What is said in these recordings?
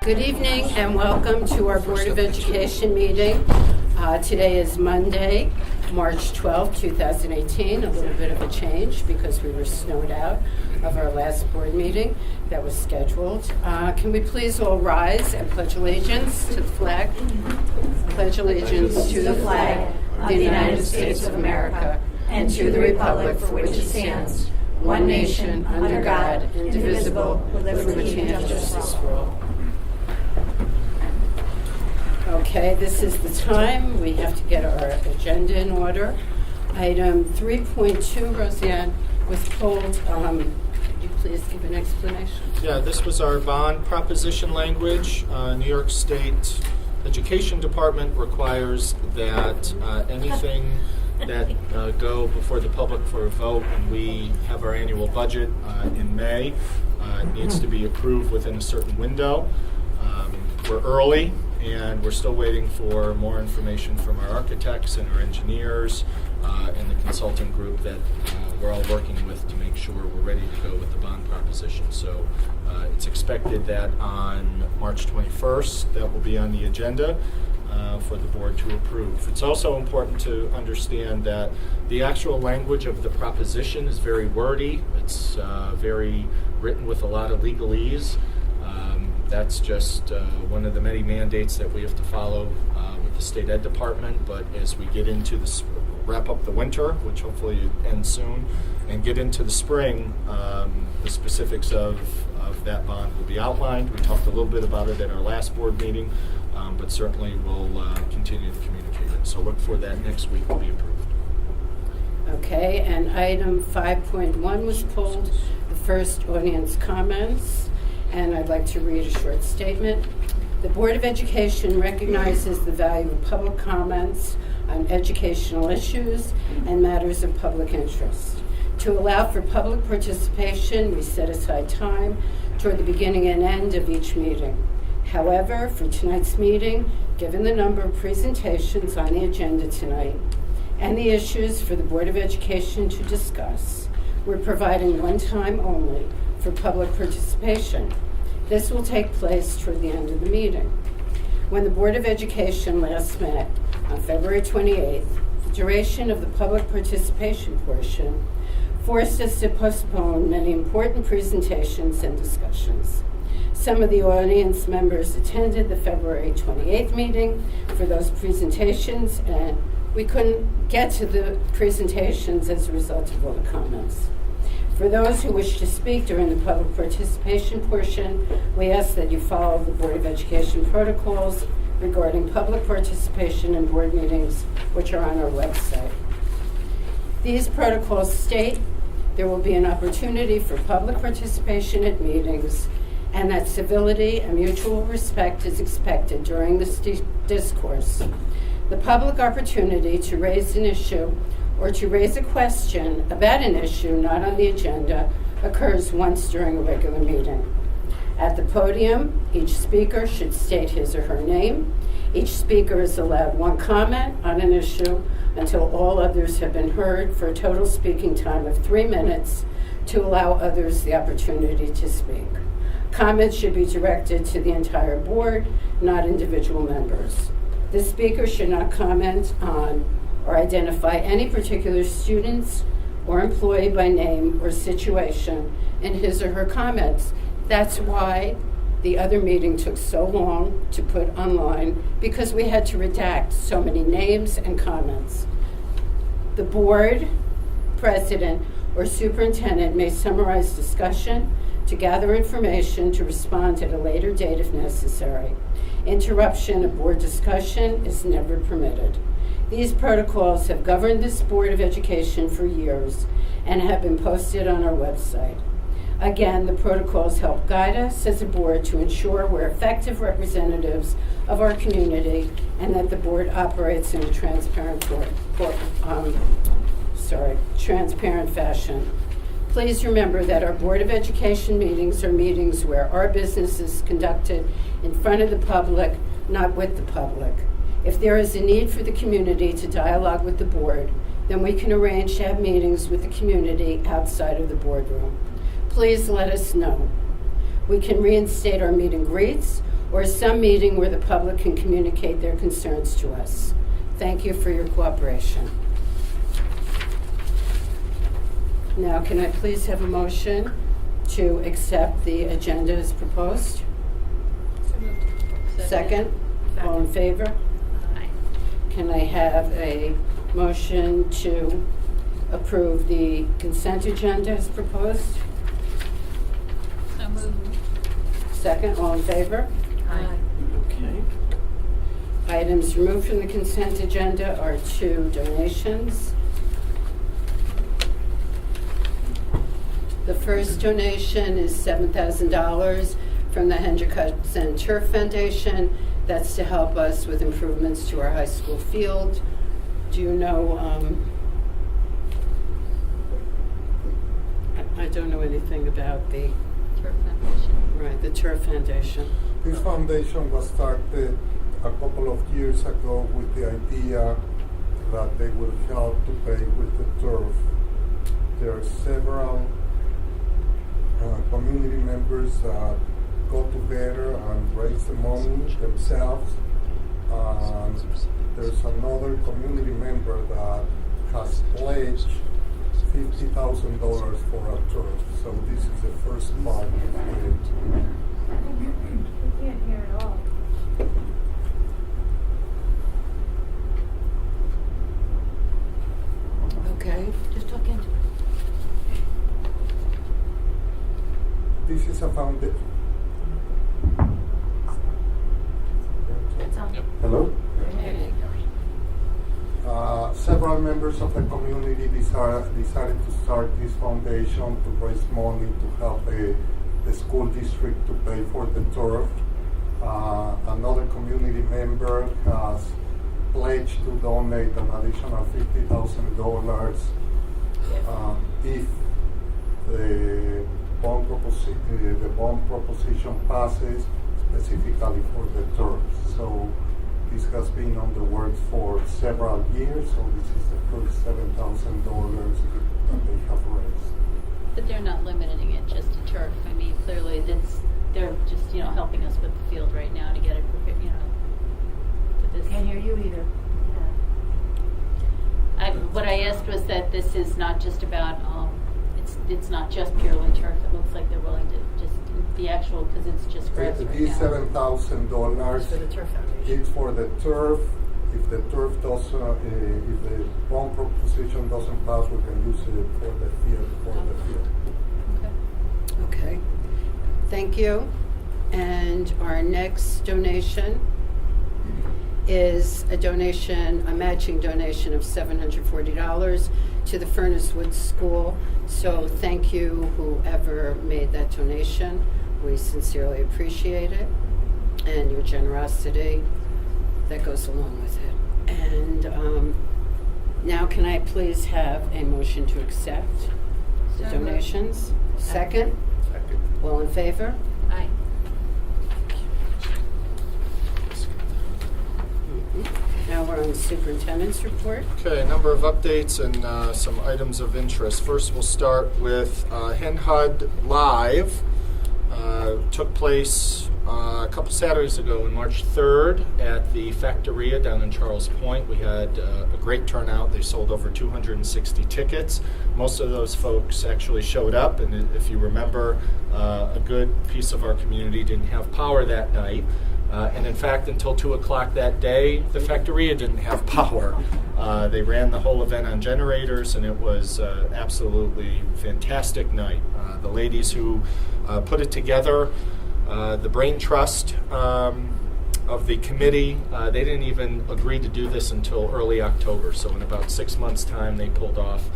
Good evening and welcome to our Board of Education meeting. Today is Monday, March 12, 2018, a little bit of a change because we were snowed out of our last board meeting that was scheduled. Can we please all rise and pledge allegiance to the flag? Pledge allegiance to the flag of the United States of America and to the republic for which it stands, one nation, under God, indivisible, with liberty and justice for all. Okay, this is the time. We have to get our agenda in order. Item 3.2, Roseanne, was pulled. Could you please give an explanation? Yeah, this was our bond proposition language. New York State Education Department requires that anything that go before the public for a vote, and we have our annual budget in May, needs to be approved within a certain window. We're early, and we're still waiting for more information from our architects and our engineers and the consulting group that we're all working with to make sure we're ready to go with the bond proposition. So it's expected that on March 21st, that will be on the agenda for the board to approve. It's also important to understand that the actual language of the proposition is very wordy. It's very written with a lot of legalese. That's just one of the many mandates that we have to follow with the State Ed Department. But as we get into wrap up the winter, which hopefully ends soon, and get into the spring, the specifics of that bond will be outlined. We talked a little bit about it at our last board meeting, but certainly we'll continue to communicate it. So look for that next week to be approved. Okay, and item 5.1 was pulled, the first audience comments. And I'd like to read a short statement. The Board of Education recognizes the value of public comments on educational issues and matters of public interest. To allow for public participation, we set aside time toward the beginning and end of each meeting. However, for tonight's meeting, given the number of presentations on the agenda tonight and the issues for the Board of Education to discuss, we're providing one time only for public participation. This will take place toward the end of the meeting. When the Board of Education last met on February 28th, the duration of the public participation portion forced us to postpone many important presentations and discussions. Some of the audience members attended the February 28th meeting for those presentations, and we couldn't get to the presentations as a result of all the comments. For those who wish to speak during the public participation portion, we ask that you follow the Board of Education protocols regarding public participation in board meetings, which are on our website. These protocols state there will be an opportunity for public participation at meetings, and that civility and mutual respect is expected during this discourse. The public opportunity to raise an issue or to raise a question about an issue not on the agenda occurs once during a regular meeting. At the podium, each speaker should state his or her name. Each speaker is allowed one comment on an issue until all others have been heard, for a total speaking time of 3 minutes to allow others the opportunity to speak. Comments should be directed to the entire board, not individual members. The speaker should not comment on or identify any particular students or employee by name or situation in his or her comments. That's why the other meeting took so long to put online, because we had to redact so many names and comments. The board, president, or superintendent may summarize discussion to gather information to respond at a later date if necessary. Interruption of board discussion is never permitted. These protocols have governed this Board of Education for years and have been posted on our website. Again, the protocols help guide us as a board to ensure we're effective representatives of our community and that the board operates in a transparent fashion. Please remember that our Board of Education meetings are meetings where our business is conducted in front of the public, not with the public. If there is a need for the community to dialogue with the board, then we can arrange to have meetings with the community outside of the boardroom. Please let us know. We can reinstate our meet and greets or some meeting where the public can communicate their concerns to us. Thank you for your cooperation. Now, can I please have a motion to accept the agenda as proposed? Second? All in favor? Aye. Can I have a motion to approve the consent agenda as proposed? So moved. Second, all in favor? Aye. Okay. Items removed from the consent agenda are 2 donations. The first donation is $7,000 from the Hendrick Hudson Turf Foundation. That's to help us with improvements to our high school field. Do you know, I don't know anything about the, Turf Foundation. right, the Turf Foundation. This foundation was started a couple of years ago with the idea that they would help to pay with the turf. There are several community members that go together and raise the money themselves. There's another community member that has pledged $50,000 for a turf. So this is the first part of it. We can't hear at all. Okay. Just talk into it. This is a foundation. It's on. Yep. Hello? Okay. Several members of the community decided to start this foundation to raise money to help the school district to pay for the turf. Another community member has pledged to donate an additional $50,000 if the bond proposition passes, specifically for the turf. So this has been on the works for several years, so this is the first $7,000 that they have raised. But they're not limiting it just to turf. I mean, clearly they're just, helping us with the field right now to get it prepared, for this. Can't hear you either. What I asked was that this is not just about, it's not just purely turf. It looks like they're willing to just, the actual, because it's just grass right These now. $7,000 For the Turf Foundation. it's for the turf. If the turf doesn't, if the bond proposition doesn't pass, we can use it for the field. Okay. Okay. Thank you. And our next donation is a matching donation of $740 to the Furnace Woods School. So thank you, whoever made that donation. We sincerely appreciate it and your generosity that goes along with it. And now can I please have a motion to accept the So moved. donations? Second? Second. All in favor? Aye. Now we're on the superintendent's report. Okay, a number of updates and some items of interest. First, we'll start with HenHud Live. Took place a couple Saturdays ago on March 3rd at the Factoria down in Charles Point. We had a great turnout. They sold over 260 tickets. Most of those folks actually showed up, and if you remember, a good piece of our community didn't have power that night. And in fact, until 2 o'clock that day, the Factoria didn't have power. They ran the whole event on generators, and it was absolutely fantastic night. The ladies who put it together, the brain trust of the committee, they didn't even agree to do this until early October. So in about 6 months' time, they pulled off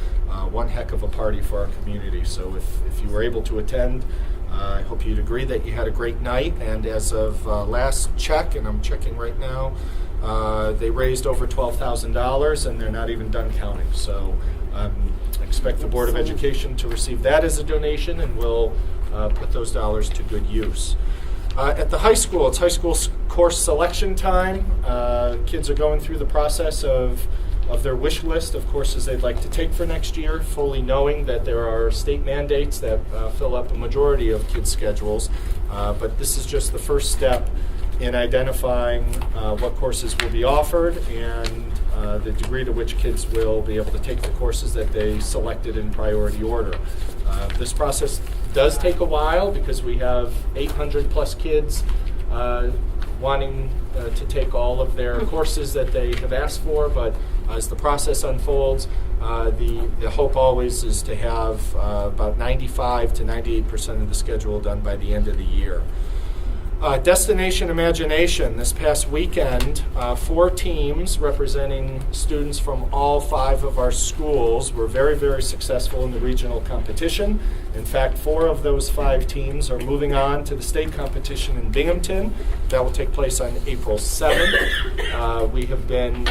one heck of a party for our community. So if you were able to attend, I hope you'd agree that you had a great night. And as of last check, and I'm checking right now, they raised over $12,000, and they're not even done counting. So I expect the Board of Education to receive that as a donation, and we'll put those dollars to good use. At the high school, it's high school course selection time. Kids are going through the process of their wish list of courses they'd like to take for next year, fully knowing that there are state mandates that fill up a majority of kids' schedules. But this is just the first step in identifying what courses will be offered and the degree to which kids will be able to take the courses that they selected in priority order. This process does take a while because we have 800 plus kids wanting to take all of their courses that they have asked for, but as the process unfolds, the hope always is to have about 95 to 98% of the schedule done by the end of the year. Destination Imagination. This past weekend, 4 teams representing students from all 5 of our schools were very, very successful in the regional competition. In fact, 4 of those 5 teams are moving on to the state competition in Binghamton. That will take place on April 7th. We have been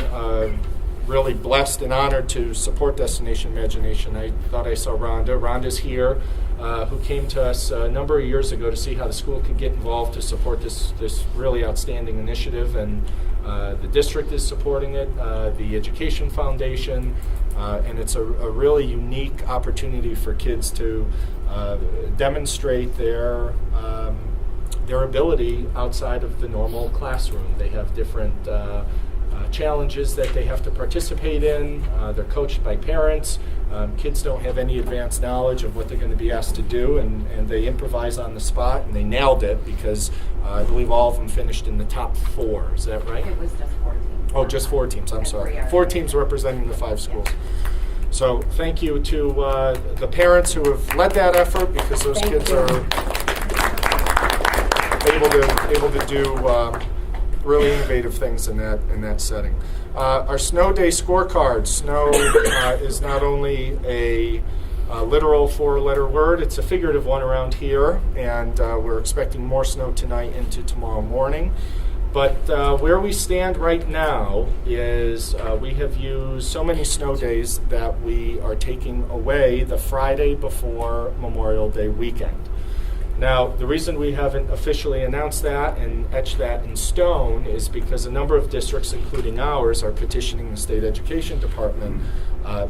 really blessed and honored to support Destination Imagination. I thought I saw Rhonda. Rhonda's here, who came to us a number of years ago to see how the school could get involved to support this really outstanding initiative, and the district is supporting it, the Education Foundation, and it's a really unique opportunity for kids to demonstrate their ability outside of the normal classroom. They have different challenges that they have to participate in. They're coached by parents. Kids don't have any advanced knowledge of what they're going to be asked to do, and they improvise on the spot, and they nailed it because I believe all of them finished in the top 4. Is that right? It was just 4 teams. Oh, just 4 teams. I'm sorry. 4 teams representing the 5 schools. So thank you to the parents who have led that effort, because those kids are able to do really innovative things in that setting. Our snow day scorecards. Snow is not only a literal 4-letter word, it's a figurative one around here, and we're expecting more snow tonight into tomorrow morning. But where we stand right now is we have used so many snow days that we are taking away the Friday before Memorial Day weekend. Now, the reason we haven't officially announced that and etched that in stone is because a number of districts, including ours, are petitioning the state education department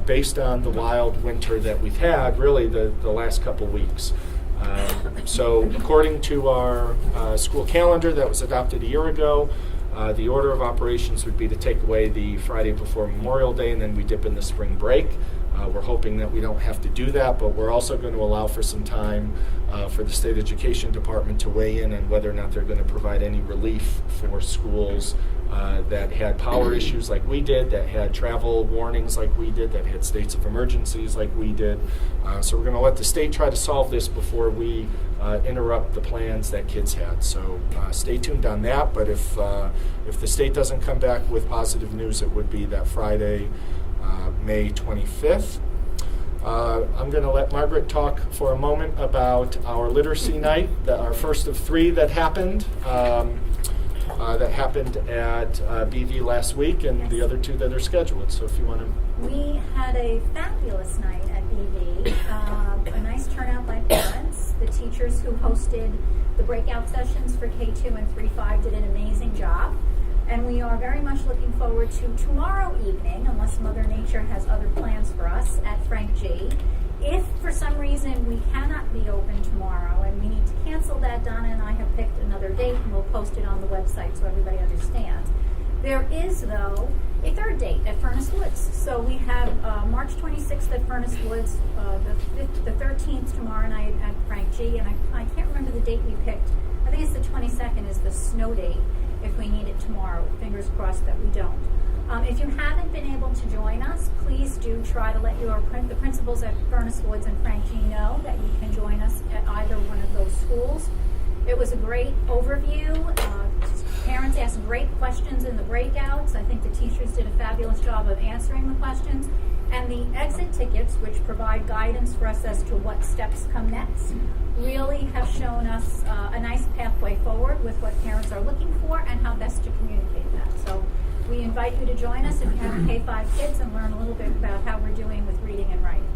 based on the wild winter that we've had, really the last couple weeks. So according to our school calendar that was adopted a year ago, the order of operations would be to take away the Friday before Memorial Day, and then we dip in the spring break. We're hoping that we don't have to do that, but we're also going to allow for some time for the state education department to weigh in on whether or not they're going to provide any relief for schools that had power issues like we did, that had travel warnings like we did, that had states of emergencies like we did. So we're going to let the state try to solve this before we interrupt the plans that kids had. So stay tuned on that, but if the state doesn't come back with positive news, it would be that Friday, May 25th. I'm going to let Margaret talk for a moment about our literacy night, our first of 3 that happened. That happened at BV last week, and the other 2 that are scheduled. So if you want to... We had a fabulous night at BV, a nice turnout by parents. The teachers who hosted the breakout sessions for K2 and 3-5 did an amazing job. And we are very much looking forward to tomorrow evening, unless Mother Nature has other plans for us, at Frank G. If for some reason we cannot be open tomorrow and we need to cancel that, Donna and I have picked another date, and we'll post it on the website so everybody understands. There is, though, a 3rd date at Furnace Woods. So we have March 26th at Furnace Woods, the 13th tomorrow night at Frank G. And I can't remember the date we picked. I think it's the 22nd is the snow date if we need it tomorrow. Fingers crossed that we don't. If you haven't been able to join us, please do try to let the principals at Furnace Woods and Frank G know that you can join us at either one of those schools. It was a great overview. Parents asked great questions in the breakouts. I think the teachers did a fabulous job of answering the questions. And the exit tickets, which provide guidance for us as to what steps come next, really have shown us a nice pathway forward with what parents are looking for and how best to communicate that. So we invite you to join us if you have K-5 kids and learn a little bit about how we're doing with reading and writing.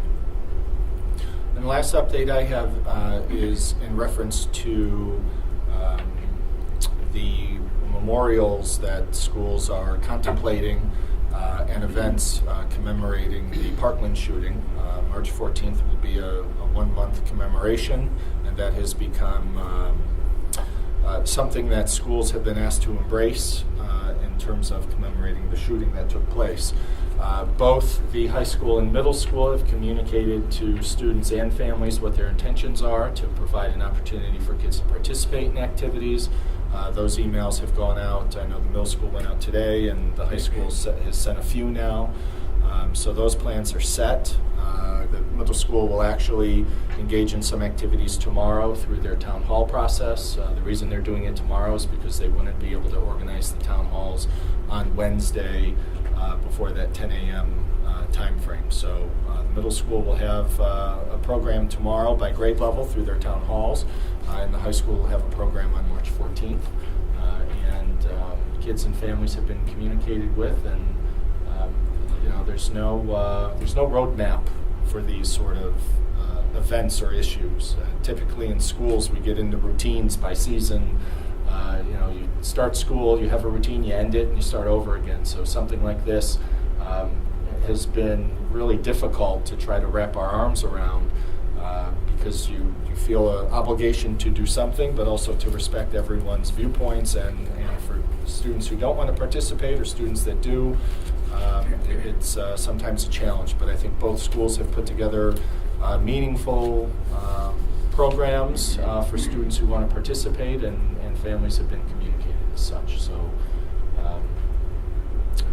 And the last update I have is in reference to the memorials that schools are contemplating and events commemorating the Parkland shooting. March 14th will be a 1-month commemoration, and that has become something that schools have been asked to embrace in terms of commemorating the shooting that took place. Both the high school and middle school have communicated to students and families what their intentions are to provide an opportunity for kids to participate in activities. Those emails have gone out. I know the middle school went out today, and the high school has sent a few now. So those plans are set. The middle school will actually engage in some activities tomorrow through their town hall process. The reason they're doing it tomorrow is because they wouldn't be able to organize the town halls on Wednesday before that 10 a.m. Time frame. So the middle school will have a program tomorrow by grade level through their town halls, and the high school will have a program on March 14th. And kids and families have been communicated with, and there's no roadmap for these sort of events or issues. Typically in schools, we get into routines by season. You start school, you have a routine, you end it, and you start over again. So something like this has been really difficult to try to wrap our arms around because you feel an obligation to do something, but also to respect everyone's viewpoints. And for students who don't want to participate or students that do, it's sometimes a challenge. But I think both schools have put together meaningful programs for students who want to participate, and families have been communicated as such. So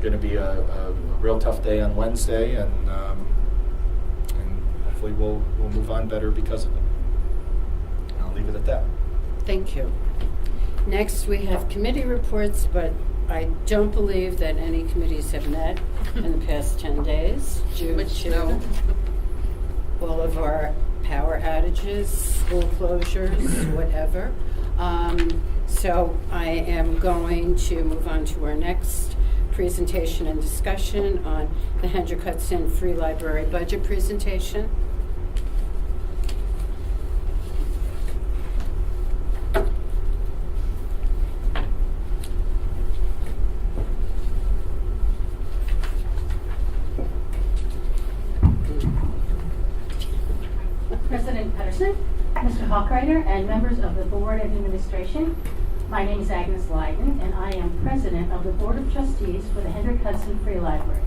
going to be a real tough day on Wednesday, and hopefully we'll move on better because of it. And I'll leave it at that. Thank you. Next, we have committee reports, but I don't believe that any committees have met in the past 10 days due to all of our power outages, school closures, whatever. So I am going to move on to our next presentation and discussion on the Hendrick Hudson Free Library budget presentation. President Pedersen, Mr. Hawkrider, and members of the Board and Administration. My name is Agnes Leiden, and I am President of the Board of Trustees for the Hendrick Hudson Free Library.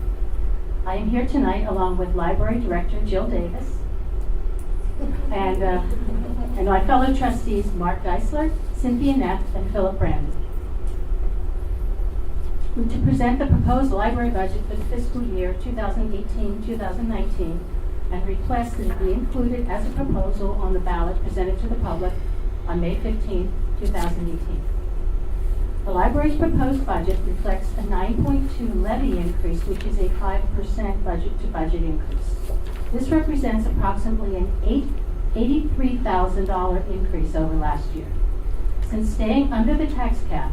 I am here tonight along with Library Director Jill Davis and my fellow trustees Mark Geisler, Cynthia Neff, and Philip Brandon, to present the proposed library budget for the fiscal year 2018-2019 and request that it be included as a proposal on the ballot presented to the public on May 15, 2018. The library's proposed budget reflects a 9.2 levy increase, which is a 5% budget-to-budget increase. This represents approximately an $83,000 increase over last year. Since staying under the tax cap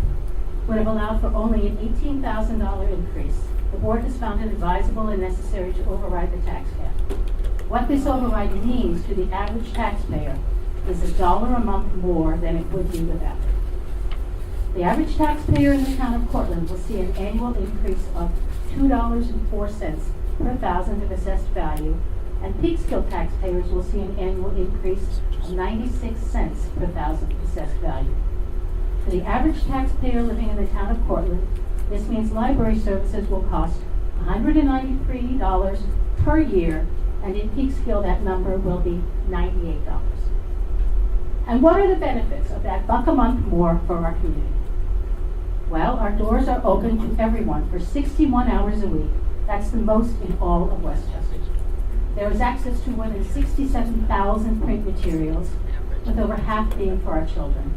would have allowed for only an $18,000 increase, the board has found it advisable and necessary to override the tax cap. What this override means to the average taxpayer is $1 a month more than it would be without it. The average taxpayer in the town of Cortland will see an annual increase of $2.04 per thousand of assessed value, and Peekskill taxpayers will see an annual increase of 96 cents per thousand of assessed value. For the average taxpayer living in the town of Cortland, this means library services will cost $193 per year, and in Peekskill that number will be $98. And what are the benefits of that $1 a month more for our community? Well, our doors are open to everyone for 61 hours a week. That's the most in all of Westchester. There is access to more than 67,000 print materials, with over half being for our children.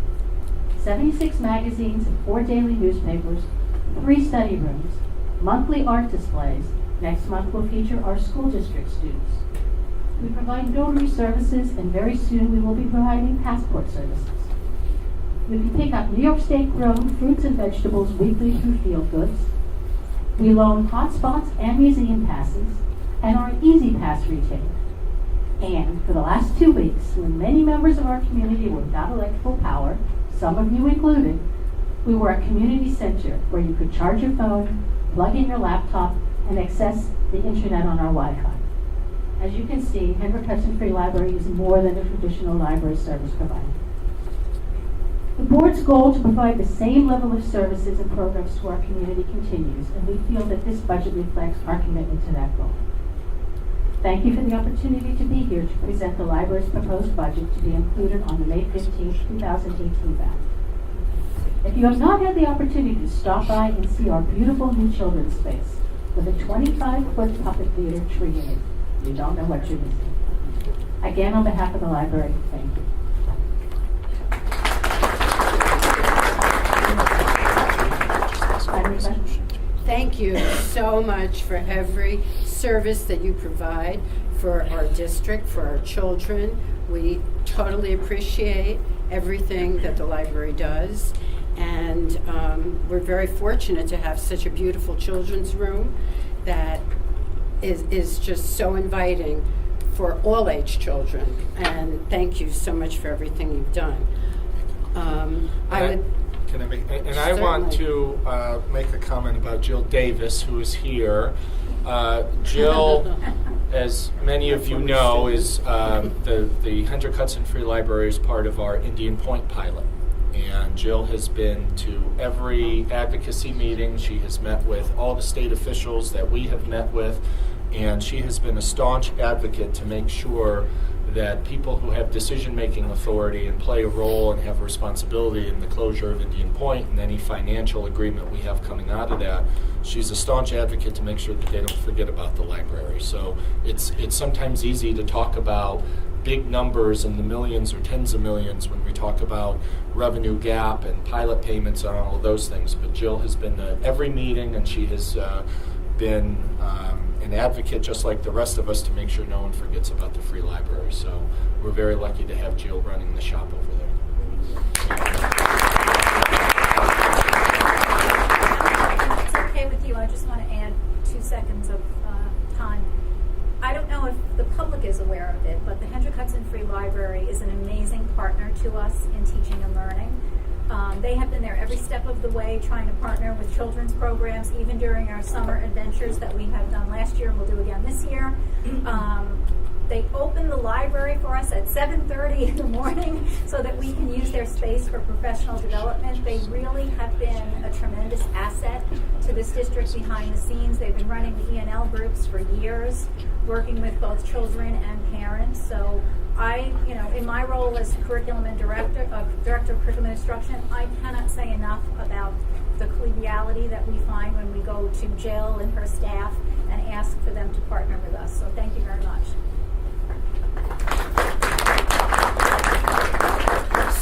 76 magazines and 4 daily newspapers, 3 study rooms, monthly art displays. Next month will feature our school district students. We provide notary services, and very soon we will be providing passport services. You can pick up New York State grown fruits and vegetables weekly through Field Goods. We loan hotspots and museum passes, and are an Easy Pass retailer. And for the last 2 weeks, when many members of our community were without electrical power, some of you included, we were a community center where you could charge your phone, plug in your laptop, and access the internet on our Wi-Fi. As you can see, Hendrick Hudson Free Library is more than a traditional library service provider. The board's goal to provide the same level of services and programs to our community continues, and we feel that this budget reflects our commitment to that goal. Thank you for the opportunity to be here to present the library's proposed budget to be included on the May 15, 2018 ballot. If you have not had the opportunity to stop by and see our beautiful new children's space with a 25-foot puppet theater tree in it, you don't know what you're missing. Again, on behalf of the library, thank you. Thank you so much for every service that you provide for our district, for our children. We totally appreciate everything that the library does. And we're very fortunate to have such a beautiful children's room that is just so inviting for all age children. And thank you so much for everything you've done. Can I make, and I want to make a comment about Jill Davis, who is here. Jill, as many of you know, is the Hendrick Hudson Free Library is part of our Indian Point pilot. And Jill has been to every advocacy meeting. She has met with all the state officials that we have met with. And she has been a staunch advocate to make sure that people who have decision-making authority and play a role and have responsibility in the closure of Indian Point and any financial agreement we have coming out of that, she's a staunch advocate to make sure that they don't forget about the library. So it's sometimes easy to talk about big numbers in the millions or tens of millions when we talk about revenue gap and pilot payments and all of those things. But Jill has been at every meeting, and she has been an advocate just like the rest of us to make sure no one forgets about the free library. So we're very lucky to have Jill running the shop over there. If it's okay with you, I just want to add 2 seconds of time. I don't know if the public is aware of it, but the Hendrick Hudson Free Library is an amazing partner to us in teaching and learning. They have been there every step of the way trying to partner with children's programs, even during our summer adventures that we have done last year and we'll do again this year. They open the library for us at 7:30 in the morning so that we can use their space for professional development. They really have been a tremendous asset to this district behind the scenes. They've been running the E&L groups for years, working with both children and parents. So in my role as curriculum and director of curriculum and instruction, I cannot say enough about the collegiality that we find when we go to Jill and her staff and ask for them to partner with us. So thank you very much.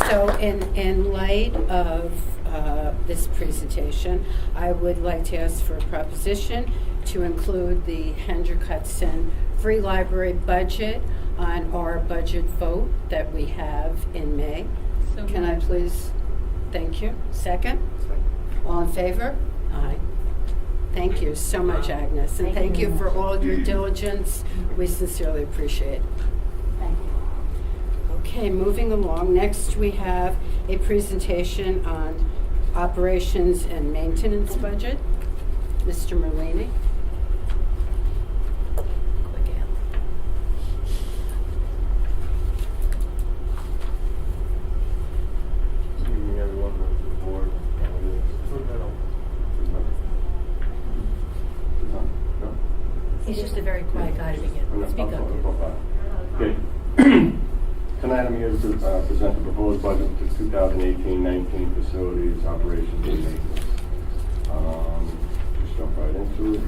So in light of this presentation, I would like to ask for a proposition to include the Hendrick Hudson Free Library budget on our budget vote that we have in May. So Can I please? Thank you. Second? All in favor? Aye. Thank you so much, Agnes, and thank you for all your diligence. We sincerely appreciate it. Thank you. Okay, moving along. Next, we have a presentation on operations and maintenance budget. Mr. Merlini. Good evening, everyone, members of the board. He's just a very quiet guy to begin. Speak up, dude. Okay. Tonight I'm here to present the proposed budget for 2018-19 facilities, operations, and maintenance. Just jump right into it.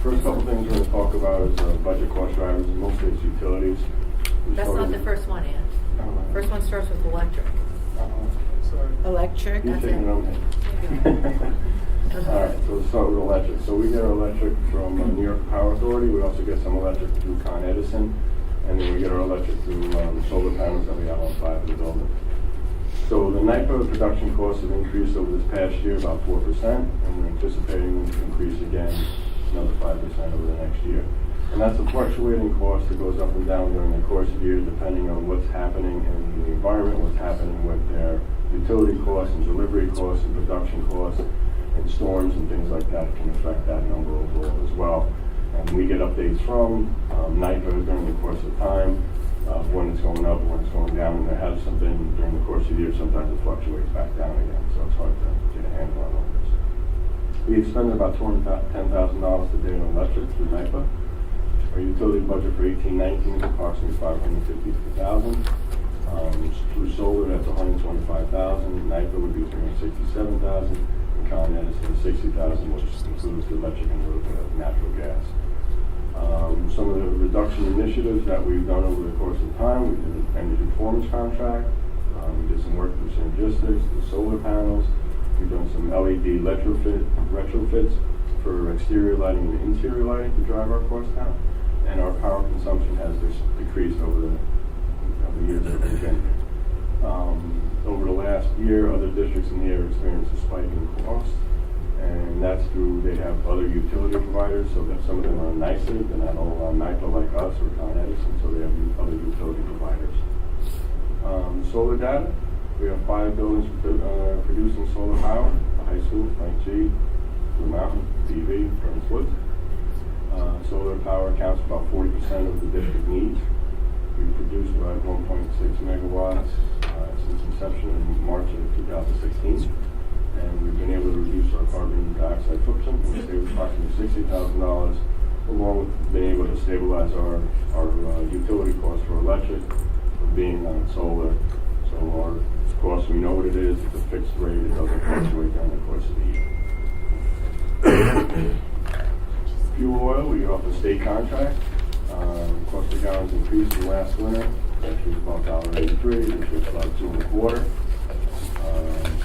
First couple things we're going to talk about is budget cost drivers, and mostly it's utilities. That's not the first one, Ann. First one starts with electric. Electric. You're That's taking it. it on me. All right, so we'll start with electric. So we get our electric from New York Power Authority. We also get some electric through Con Edison, and then we get our electric through the solar panels that we have on site of the building. So the NIPA production costs have increased over this past year about 4%, and we're anticipating them to increase again another 5% over the next year. And that's a fluctuating cost that goes up and down during the course of the year, depending on what's happening in the environment, what's happening with their utility costs and delivery costs and production costs. and storms and things like that can affect that number overall as well. And we get updates from NIPA during the course of time, when it's going up, when it's going down, and there has been during the course of the year. Sometimes it fluctuates back down again, so it's hard to get a handle on all this. We expended about $210,000 today on electric through NIPA. Our utility budget for 18-19 is approximately $553,000. Through solar, that's $125,000. NIPA would be $367,000. And Con Edison is $60,000, which includes the electric and a little bit of natural gas. Some of the reduction initiatives that we've done over the course of time, we did an energy performance contract. We did some work with Synergistics, the solar panels. We've done some LED retrofits for exterior lighting and interior lighting to drive our costs down. And our power consumption has decreased over the years that we've been here. Over the last year, other districts in the area experienced a spike in costs. And that's through, they have other utility providers, so that some of them are nicer, they're not all on NIPA like us or Con Edison, so they have other utility providers. Solar data, we have 5 buildings producing solar power, the high school, Frank G, Blue Mountain, DV, Burns Woods. Solar power accounts for about 40% of the district needs. We've produced about 1.6 megawatts since inception in March of 2016. And we've been able to reduce our carbon dioxide footprint and save approximately $60,000, along with being able to stabilize our utility costs for electric from being on solar. So our cost, we know what it is, it's a fixed rate, it doesn't fluctuate during the course of the year. Fuel oil, we offer state contract. Cost per gallons increased from last winter. Actually, it's about $1.83, which was about $2.25.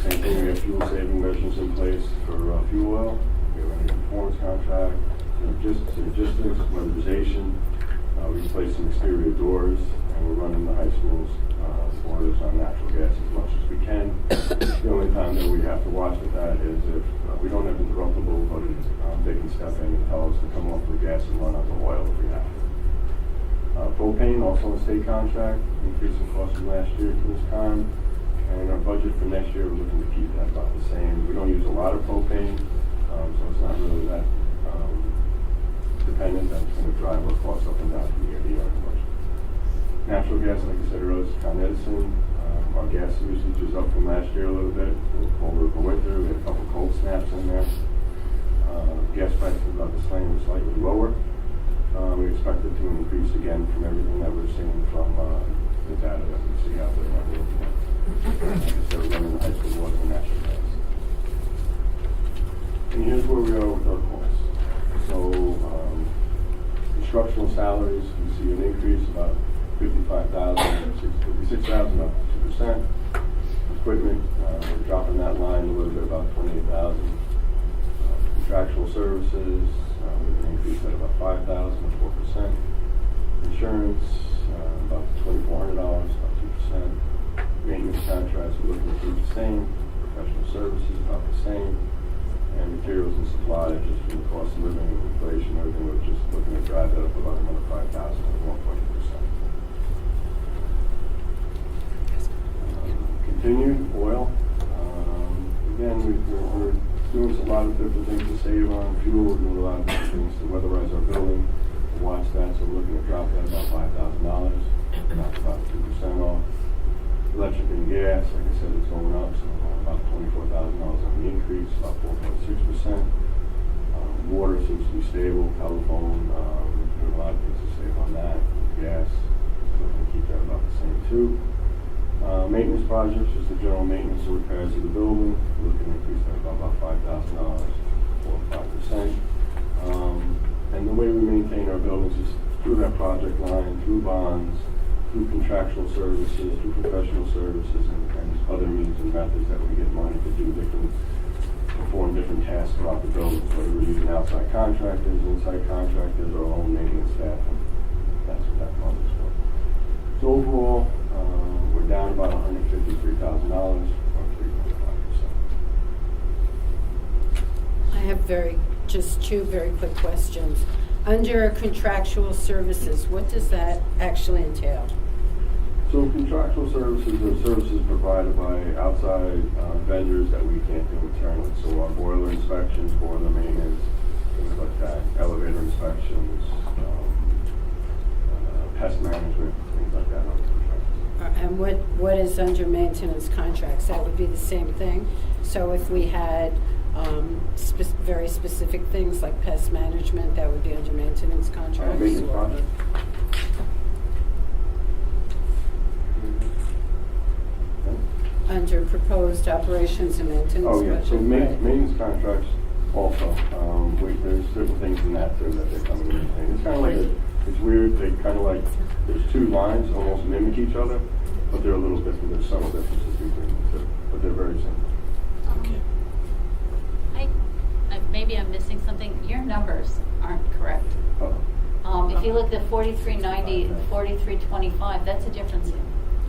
Same thing, we have fuel saving measures in place for fuel oil. We have energy performance contract, logistics, weatherization. We replaced some exterior doors, and we're running the high school's boilers on natural gas as much as we can. The only time that we have to watch with that is if we don't have interruptible, but they can step in and tell us to come off the gas and run on the oil if we have to. Propane, also a state contract, increasing costs from last year to this time. And our budget for next year, we're looking to keep that about the same. We don't use a lot of propane, so it's not really that dependent. That's going to drive our costs up and down from year to year. Natural gas, like I said earlier, is Con Edison. Our gas usage is up from last year a little bit. Over the winter, we had a couple cold snaps in there. Gas prices are about the same, slightly lower. We expect it to increase again from everything that we're seeing from the data that we see out there. Like I said, we're running the high school water and natural gas. And here's where we are with our costs. So, instructional salaries, you see an increase about $56,000, up 2%. Equipment, we're dropping that line a little bit, about $28,000. Contractual services, we've increased at about $5,000, 4%. Insurance, about $2,400, about 2%. Maintenance contracts, we're looking to keep the same. Professional services, about the same. And materials and supplies, just from the cost of living and inflation, everything, we're just looking to drive that up about another $5,000 or 1.2%. Continued oil. Again, we're doing a lot of different things to save on fuel. We're doing a lot of different things to weatherize our building, to watch that. So we're looking to drop that about $5,000, knock about 2% off. Electric and gas, like I said, it's going up, so about $24,000 on the increase, about 4.6%. Water seems to be stable. Telephone, we're doing a lot of things to save on that. Gas, we're looking to keep that about the same too. Maintenance projects, just the general maintenance and repairs of the building, we're looking to increase that about $5,000, 4 or 5%. And the way we maintain our buildings is through that project line, through bonds, through contractual services, through professional services, and other means and methods that we get money to do perform different tasks throughout the building. Whether we're using outside contractors, inside contractors, or our own maintenance staff, and that's what that money is for. So overall, we're down about $153,000, or 3.5%. I have just two very quick questions. Under contractual services, what does that actually entail? So contractual services are services provided by outside vendors that we can't do internally. So our boiler inspections, boiler maintenance, things like that, elevator inspections, pest management, things like that. And what is under maintenance contracts? That would be the same thing? So if we had very specific things like pest management, that would be under maintenance contracts? Maintenance or- contract. Under proposed operations and maintenance Oh, yeah, budget? so Right. maintenance contracts also, there's certain things in that too that they're coming in. And it's kind of like, it's weird, they kind of like, there's two lines almost mimic each other, but they're a little different, there's subtle differences between them too, but they're very simple. Okay. Maybe I'm missing something. Your numbers aren't correct. If you look at 4390 and 4325, that's a difference.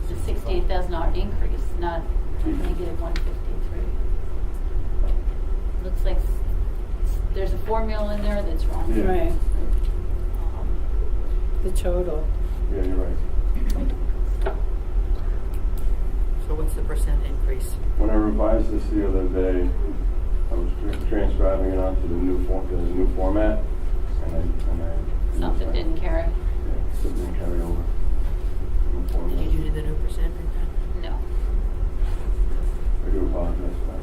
It's a $68,000 increase, not a negative 153. Looks like there's a formula in there that's wrong. Yeah. Right, Um, the total. Yeah, you're right. So what's the percent increase? When I revised this the other day, I was transcribing it onto the new format, and I Something didn't carry. Yeah, something didn't carry over. New format. Did you do the new percent? No. I do apologize for that.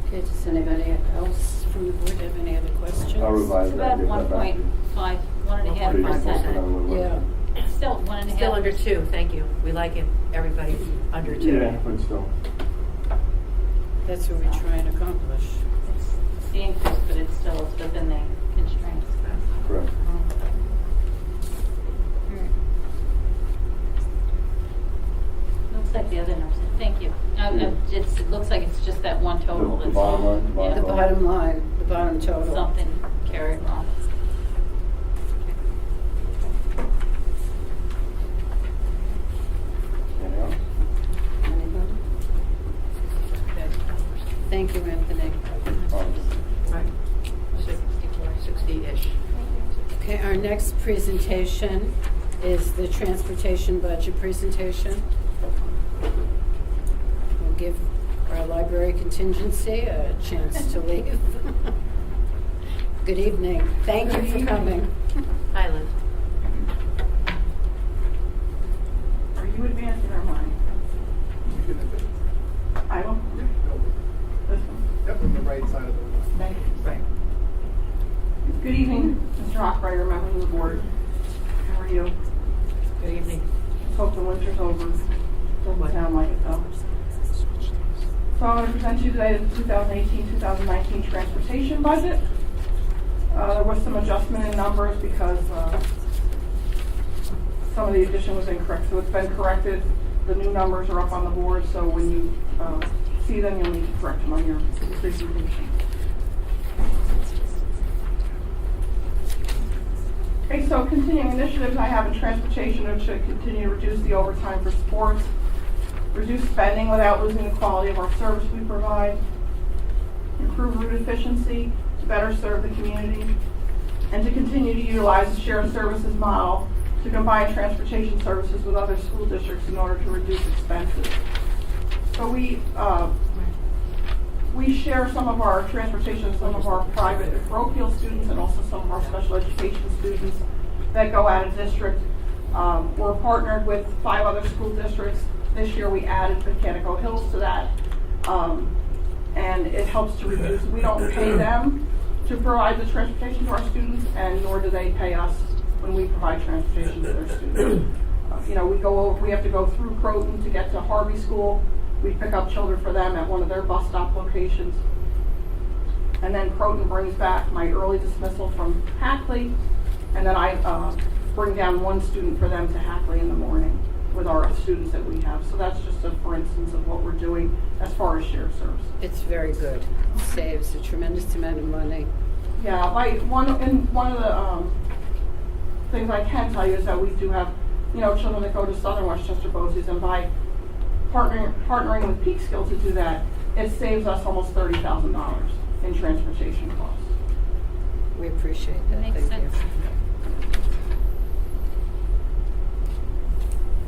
Okay, does anybody else from the board have any other questions? I'll revise It's that. about and get that back to you. 1.5, 1.5%. Yeah, Still 1.5%. Still under 2, thank you. We like it, everybody under 2. Yeah, but still. that's what we're trying to accomplish. It's the increase, but it's still within the constraints. Correct. Looks like the other numbers. Thank you. It looks like it's just that one total. The that's bottom all. line, the bottom Yeah. The bottom line, the bottom total. Something carried wrong. Anything else? Anybody? Okay. Thank you, Anthony. Right. 60-ish. Okay, our next presentation is the transportation budget presentation. We'll give our library contingency a chance to leave. Good evening. Thank you for coming. Hi, Liz. Are you advancing or mine? I will. This one. Yep, on the right side of the room. Thank you. Right. Good evening, Mr. Hochreiter, members of the board. How are you? Good evening. Let's hope the winter's over. Doesn't sound like it though. So I'm going to present to you today the 2018-2019 transportation budget. There was some adjustment in numbers because some of the addition was incorrect, so it's been corrected. The new numbers are up on the board, so when you see them, you'll need to correct them on your presentation. Okay, so continuing initiatives I have in transportation are to continue to reduce the overtime for sports, reduce spending without losing the quality of our service we provide, improve route efficiency to better serve the community, and to continue to utilize the shared services model to combine transportation services with other school districts in order to reduce expenses. So we share some of our transportation with some of our private and parochial students and also some of our special education students that go out of district. We're partnered with 5 other school districts. This year we added Mechanical Hills to that. And it helps to reduce, we don't pay them to provide the transportation to our students, and nor do they pay us when we provide transportation to their students. We have to go through Croton to get to Harvey School. We pick up children for them at one of their bus stop locations. And then Croton brings back my early dismissal from Hackley, and then I bring down one student for them to Hackley in the morning with our students that we have. So that's just a for instance of what we're doing as far as shared service. It's very good. Saves a tremendous amount of money. Yeah, one of the things I can tell you is that we do have, children that go to Southern Westchester BOCES, and by partnering with Fiscal to do that, it saves us almost $30,000 in transportation costs. We appreciate that. Makes Thank sense. you.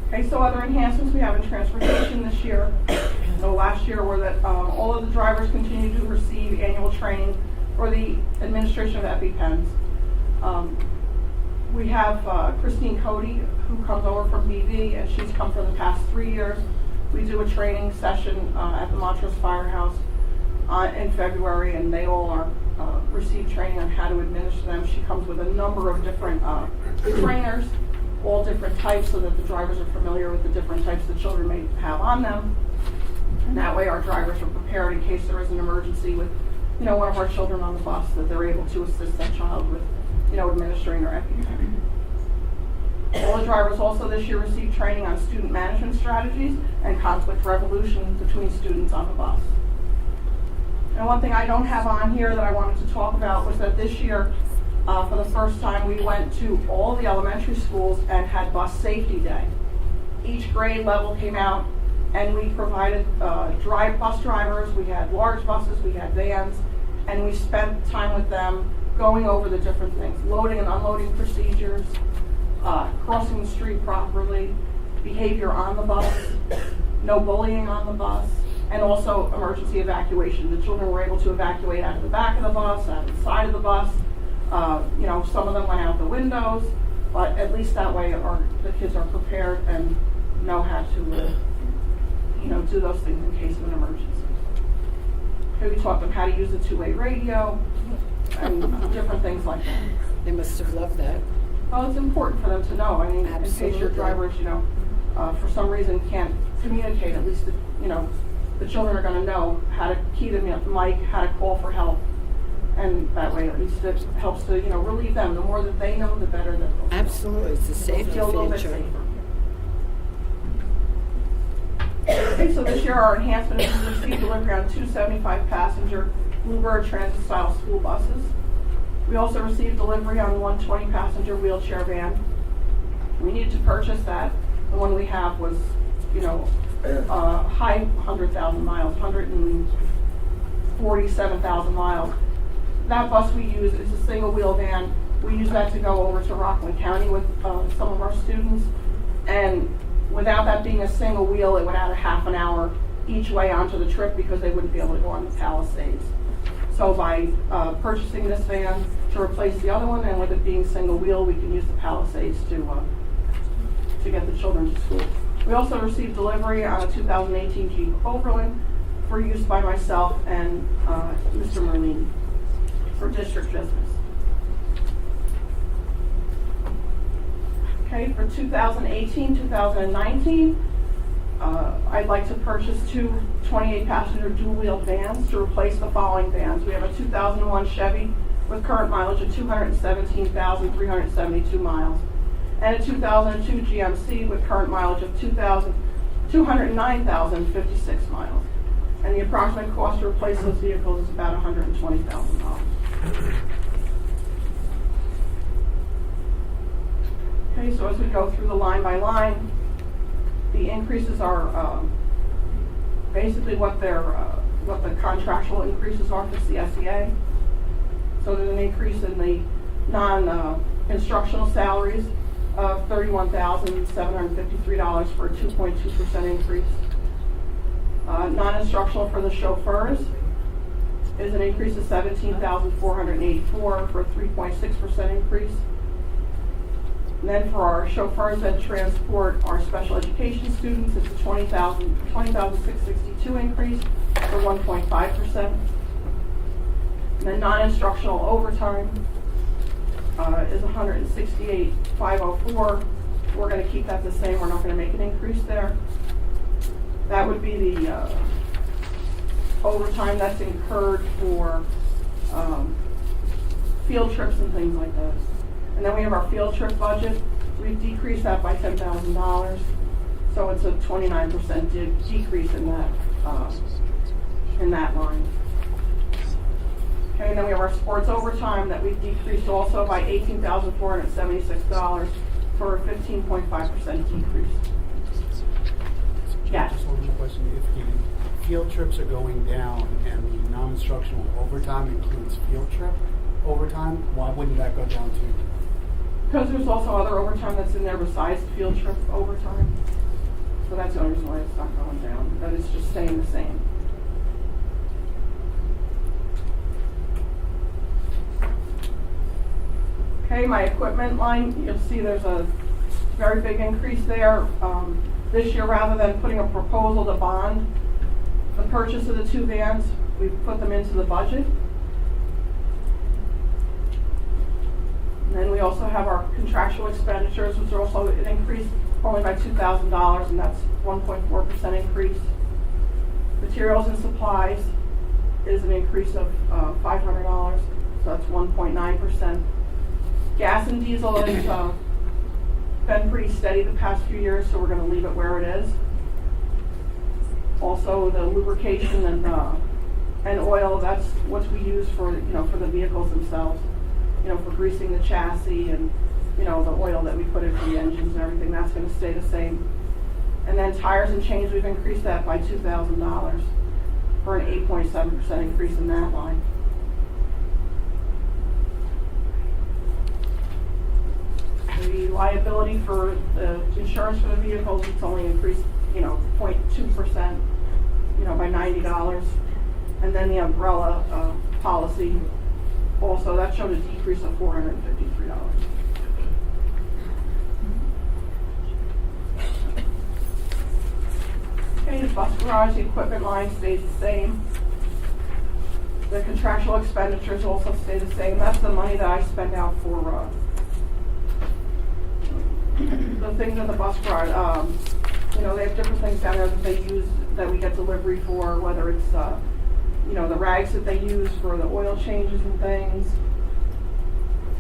Okay, so other enhancements we have in transportation this year. So last year were that all of the drivers continue to receive annual training for the administration of EpiPens. We have Christine Cody, who comes over from BV, and she's come for the past 3 years. We do a training session at the Montrose Firehouse in February, and they all are receive training on how to administer them. She comes with a number of different trainers, all different types, so that the drivers are familiar with the different types the children may have on them. And that way our drivers are prepared in case there is an emergency with, one of our children on the bus, that they're able to assist that child with, administering their EpiPen. All the drivers also this year received training on student management strategies and conflict resolution between students on the bus. And one thing I don't have on here that I wanted to talk about was that this year, for the first time, we went to all the elementary schools and had bus safety day. Each grade level came out, and we provided bus drivers. We had large buses, we had vans, and we spent time with them going over the different things, loading and unloading procedures, crossing the street properly, behavior on the bus, no bullying on the bus, and also emergency evacuation. The children were able to evacuate out of the back of the bus, out of the side of the bus. Some of them went out the windows, but at least that way the kids are prepared and know how to do those things in case of an emergency. Okay, we taught them how to use a two-way radio and different things like that. They must have loved that. Well, it's important for them to know. I mean, in case your Absolutely. drivers, for some reason can't communicate, at least, the children are going to know how to key the mic, how to call for help. And that way, at least it helps to, relieve them. The more that they know, the better that they'll feel. Absolutely, it's a They'll safety feel a little bit feature. safer. Okay, so this year our enhancement is to receive delivery on 2 75-passenger Bluebird transit-style school buses. We also received delivery on 1 20-passenger wheelchair van. We needed to purchase that. The one we have was, high 100,000 miles, 147,000 miles. That bus we use is a single-wheel van. We use that to go over to Rockland County with some of our students. And without that being a single wheel, it would add a half an hour each way onto the trip because they wouldn't be able to go on the Palisades. So by purchasing this van to replace the other one, and with it being single wheel, we can use the Palisades to get the children to school. We also received delivery on a 2018 Jeep Overland for use by myself and Mr. Merlini for district business. Okay, for 2018-2019, I'd like to purchase 2 28-passenger dual-wheel vans to replace the following vans. We have a 2001 Chevy with current mileage of 217,372 miles, and a 2002 GMC with current mileage of 209,056 miles. And the approximate cost to replace those vehicles is about $120,000. Okay, so as we go through the line by line, the increases are basically what the contractual increases are for CSEA. So there's an increase in the non-instructional salaries of $31,753 for a 2.2% increase. Non-instructional for the chauffeurs is an increase of $17,484 for a 3.6% increase. And then for our chauffeurs that transport our special education students, it's a $20,662 increase for 1.5%. And then non-instructional overtime is $168,504. We're going to keep that the same. We're not going to make an increase there. That would be the overtime that's incurred for field trips and things like that. And then we have our field trip budget. We've decreased that by $10,000. So it's a 29% decrease in that line. Okay, and then we have our sports overtime that we've decreased also by $18,476 for a 15.5% decrease. Yes. Just one more question. If the field trips are going down and the non-instructional overtime includes field trip overtime, why wouldn't that go down too? Because there's also other overtime that's in there besides field trip overtime. So that's the only reason why it's not going down, that it's just staying the same. Okay, my equipment line, you'll see there's a very big increase there. This year, rather than putting a proposal to bond the purchase of the 2 vans, we've put them into the budget. And then we also have our contractual expenditures, which are also an increase only by $2,000, and that's 1.4% increase. Materials and supplies is an increase of $500, so that's 1.9%. Gas and diesel has been pretty steady the past few years, so we're going to leave it where it is. Also, the lubrication and oil, that's what we use for for the vehicles themselves. For greasing the chassis and the oil that we put in for the engines and everything, that's going to stay the same. And then tires and chains, we've increased that by $2,000 for an 8.7% increase in that line. The liability for the insurance for the vehicles, it's only increased 0.2%, by $90. And then the umbrella policy, also that showed a decrease of $453. Okay, the bus garage, the equipment line stays the same. The contractual expenditures also stay the same. That's the money that I spend out for the things in the bus garage. They have different things down there that they use that we get delivery for, whether it's the rags that they use for the oil changes and things.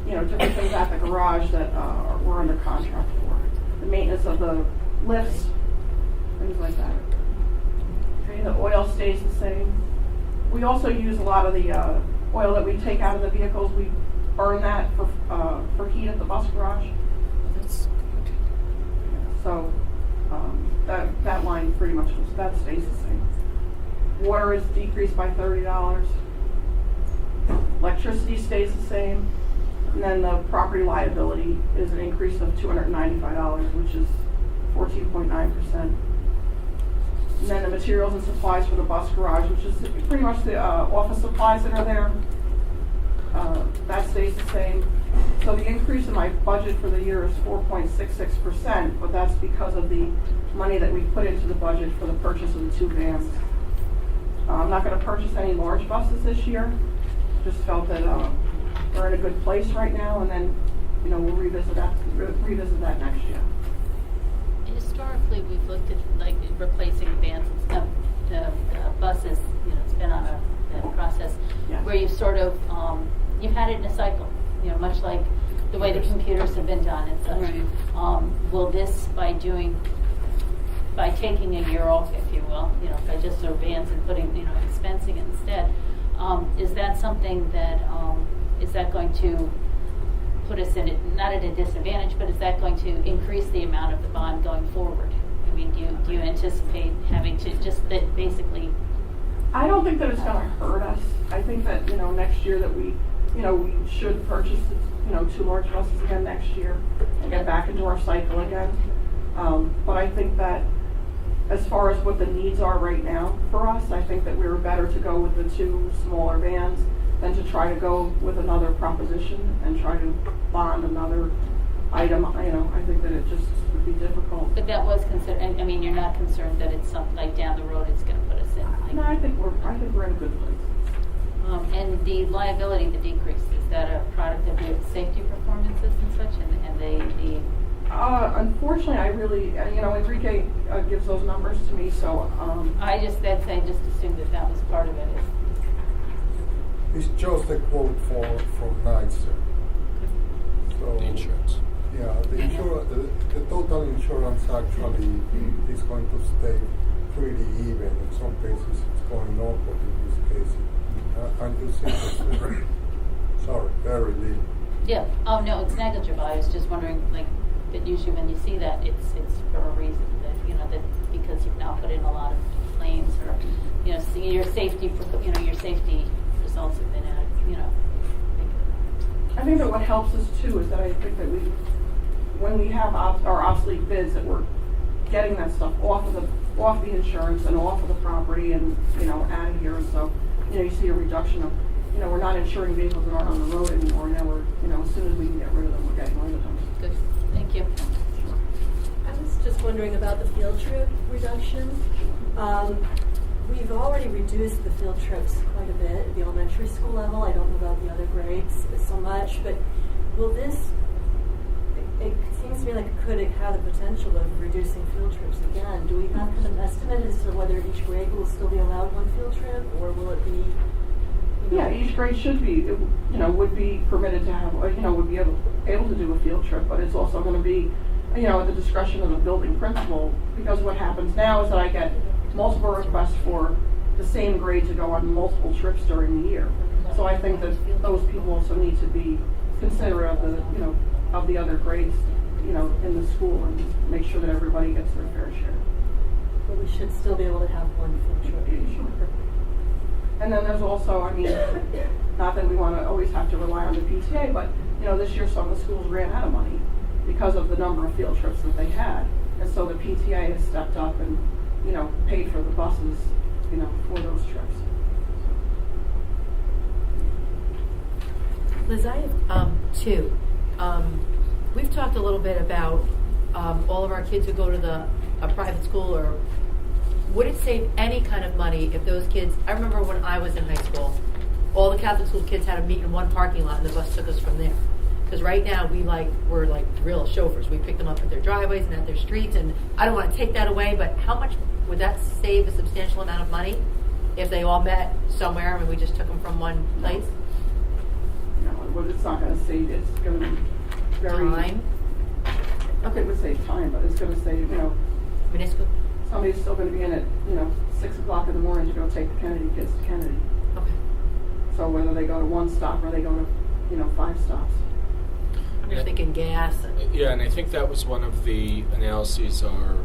Different things at the garage that we're under contract for. The maintenance of the lifts, things like that. Okay, the oil stays the same. We also use a lot of the oil that we take out of the vehicles. We burn that for heat at the bus garage. So that line pretty much that stays the same. Water is decreased by $30. Electricity stays the same. And then the property liability is an increase of $295, which is 14.9%. And then the materials and supplies for the bus garage, which is pretty much the office supplies that are there, that stays the same. So the increase in my budget for the year is 4.66%, but that's because of the money that we put into the budget for the purchase of the 2 vans. I'm not going to purchase any large buses this year. Just felt that we're in a good place right now, and then we'll revisit that next year. Historically, we've looked at like replacing vans and stuff, the buses. It's been on a process where you've sort of you've had it in a cycle. Much like the way the computers have been done and such. Right. Will this, by taking a year off, if you will, by just their vans and putting, expensing instead, is that something that is that going to put us in not at a disadvantage, but is that going to increase the amount of the bond going forward? I mean, do you anticipate having to just that basically? I don't think that it's going to hurt us. I think that next year that we should purchase 2 large buses again next year and get back into our cycle again. But I think that as far as what the needs are right now for us, I think that we were better to go with the 2 smaller vans than to try to go with another proposition and try to bond another item. I think that it just would be difficult. But that was considered. I mean, you're not concerned that it's something like down the road it's going to put us in. No, I think we're in a good place. And the liability, the decrease, is that a product of the safety performances and such, and the unfortunately, I really, Enrique gives those numbers to me, so. I just assumed that was part of it. It's just a quote from NYSER. So, The insurance. Yeah, the total insurance actually is going to stay pretty even. In some cases it's going up, but in this case, I'm just saying very little. Yeah. Oh no, it's negligible. I was just wondering, like, that usually when you see that, it's for a reason that that because you've now put in a lot of claims or your safety results have been added, I think that what helps us too is that I think that when we have our obsolete bids, that we're getting that stuff off the insurance and off of the property and, out of here. And so, you see a reduction of, we're not insuring vehicles that aren't on the road anymore. Now we're, as soon as we can get rid of them, we're getting rid of them. Good, thank you. I was just wondering about the field trip reduction. We've already reduced the field trips quite a bit at the elementary school level. I don't know about the other grades so much, but will this, it seems to me like it could have the potential of reducing field trips again. Do we have kind of an estimate as to whether each grade will still be allowed one field trip, or will it be? Yeah, each grade should be, would be permitted to have, would be able to do a field trip, but it's also going to be, at the discretion of the building principal, because what happens now is that I get multiple requests for the same grade to go on multiple trips during the year. So I think that those people also need to be considerate of the, of the other grades, in the school, and make sure that everybody gets their fair share. But we should still be able to have one field trip. And then there's also, not that we want to always have to rely on the PTA, but, this year some of the schools ran out of money because of the number of field trips that they had. And so the PTA has stepped up and, paid for the buses, for those trips. Liz, I have two. We've talked a little bit about all of our kids who go to a private school, or would it save any kind of money if those kids, I remember when I was in high school, all the Catholic school kids had to meet in one parking lot and the bus took us from there. Because right now we're like real chauffeurs. We pick them up at their driveways and at their streets, and I don't want to take that away, but how much would that save a substantial amount of money if they all met somewhere and we just took them from one place? Well, it's not going to save, it's going to be very... Time? Okay, it would save time, but it's going to save, Municipal? Somebody's still going to be in at, 6 o'clock in the morning to go take the Kennedy kids to Kennedy. Okay. So whether they go to one stop or they go to, 5 stops. I'm just thinking gas. Yeah, and I think that was one of the analyses our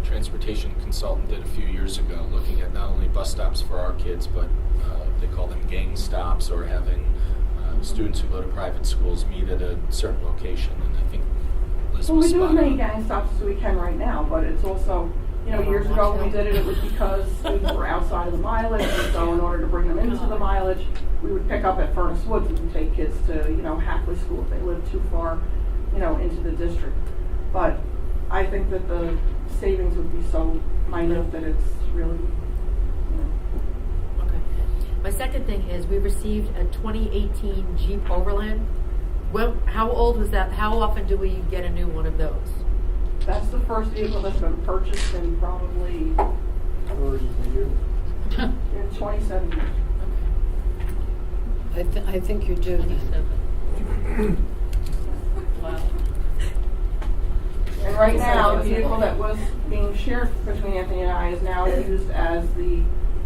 transportation consultant did a few years ago, looking at not only bus stops for our kids, but they call them gang stops, or having students who go to private schools meet at a certain location. And I think Liz was we do as many on. gang stops as we can right now, but it's also, years ago when we did it was because students were outside of the mileage, and so in order to bring them into the mileage, we would pick up at Furnace Woods and take kids to, Hackley School if they lived too far, into the district. But I think that the savings would be so minute that it's really, Okay. My second thing is we received a 2018 Jeep Overland. How old was that? How often do we get a new one of those? That's the first vehicle that's been purchased in probably 30 years. in 27 years. I think you do then. Wow. And right now, the vehicle that was being shared between Anthony and I is now used as the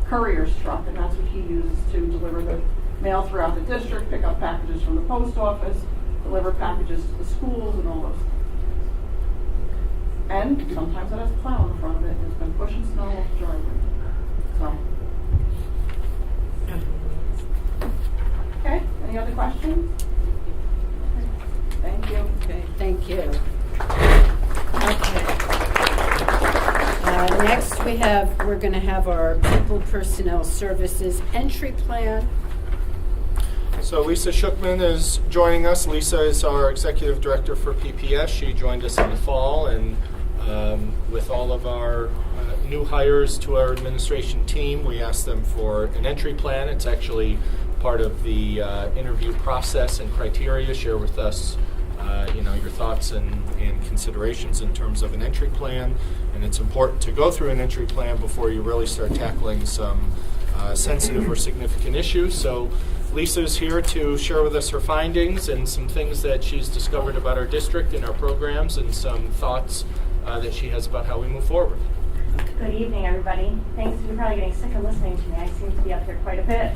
courier's truck, and that's what he uses to deliver the mail throughout the district, pick up packages from the post office, deliver packages to the schools, and all those things. And sometimes it has a plow in the front of it, and it's been pushing snow off the driveway. So. Okay, any other questions? Okay. Thank you. Okay, thank you. Okay. Next, we're going to have our People Personnel Services entry plan. So Lisa Shookman is joining us. Lisa is our Executive Director for PPS. She joined us in the fall, and with all of our new hires to our administration team, we asked them for an entry plan. It's actually part of the interview process and criteria. Share with us your thoughts and considerations in terms of an entry plan. And it's important to go through an entry plan before you really start tackling some sensitive or significant issues. So Lisa's here to share with us her findings and some things that she's discovered about our district and our programs, and some thoughts that she has about how we move forward. Good evening, everybody. Thanks. You're probably getting sick of listening to me. I seem to be up here quite a bit.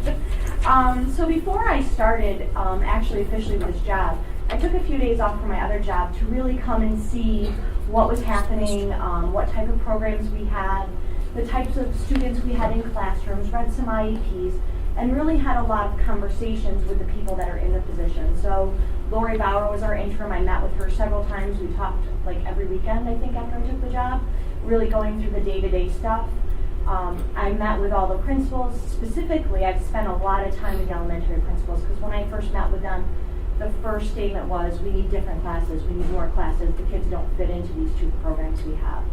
So before I started actually officially with this job, I took a few days off from my other job to really come and see what was happening, what type of programs we had, the types of students we had in classrooms, read some IEPs, and really had a lot of conversations with the people that are in the position. So Lori Bauer was our interim. I met with her several times. We talked like every weekend, I think, after I took the job, really going through the day-to-day stuff. I met with all the principals. Specifically, I've spent a lot of time with the elementary principals because when I first met with them, the first statement was, we need different classes, we need more classes, the kids don't fit into these two programs we have.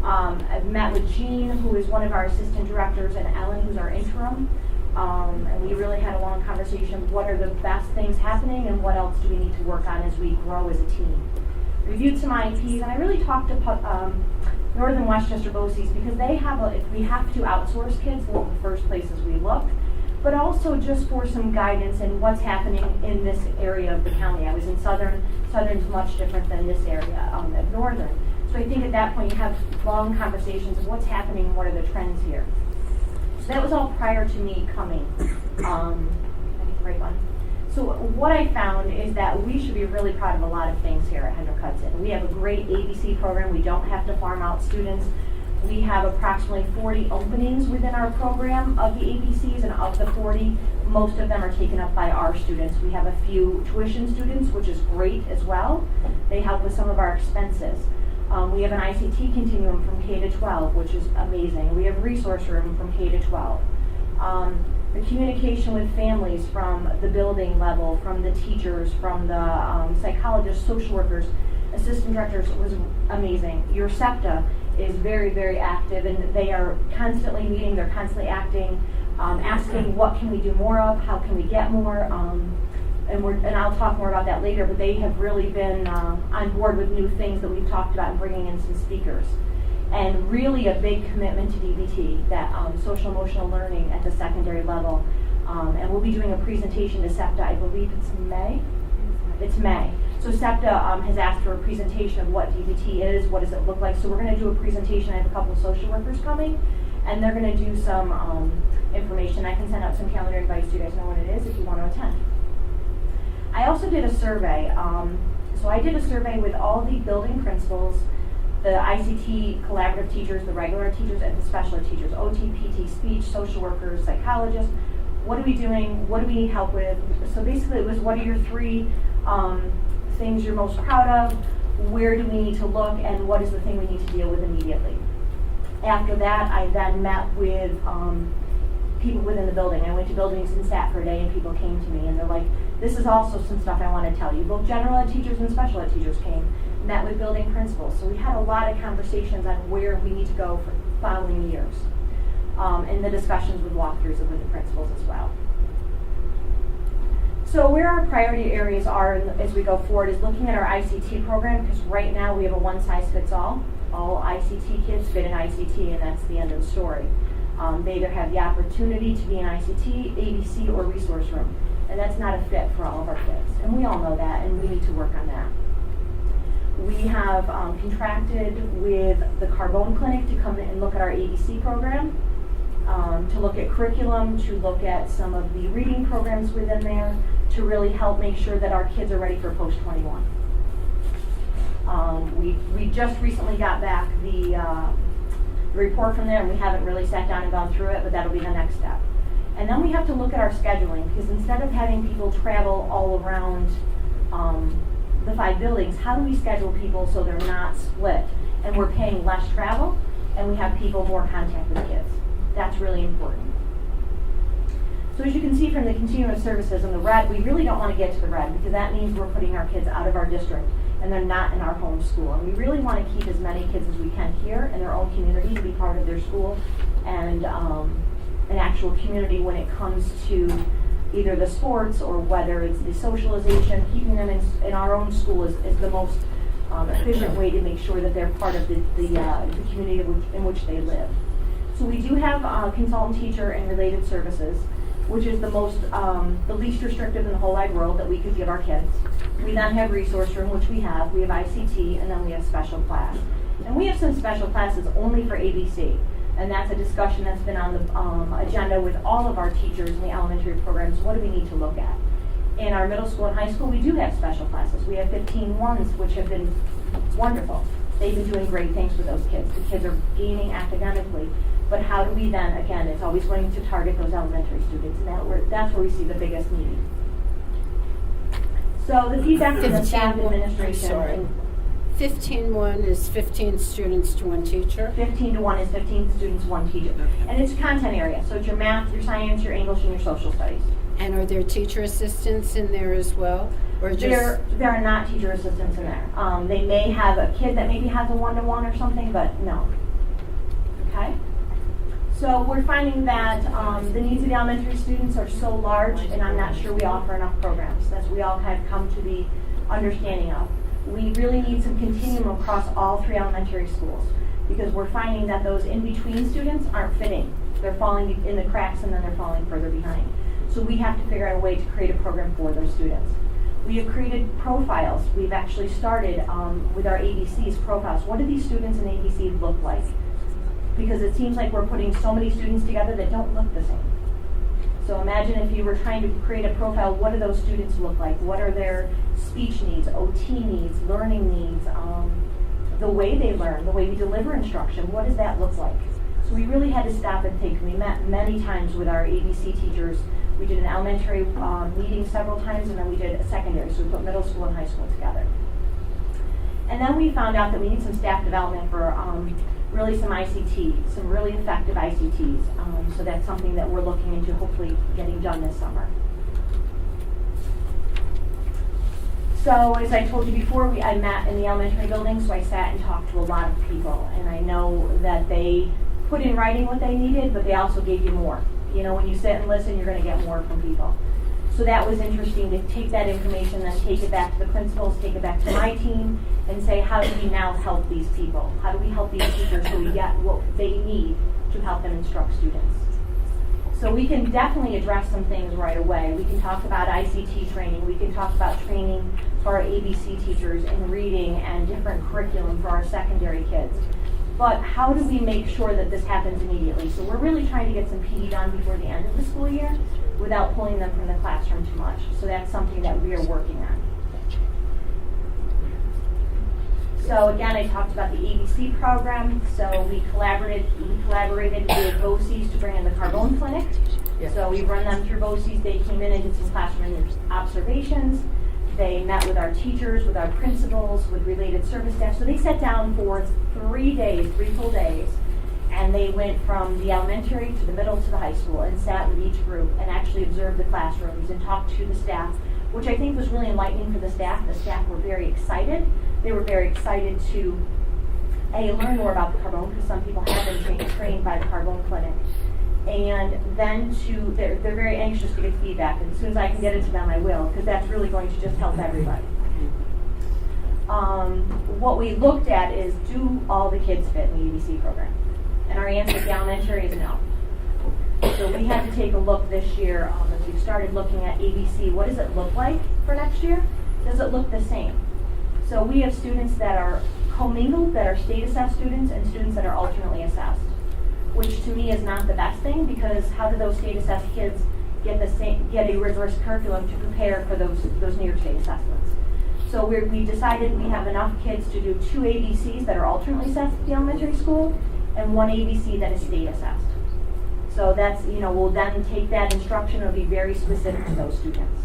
I've met with Jean, who is one of our assistant directors, and Ellen, who's our interim. And we really had a long conversation, what are the best things happening and what else do we need to work on as we grow as a team. Reviewed some IEPs, and I really talked to Northern Westchester BOCES because they have, if we have to outsource kids, those are the first places we look, but also just for some guidance in what's happening in this area of the county. I was in Southern. Southern's much different than this area of Northern. So I think at that point you have long conversations of what's happening, what are the trends here. So that was all prior to me coming. I get the right one. So what I found is that we should be really proud of a lot of things here at Hendrick Hudson. We have a great ABC program. We don't have to farm out students. We have approximately 40 openings within our program of the ABCs, and of the 40, most of them are taken up by our students. We have a few tuition students, which is great as well. They help with some of our expenses. We have an ICT continuum from K to 12, which is amazing. We have resource room from K to 12. The communication with families from the building level, from the teachers, from the psychologists, social workers, assistant directors was amazing. Your SEPTA is very, very active, and they are constantly meeting, they're constantly acting, asking what can we do more of, how can we get more, and I'll talk more about that later, but they have really been on board with new things that we've talked about and bringing in some speakers. And really a big commitment to DBT, that social emotional learning at the secondary level. And we'll be doing a presentation to SEPTA, I believe it's May. It's May. So SEPTA has asked for a presentation of what DBT is, what does it look like. So we're going to do a presentation. I have a couple of social workers coming, and they're going to do some information. I can send out some calendar invites so you guys know what it is if you want to attend. I also did a survey. So I did a survey with all the building principals, the ICT collaborative teachers, the regular teachers, and the special ed teachers, OT, PT, speech, social workers, psychologists. What are we doing? What do we need help with? So basically it was, what are your three things you're most proud of? Where do we need to look? And what is the thing we need to deal with immediately? After that, I then met with people within the building. I went to buildings and sat for a day, and people came to me and they're like, this is also some stuff I want to tell you. Both general ed teachers and special ed teachers came, met with building principals. So we had a lot of conversations on where we need to go for following years. And the discussions with walkthroughs with the principals as well. So where our priority areas are as we go forward is looking at our ICT program, because right now we have a one-size-fits-all. All ICT kids fit in ICT, and that's the end of the story. They either have the opportunity to be in ICT, ABC, or resource room. And that's not a fit for all of our kids. And we all know that, and we need to work on that. We have contracted with the Carbone Clinic to come in and look at our ABC program, to look at curriculum, to look at some of the reading programs within there, to really help make sure that our kids are ready for post-21. We just recently got back the report from there, and we haven't really sat down and gone through it, but that'll be the next step. And then we have to look at our scheduling, because instead of having people travel all around the 5 buildings, how do we schedule people so they're not split and we're paying less travel and we have people more contact with kids? That's really important. So as you can see from the continuum of services in the red, we really don't want to get to the red, because that means we're putting our kids out of our district and they're not in our home school. And we really want to keep as many kids as we can here in their own community to be part of their school and an actual community when it comes to either the sports or whether it's the socialization. Keeping them in our own school is the most efficient way to make sure that they're part of the community in which they live. So we do have consultant teacher and related services, which is the least restrictive in the whole wide world that we could give our kids. We then have resource room, which we have ICT, and then we have special class. And we have some special classes only for ABC. And that's a discussion that's been on the agenda with all of our teachers in the elementary programs. What do we need to look at? In our middle school and high school, we do have special classes. We have 15 ones, which have been wonderful. They've been doing great things with those kids. The kids are gaining academically. But how do we then, again, it's always going to target those elementary students, and that's where we see the biggest need. So the feedback from the staff administration. Sorry. 15-1 is 15 students to one teacher. 15 to 1 is 15 students, one teacher. And it's content area, so it's your math, your science, your English, and your social studies. And are there teacher assistants in there as well? Or just There are not teacher assistants in there. They may have a kid that maybe has a one-to-one or something, but no. Okay? So we're finding that the needs of the elementary students are so large, and I'm not sure we offer enough programs. That's what we all kind of come to the understanding of. We really need some continuum across all 3 elementary schools, because we're finding that those in-between students aren't fitting. They're falling in the cracks, and then they're falling further behind. So we have to figure out a way to create a program for those students. We have created profiles. We've actually started with our ABCs profiles. What do these students in ABC look like? Because it seems like we're putting so many students together that don't look the same. So imagine if you were trying to create a profile, what do those students look like? What are their speech needs, OT needs, learning needs, the way they learn, the way we deliver instruction, what does that look like? So we really had to stop and think. We met many times with our ABC teachers. We did an elementary meeting several times, and then we did a secondary, so we put middle school and high school together. And then we found out that we need some staff development for really some ICT, some really effective ICTs. So that's something that we're looking into hopefully getting done this summer. So as I told you before, I met in the elementary building, so I sat and talked to a lot of people. And I know that they put in writing what they needed, but they also gave you more. You know, when you sit and listen, you're going to get more from people. So that was interesting to take that information, then take it back to the principals, take it back to my team, and say, how do we now help these people? How do we help these teachers so we get what they need to help them instruct students? So we can definitely address some things right away. We can talk about ICT training. We can talk about training for our ABC teachers in reading and different curriculum for our secondary kids. But how do we make sure that this happens immediately? So we're really trying to get some PD done before the end of the school year without pulling them from the classroom too much. So that's something that we are working on. So again, I talked about the ABC program. So we collaborated with BOCES to bring in the Carbone Clinic. Yeah. So we run them through BOCES. They came in and did some classroom observations. They met with our teachers, with our principals, with related service staff. So they sat down for 3 days, 3 full days, and they went from the elementary to the middle to the high school and sat with each group and actually observed the classrooms and talked to the staff, which I think was really enlightening for the staff. The staff were very excited. They were very excited to learn more about the Carbone, because some people have been trained by the Carbone Clinic. And then they're very anxious to get feedback, and as soon as I can get it to them, I will, because that's really going to just help everybody. What we looked at is, do all the kids fit in the ABC program? And our answer at the elementary is no. So we had to take a look this year, as we started looking at ABC, what does it look like for next year? Does it look the same? So we have students that are commingled, that are state assessed students, and students that are alternately assessed, which to me is not the best thing, because how do those state assessed kids get a rigorous curriculum to prepare for those near state assessments? So we decided we have enough kids to do 2 ABCs that are alternately assessed at the elementary school and 1 ABC that is state assessed. So that's, we'll then take that instruction, it'll be very specific to those students.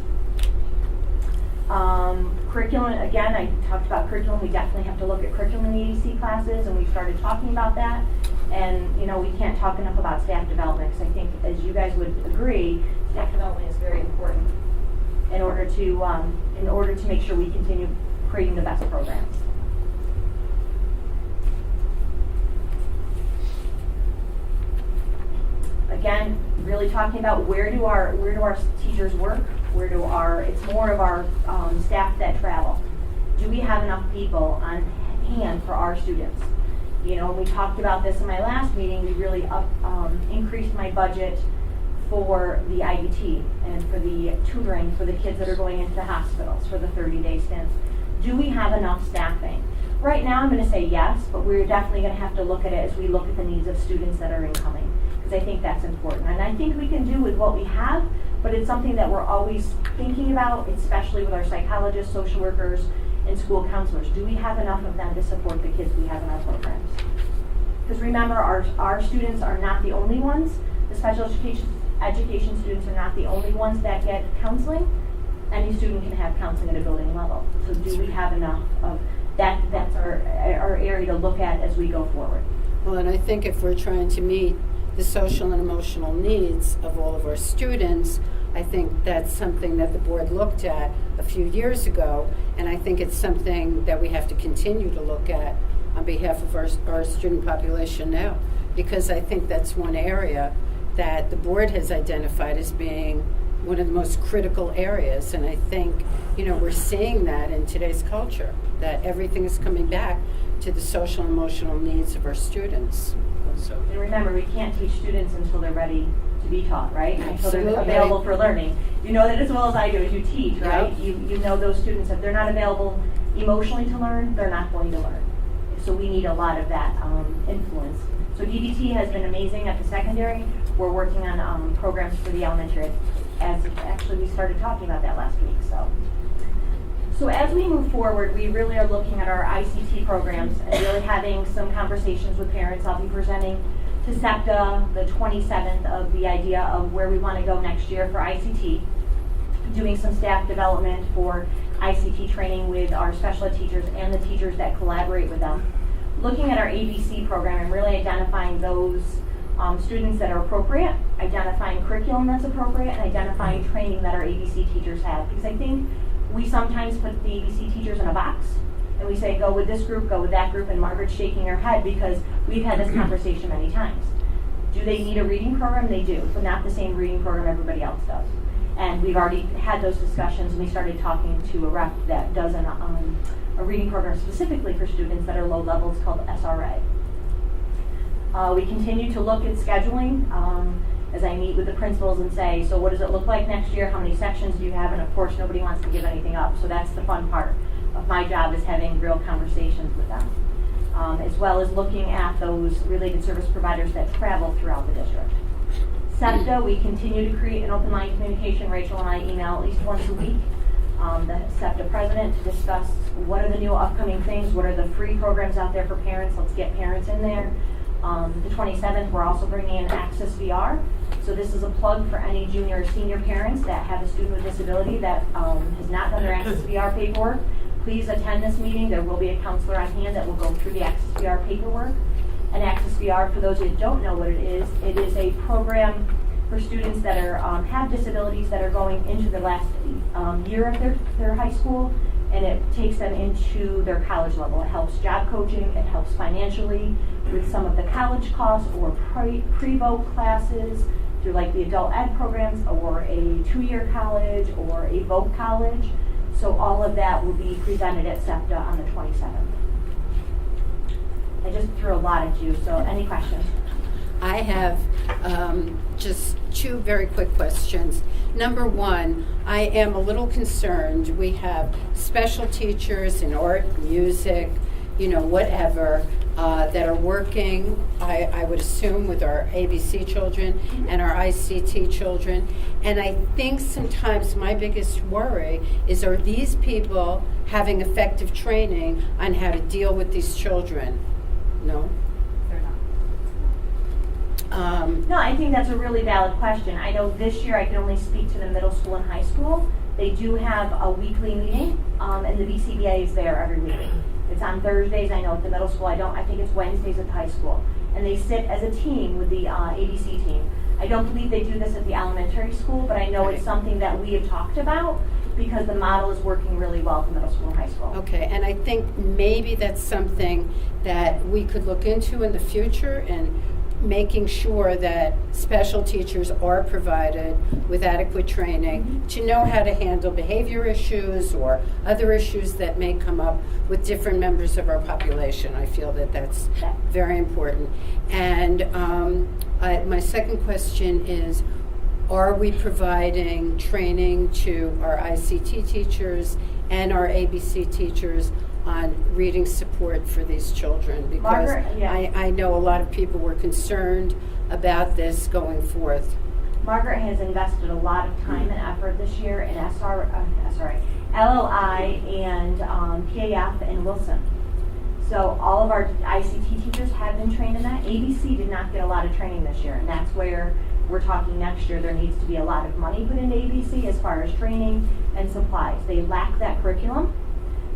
Curriculum, again, I talked about curriculum. We definitely have to look at curriculum in the ABC classes, and we started talking about that. And, we can't talk enough about staff development, because I think, as you guys would agree, staff development is very important in order to make sure we continue creating the best programs. Again, really talking about where do our teachers work? It's more of our staff that travel. Do we have enough people on hand for our students? We talked about this in my last meeting. We really increased my budget for the IBT and for the tutoring for the kids that are going into the hospitals for the 30-day stints. Do we have enough staffing? Right now, I'm going to say yes, but we're definitely going to have to look at it as we look at the needs of students that are incoming, because I think that's important. And I think we can do with what we have, but it's something that we're always thinking about, especially with our psychologists, social workers, and school counselors. Do we have enough of them to support the kids we have in our programs? Because remember, our students are not the only ones. The special education students are not the only ones that get counseling. Any student can have counseling at a building level. So do we have enough of that? That's our area to look at as we go forward. Well, and I think if we're trying to meet the social and emotional needs of all of our students, I think that's something that the board looked at a few years ago, and I think it's something that we have to continue to look at on behalf of our student population now, because I think that's one area that the board has identified as being one of the most critical areas, and I think, we're seeing that in today's culture, that everything is coming back to the social and emotional needs of our students. So. And remember, we can't teach students until they're ready to be taught, right? Until they're Absolutely. available for learning. You know that as well as I do as you teach, right? Yeah. You know those students, if they're not available emotionally to learn, they're not going to learn. So we need a lot of that influence. So DBT has been amazing at the secondary. We're working on programs for the elementary. As actually we started talking about that last week. So as we move forward, we really are looking at our ICT programs and really having some conversations with parents. I'll be presenting to SEPTA the 27th of the idea of where we want to go next year for ICT, doing some staff development for ICT training with our special ed teachers and the teachers that collaborate with them. Looking at our ABC program and really identifying those students that are appropriate, identifying curriculum that's appropriate, and identifying training that our ABC teachers have. Because I think we sometimes put the ABC teachers in a box, and we say, go with this group, go with that group, and Margaret's shaking her head because we've had this conversation many times. Do they need a reading program? They do, but not the same reading program everybody else does. And we've already had those discussions, and we started talking to a rep that does a reading program specifically for students that are low levels called SRA. We continue to look at scheduling as I meet with the principals and say, so what does it look like next year? How many sections do you have? And of course, nobody wants to give anything up. So that's the fun part of my job, is having real conversations with them. As well as looking at those related service providers that travel throughout the district. SEPTA, we continue to create an open line communication. Rachel and I email at least once a week the SEPTA president to discuss what are the new upcoming things, what are the free programs out there for parents. Let's get parents in there. The 27th, we're also bringing in Access VR. So this is a plug for any junior or senior parents that have a student with disability that has not done their Access VR paperwork. Please attend this meeting. There will be a counselor on hand that will go through the Access VR paperwork. And Access VR, for those who don't know what it is a program for students that are have disabilities that are going into the last year of their high school, and it takes them into their college level. It helps job coaching, it helps financially with some of the college costs or pre-voc classes through like the adult ed programs or a 2-year college or a voc college. So all of that will be presented at SEPTA on the 27th. I just threw a lot at you, so any questions? I have just 2 very quick questions. Number 1, I am a little concerned. We have special teachers in art, music, whatever, that are working, I would assume, with our ABC children and our ICT children. And I think sometimes my biggest worry is, are these people having effective training on how to deal with these children? No? They're not. No, I think that's a really valid question. I know this year I can only speak to the middle school and high school. They do have a weekly meeting, and the BCBA is there every week. It's on Thursdays, I know at the middle school. I think it's Wednesdays at the high school. And they sit as a team with the ABC team. I don't believe they do this at the elementary school, but I know it's something that we have talked about because the model is working really well for middle school and high school. Okay, and I think maybe that's something that we could look into in the future, and making sure that special teachers are provided with adequate training to know how to handle behavior issues or other issues that may come up with different members of our population. I feel that that's very important. And my second question is, are we providing training to our ICT teachers and our ABC teachers on reading support for these children? Because Margaret, yeah. I know a lot of people were concerned about this going forth. Margaret has invested a lot of time and effort this year in SRA LLI and PAF and Wilson. So all of our ICT teachers have been trained in that. ABC did not get a lot of training this year, and that's where we're talking next year. There needs to be a lot of money put into ABC as far as training and supplies. They lack that curriculum.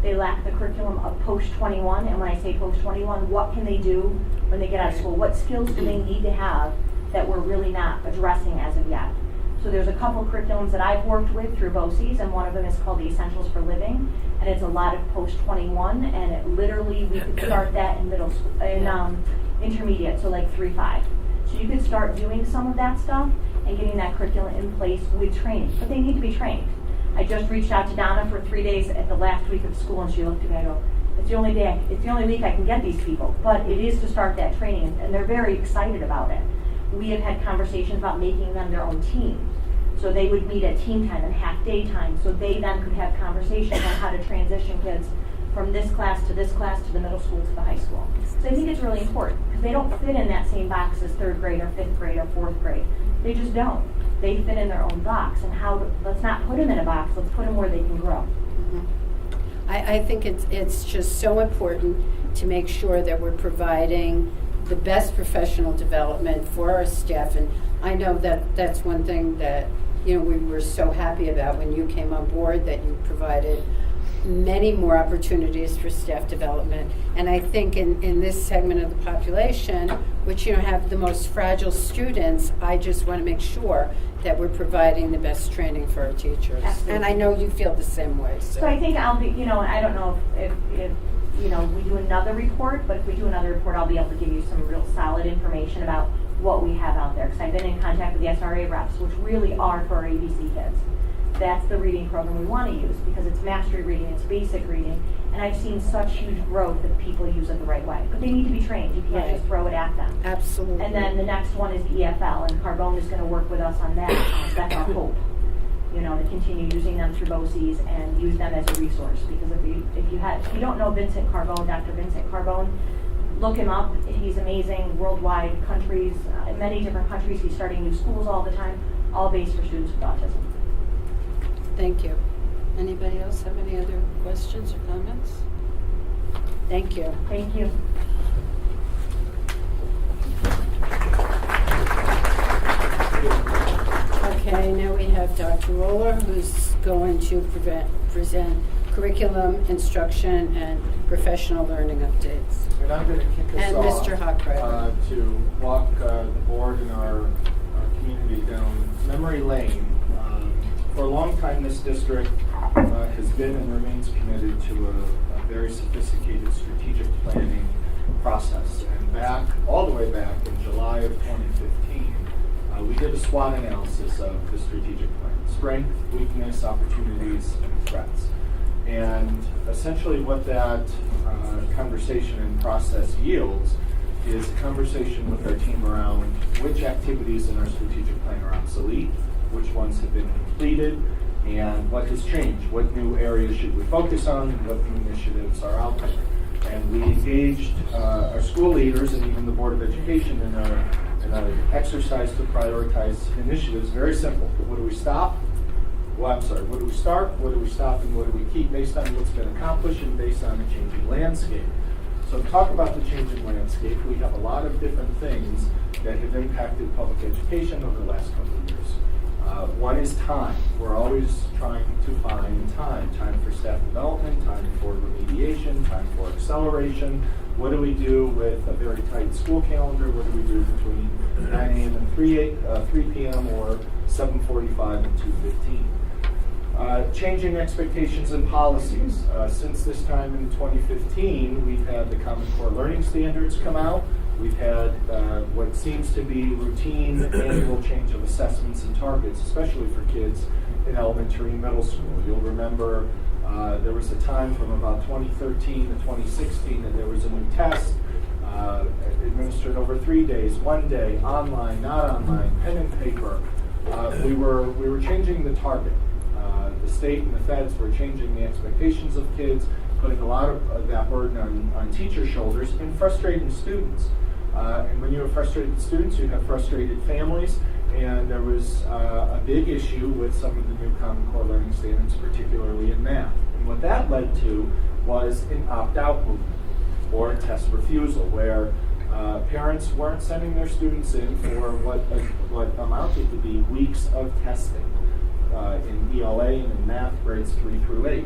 They lack the curriculum of post-21, and when I say post-21, what can they do when they get out of school? What skills do they need to have that we're really not addressing as of yet? So there's a couple curriculums that I've worked with through BOCES, and one of them is called the Essentials for Living, and it's a lot of post-21, and it literally, we could start that in middle school, in intermediate, so like 3-5. So you could start doing some of that stuff and getting that curriculum in place with training, but they need to be trained. I just reached out to Donna for 3 days at the last week of school, and she looked at me and I go, it's the only week I can get these people, but it is to start that training, and they're very excited about it. We have had conversations about making them their own team. So they would meet at team time and half day time, so they then could have conversations on how to transition kids from this class to the middle school to the high school. So I think it's really important, because they don't fit in that same box as 3rd grade or 5th grade or 4th grade. They just don't. They fit in their own box, and let's not put them in a box, let's put them where they can grow. Mm-hmm. I think it's just so important to make sure that we're providing the best professional development for our staff, and I know that that's one thing that we were so happy about when you came on board, that you provided many more opportunities for staff development. And I think in this segment of the population, which have the most fragile students, I just want to make sure that we're providing the best training for our teachers. Absolutely. And I know you feel the same way. So I think I'll be, I don't know if we do another report, but if we do another report, I'll be able to give you some real solid information about what we have out there. Because I've been in contact with the SRA reps, which really are for our ABC kids. That's the reading program we want to use, because it's mastery reading, it's basic reading, and I've seen such huge growth if people use it the right way. But they need to be trained. You can't just throw it at them. Absolutely. And then the next one is the EFL, and Carbone is going to work with us on that. That's our hope, to continue using them through BOCES and use them as a resource. Because if you don't know Vincent Carbone, Dr. Vincent Carbone, look him up. He's amazing. Worldwide countries, in many different countries. He's starting new schools all the time, all based for students with autism. Thank you. Anybody else have any other questions or comments? Thank you. Thank you. Okay, now we have Dr. Roller, who's going to present curriculum, instruction, and professional learning updates. And I'm going to kick us And off Mr. Hochreiter. to walk the board and our community down memory lane. For a long time, this district has been and remains committed to a very sophisticated strategic planning process. And all the way back in July of 2015, we did a SWOT analysis of the strategic plan: strength, weakness, opportunities, and threats. And essentially what that conversation and process yields is a conversation with our team around which activities in our strategic plan are obsolete, which ones have been completed, and what has changed. What new areas should we focus on, and what new initiatives are out there. And we engaged our school leaders and even the Board of Education in an exercise to prioritize initiatives. Very simple. What do we stop? What do we start? What do we stop? And what do we keep, based on what's been accomplished and based on the changing landscape? So to talk about the changing landscape, we have a lot of different things that have impacted public education over the last couple of years. One is time. We're always trying to find time for staff development, time for remediation, time for acceleration. What do we do with a very tight school calendar? What do we do between 9 a.m. and 3 p.m. or 7:45 and 2:15? Changing expectations and policies. Since this time in 2015, we've had the Common Core Learning Standards come out. We've had what seems to be routine annual change of assessments and targets, especially for kids in elementary and middle school. You'll remember there was a time from about 2013 to 2016 that there was a new test administered over 3 days, 1 day, online, not online, pen and paper. We were changing the target. The state and the feds were changing the expectations of kids, putting a lot of that burden on teachers' shoulders, and frustrating students. And when you have frustrated students, you have frustrated families, and there was a big issue with some of the new Common Core Learning Standards, particularly in math. And what that led to was an opt-out movement, or a test refusal, where parents weren't sending their students in for what amounted to be weeks of testing in ELA and in math grades 3 through 8.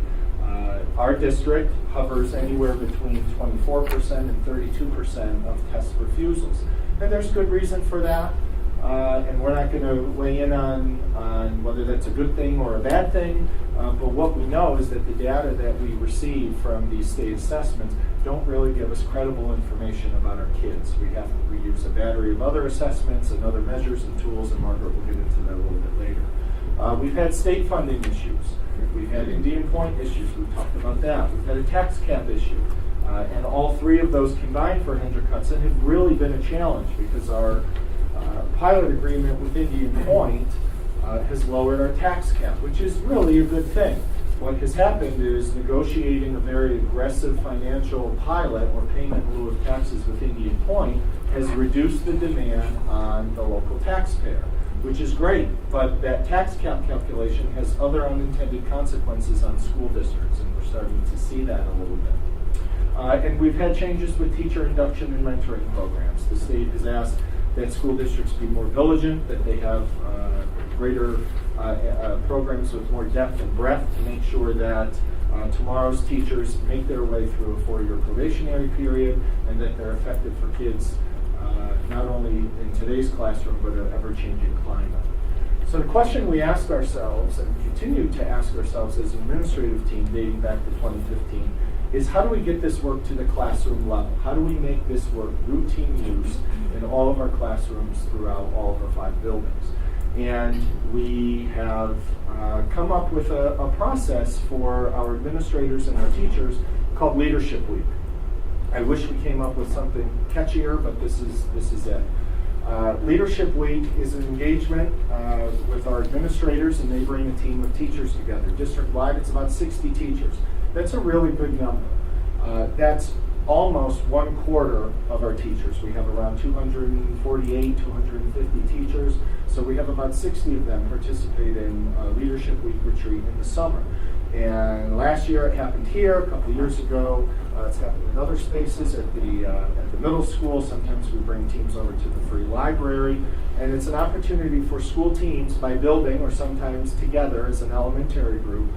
Our district hovers anywhere between 24% and 32% of test refusals. And there's good reason for that. And we're not going to weigh in on whether that's a good thing or a bad thing. But what we know is that the data that we receive from these state assessments don't really give us credible information about our kids. We use a battery of other assessments and other measures and tools, and Margaret will get into that a little bit later. We've had state funding issues. We've had Indian Point issues. We've talked about that. We've had a tax cap issue. And all three of those combined for Hendrick Hudson have really been a challenge, because our pilot agreement with Indian Point has lowered our tax cap, which is really a good thing. What has happened is negotiating a very aggressive financial pilot, or payment in lieu of taxes, with Indian Point has reduced the demand on the local taxpayer, which is great, but that tax cap calculation has other unintended consequences on school districts, and we're starting to see that a little bit. And we've had changes with teacher induction and mentoring programs. The state has asked that school districts be more diligent, that they have greater programs with more depth and breadth to make sure that tomorrow's teachers make their way through a 4-year probationary period, and that they're effective for kids not only in today's classroom, but an ever-changing climate. So the question we asked ourselves, and continue to ask ourselves as an administrative team dating back to 2015, is how do we get this work to the classroom level? How do we make this work routine use in all of our classrooms throughout all of our 5 buildings? And we have come up with a process for our administrators and our teachers called Leadership Week. I wish we came up with something catchier, but this is it. Leadership Week is an engagement with our administrators, and they bring a team of teachers together. District-wide, it's about 60 teachers. That's a really big number. That's almost 1/4 of our teachers. We have around 248, 250 teachers, so we have about 60 of them participate in Leadership Week retreat in the summer. And last year it happened here. A couple years ago, it's happened in other spaces at the middle school. Sometimes we bring teams over to the free library, and it's an opportunity for school teams, by building or sometimes together as an elementary group,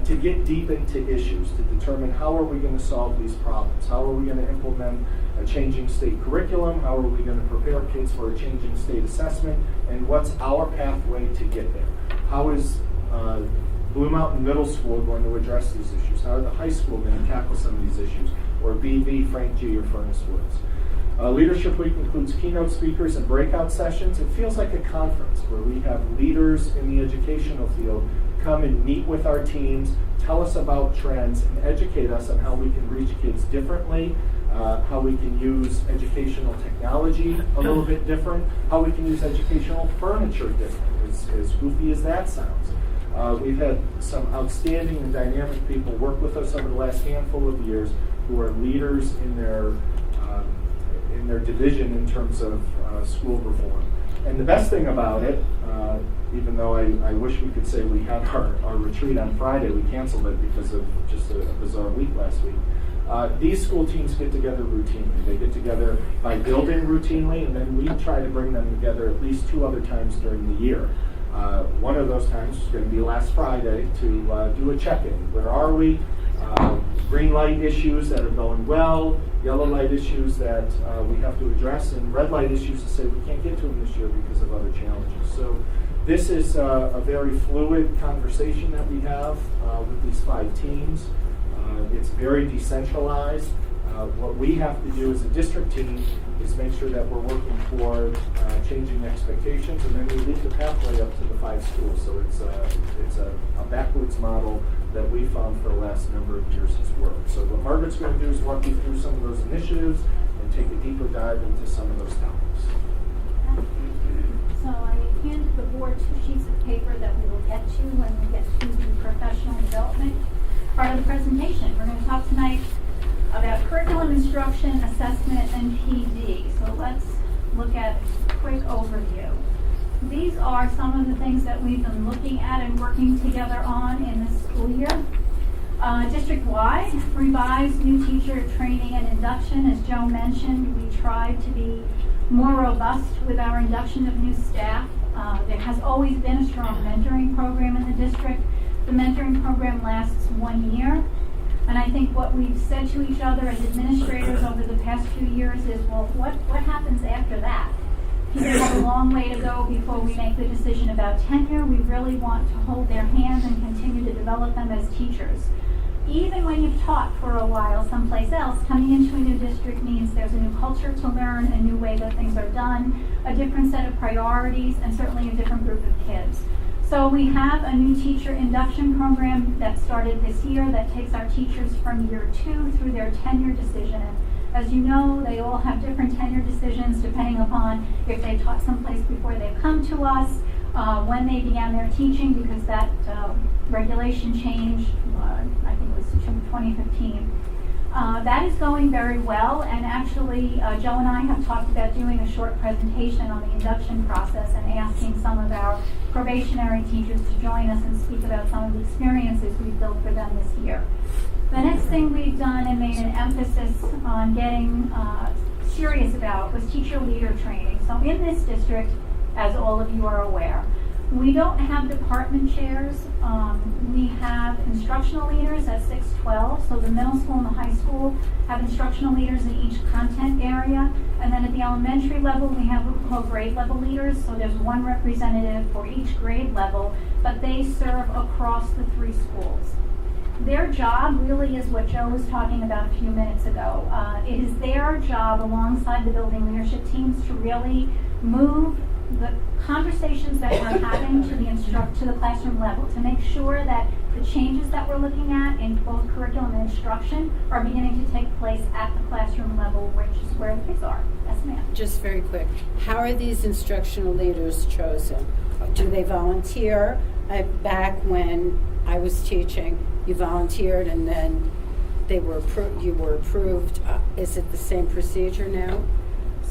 to get deep into issues, to determine how are we going to solve these problems, how are we going to implement a changing state curriculum, how are we going to prepare kids for a changing state assessment, and what's our pathway to get there. How is Blue Mountain Middle School going to address these issues? How are the high school going to tackle some of these issues? Or BV, Frank G, or Furnace Woods? Leadership Week includes keynote speakers and breakout sessions. It feels like a conference where we have leaders in the educational field come and meet with our teams, tell us about trends, and educate us on how we can reach kids differently, how we can use educational technology a little bit different, how we can use educational furniture different, as goofy as that sounds. We've had some outstanding and dynamic people work with us over the last handful of years who are leaders in their division in terms of school reform. And the best thing about it, even though I wish we could say we had our retreat on Friday, we canceled it because of just a bizarre week last week. These school teams get together routinely. They get together by building routinely, and then we try to bring them together at least 2 other times during the year. One of those times is going to be last Friday to do a check-in. Where are we? Green light issues that are going well, yellow light issues that we have to address, and red light issues to say we can't get to them this year because of other challenges. So this is a very fluid conversation that we have with these 5 teams. It's very decentralized. What we have to do as a district team is make sure that we're working toward changing expectations, and then we lead the pathway up to the 5 schools. So it's a backwards model that we found for the last number of years has worked. So what Margaret's going to do is walk you through some of those initiatives and take a deeper dive into some of those topics. So I handed the board 2 sheets of paper that we will get to when we get to the professional development part of the presentation. We're going to talk tonight about curriculum, instruction, assessment, and PD. So let's look at a quick overview. These are some of the things that we've been looking at and working together on in this school year. District-wide, revised new teacher training and induction. As Joe mentioned, we tried to be more robust with our induction of new staff. There has always been a strong mentoring program in the district. The mentoring program lasts 1 year. And I think what we've said to each other as administrators over the past few years is, well, what happens after that? People have a long way to go before we make the decision about tenure. We really want to hold their hand and continue to develop them as teachers. Even when you've taught for a while someplace else, coming into a new district means there's a new culture to learn, a new way that things are done, a different set of priorities, and certainly a different group of kids. So we have a new teacher induction program that started this year that takes our teachers from year 2 through their tenure decision. And as you know, they all have different tenure decisions depending upon if they taught someplace before they've come to us, when they began their teaching, because that regulation changed, I think it was 2015. That is going very well, and actually Joe and I have talked about doing a short presentation on the induction process and asking some of our probationary teachers to join us and speak about some of the experiences we've built for them this year. The next thing we've done and made an emphasis on getting serious about was teacher leader training. So in this district, as all of you are aware, we don't have department chairs. We have instructional leaders at 612, so the middle school and the high school have instructional leaders in each content area. And then at the elementary level, we have what we call grade level leaders, so there's one representative for each grade level, but they serve across the 3 schools. Their job really is what Joe was talking about a few minutes ago. It is their job, alongside the building leadership teams, to really move the conversations that we're having to the classroom level, to make sure that the changes that we're looking at in both curriculum and instruction are beginning to take place at the classroom level, which is where the kids are. Yes, ma'am. Just very quick, how are these instructional leaders chosen? Do they volunteer? Back when I was teaching, you volunteered and then you were approved. Is it the same procedure now?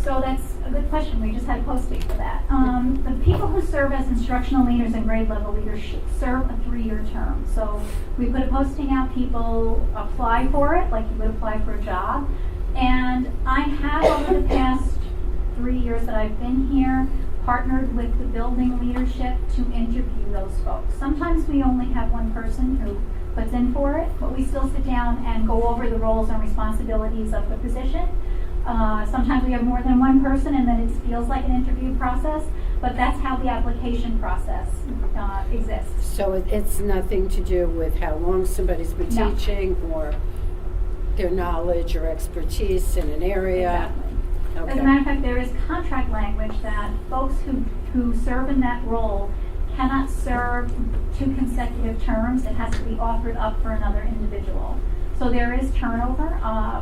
So that's a good question. We just had a posting for that. The people who serve as instructional leaders and grade level leaders serve a 3-year term. So we put a posting out, people apply for it like you would apply for a job. And I have, over the past 3 years that I've been here, partnered with the building leadership to interview those folks. Sometimes we only have one person who puts in for it, but we still sit down and go over the roles and responsibilities of the position. Sometimes we have more than one person and then it feels like an interview process, but that's how the application process exists. So it's nothing to do with how long somebody's been teaching or their knowledge or expertise in an area? Exactly. Okay. As a matter of fact, there is contract language that folks who serve in that role cannot serve 2 consecutive terms. It has to be offered up for another individual. So there is turnover,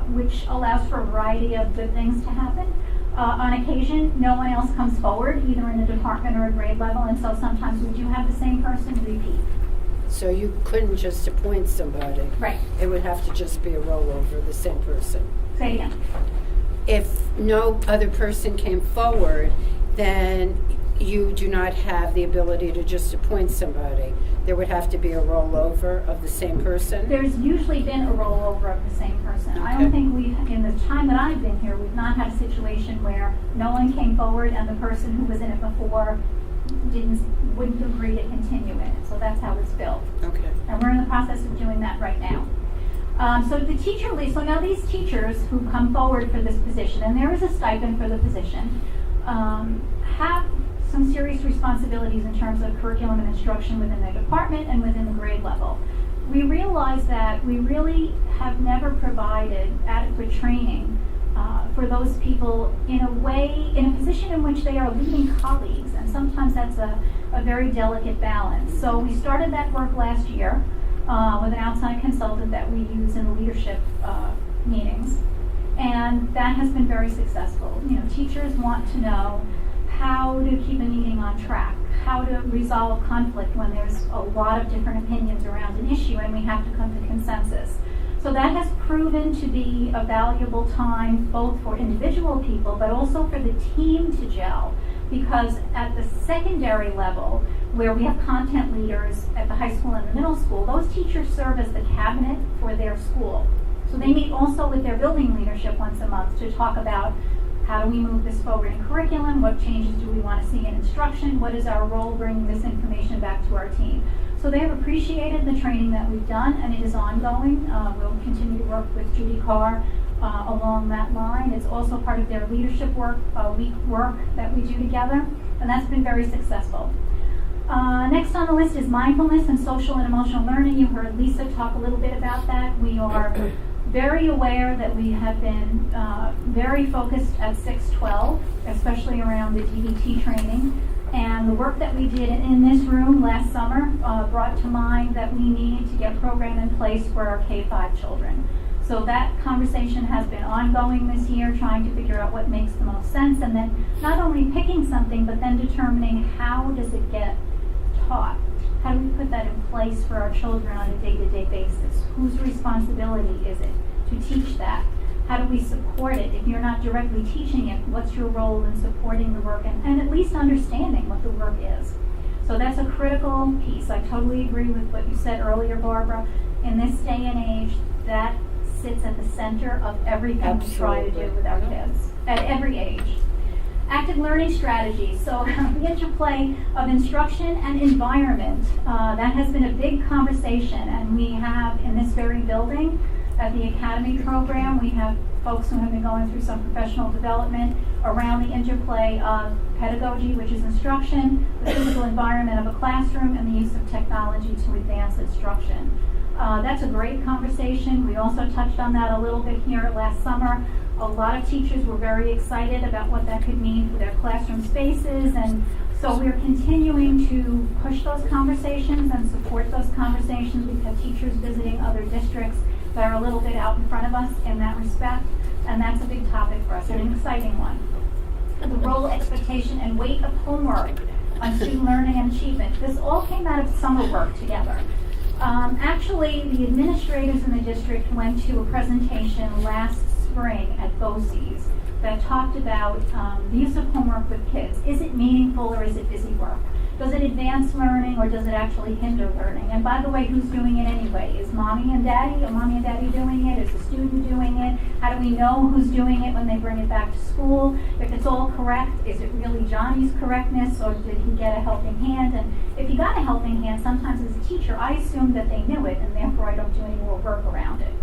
which allows for a variety of good things to happen. On occasion, no one else comes forward, either in a department or a grade level, and so sometimes we do have the same person repeat. So you couldn't just appoint somebody? Right. It would have to just be a rollover, the same person? Say it again. If no other person came forward, then you do not have the ability to just appoint somebody. There would have to be a rollover of the same person? There's usually been a rollover of the same person. Okay. I don't think in the time that I've been here, we've not had a situation where no one came forward and the person who was in it before wouldn't agree to continue in it. So that's how it's built. Okay. And we're in the process of doing that right now. So the teacher lead, so now these teachers who come forward for this position, and there is a stipend for the position, have some serious responsibilities in terms of curriculum and instruction within their department and within the grade level. We realize that we really have never provided adequate training for those people in a position in which they are leading colleagues, and sometimes that's a very delicate balance. So we started that work last year with an outside consultant that we use in the leadership meetings, and that has been very successful. Teachers want to know how to keep a meeting on track, how to resolve conflict when there's a lot of different opinions around an issue and we have to come to consensus. So that has proven to be a valuable time both for individual people but also for the team to gel. because at the secondary level, where we have content leaders at the high school and the middle school, those teachers serve as the cabinet for their school. So they meet also with their building leadership once a month to talk about how do we move this forward in curriculum, what changes do we want to see in instruction, what is our role bringing this information back to our team. So they have appreciated the training that we've done, and it is ongoing. We'll continue to work with Judy Carr along that line. It's also part of their leadership work, week work that we do together, and that's been very successful. Next on the list is mindfulness and social and emotional learning. You heard Lisa talk a little bit about that. We are very aware that we have been very focused at 612, especially around the DBT training. And the work that we did in this room last summer brought to mind that we need to get a program in place for our K-5 children. So that conversation has been ongoing this year, trying to figure out what makes the most sense, and then not only picking something, but then determining how does it get taught. How do we put that in place for our children on a day-to-day basis? Whose responsibility is it to teach that? How do we support it? If you're not directly teaching it, what's your role in supporting the work and at least understanding what the work is? So that's a critical piece. I totally agree with what you said earlier, Barbara. In this day and age, that sits at the center of everything we try to do with our kids at every age. Active learning strategies. So the interplay of instruction and environment, that has been a big conversation, and we have in this very building at the Academy program, we have folks who have been going through some professional development around the interplay of pedagogy, which is instruction, the physical environment of a classroom, and the use of technology to advance instruction. That's a great conversation. We also touched on that a little bit here last summer. A lot of teachers were very excited about what that could mean for their classroom spaces, and so we're continuing to push those conversations and support those conversations. We've had teachers visiting other districts that are a little bit out in front of us in that respect, and that's a big topic for us, an exciting one. The role, expectation, and weight of homework on student learning and achievement. This all came out of summer work together. Actually, the administrators in the district went to a presentation last spring at BOCES that talked about the use of homework with kids. Is it meaningful or is it busy work? Does it advance learning or does it actually hinder learning? And by the way, who's doing it anyway? Is mommy and daddy? Are mommy and daddy doing it? Is the student doing it? How do we know who's doing it when they bring it back to school? If it's all correct, is it really Johnny's correctness or did he get a helping hand? And if he got a helping hand, sometimes as a teacher, I assume that they knew it and therefore I don't do any more work around it.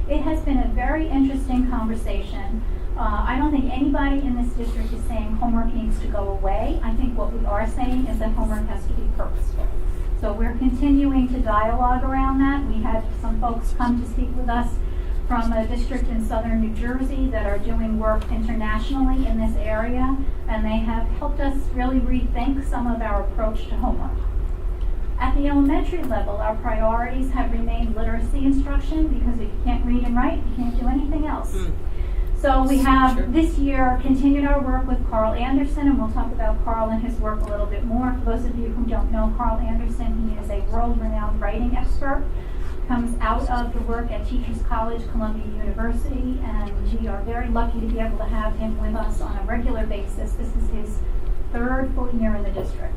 It has been a very interesting conversation. I don't think anybody in this district is saying homework needs to go away. I think what we are saying is that homework has to be purposeful. So we're continuing to dialogue around that. We had some folks come to speak with us from a district in southern New Jersey that are doing work internationally in this area, and they have helped us really rethink some of our approach to homework. At the elementary level, our priorities have remained literacy instruction, because if you can't read and write, you can't do anything else. So we have this year continued our work with Carl Anderson, and we'll talk about Carl and his work a little bit more. For those of you who don't know Carl Anderson, he is a world-renowned writing expert, comes out of the work at Teachers College, Columbia University, and we are very lucky to be able to have him with us on a regular basis. This is his third full year in the district.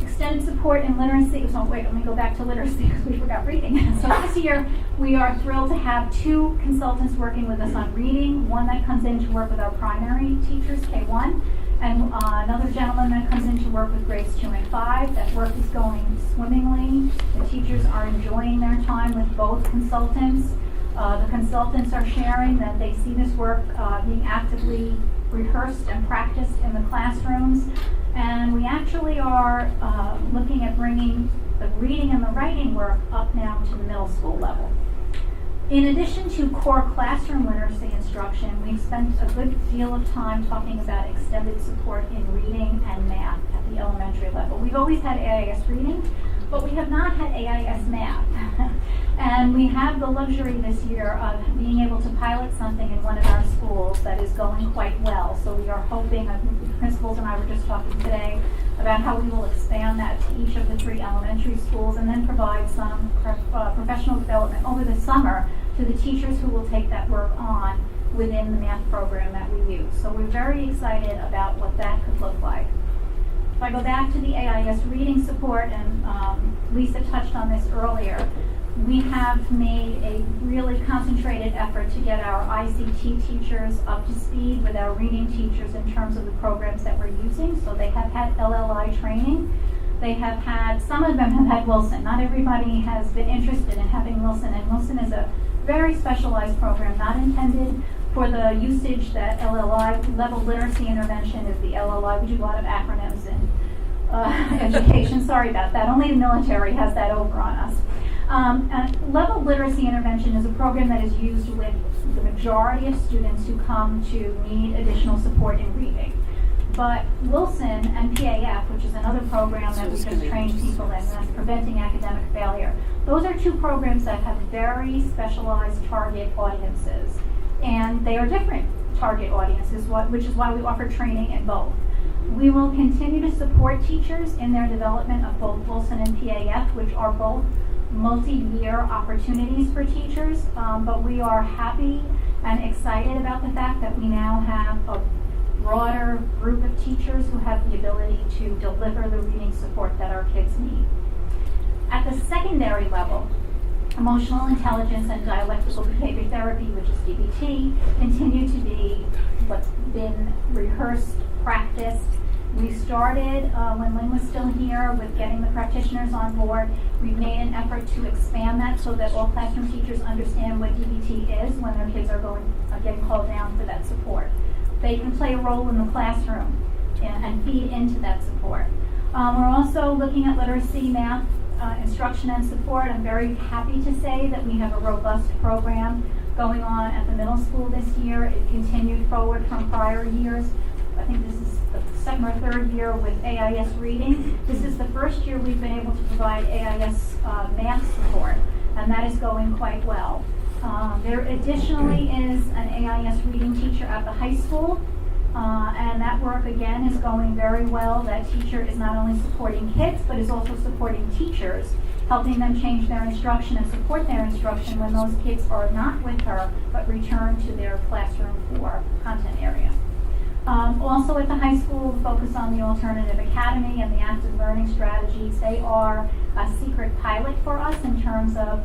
Extended support in literacy. So wait, let me go back to literacy because we forgot reading. So this year we are thrilled to have two consultants working with us on reading. One that comes in to work with our primary teachers, K1, and another gentleman that comes in to work with grades 2 and 5. That work is going swimmingly. The teachers are enjoying their time with both consultants. The consultants are sharing that they see this work being actively rehearsed and practiced in the classrooms. And we actually are looking at bringing the reading and the writing work up now to the middle school level. In addition to core classroom literacy instruction, we've spent a good deal of time talking about extended support in reading and math at the elementary level. We've always had AIS reading, but we have not had AIS math. And we have the luxury this year of being able to pilot something in one of our schools that is going quite well. So we are hoping, the principals and I were just talking today about how we will expand that to each of the 3 elementary schools and then provide some professional development over the summer to the teachers who will take that work on within the math program that we use. So we're very excited about what that could look like. If I go back to the AIS reading support, and Lisa touched on this earlier, we have made a really concentrated effort to get our ICT teachers up to speed with our reading teachers in terms of the programs that we're using. So they have had LLI training. They have had, some of them have had Wilson. Not everybody has been interested in having Wilson, and Wilson is a very specialized program, not intended for the usage that LLI, level literacy intervention, is the LLI. We do a lot of acronyms in education. Sorry about that. Only the military has that over on us. Level literacy intervention is a program that is used with the majority of students who come to need additional support in reading. But Wilson and PAF, which is another program that we just train people in, and that's preventing academic failure, those are two programs that have very specialized target audiences. And they are different target audiences, which is why we offer training in both. We will continue to support teachers in their development of both Wilson and PAF, which are both multi-year opportunities for teachers, but we are happy and excited about the fact that we now have a broader group of teachers who have the ability to deliver the reading support that our kids need. At the secondary level, emotional intelligence and dialectical behavior therapy, which is DBT, continue to be what's been rehearsed, practiced. We started when Lynn was still here with getting the practitioners on board. We've made an effort to expand that so that all classroom teachers understand what DBT is when their kids are getting called down for that support. They can play a role in the classroom and feed into that support. We're also looking at literacy, math, instruction and support. I'm very happy to say that we have a robust program going on at the middle school this year. It continued forward from prior years. I think this is the second or third year with AIS reading. This is the first year we've been able to provide AIS math support, and that is going quite well. There additionally is an AIS reading teacher at the high school, and that work again is going very well. That teacher is not only supporting kids, but is also supporting teachers, helping them change their instruction and support their instruction when those kids are not with her, but return to their classroom for content area. Also at the high school, focus on the Alternative Academy and the active learning strategies. They are a secret pilot for us in terms of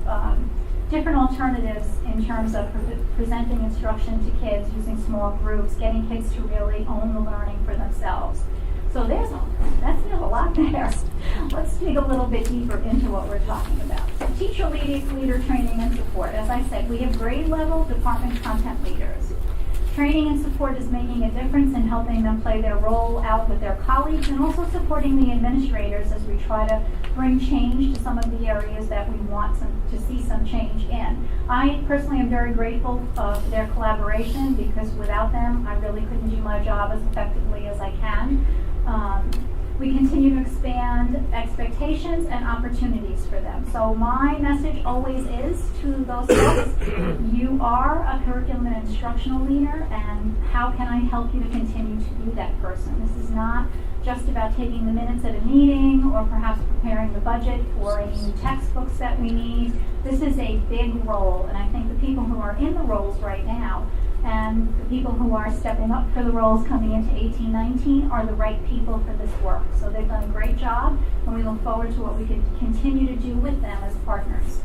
different alternatives in terms of presenting instruction to kids using small groups, getting kids to really own the learning for themselves. So there's a lot there. Let's dig a little bit deeper into what we're talking about. So teacher leader training and support. As I said, we have grade level department content leaders. Training and support is making a difference in helping them play their role out with their colleagues, and also supporting the administrators as we try to bring change to some of the areas that we want to see some change in. I personally am very grateful for their collaboration, because without them, I really couldn't do my job as effectively as I can. We continue to expand expectations and opportunities for them. So my message always is to those folks, you are a curriculum and instructional leader, and how can I help you to continue to be that person? This is not just about taking the minutes at a meeting or perhaps preparing the budget for any new textbooks that we need. This is a big role, and I think the people who are in the roles right now and the people who are stepping up for the roles coming into 18-19 are the right people for this work. So they've done a great job, and we look forward to what we can continue to do with them as partners.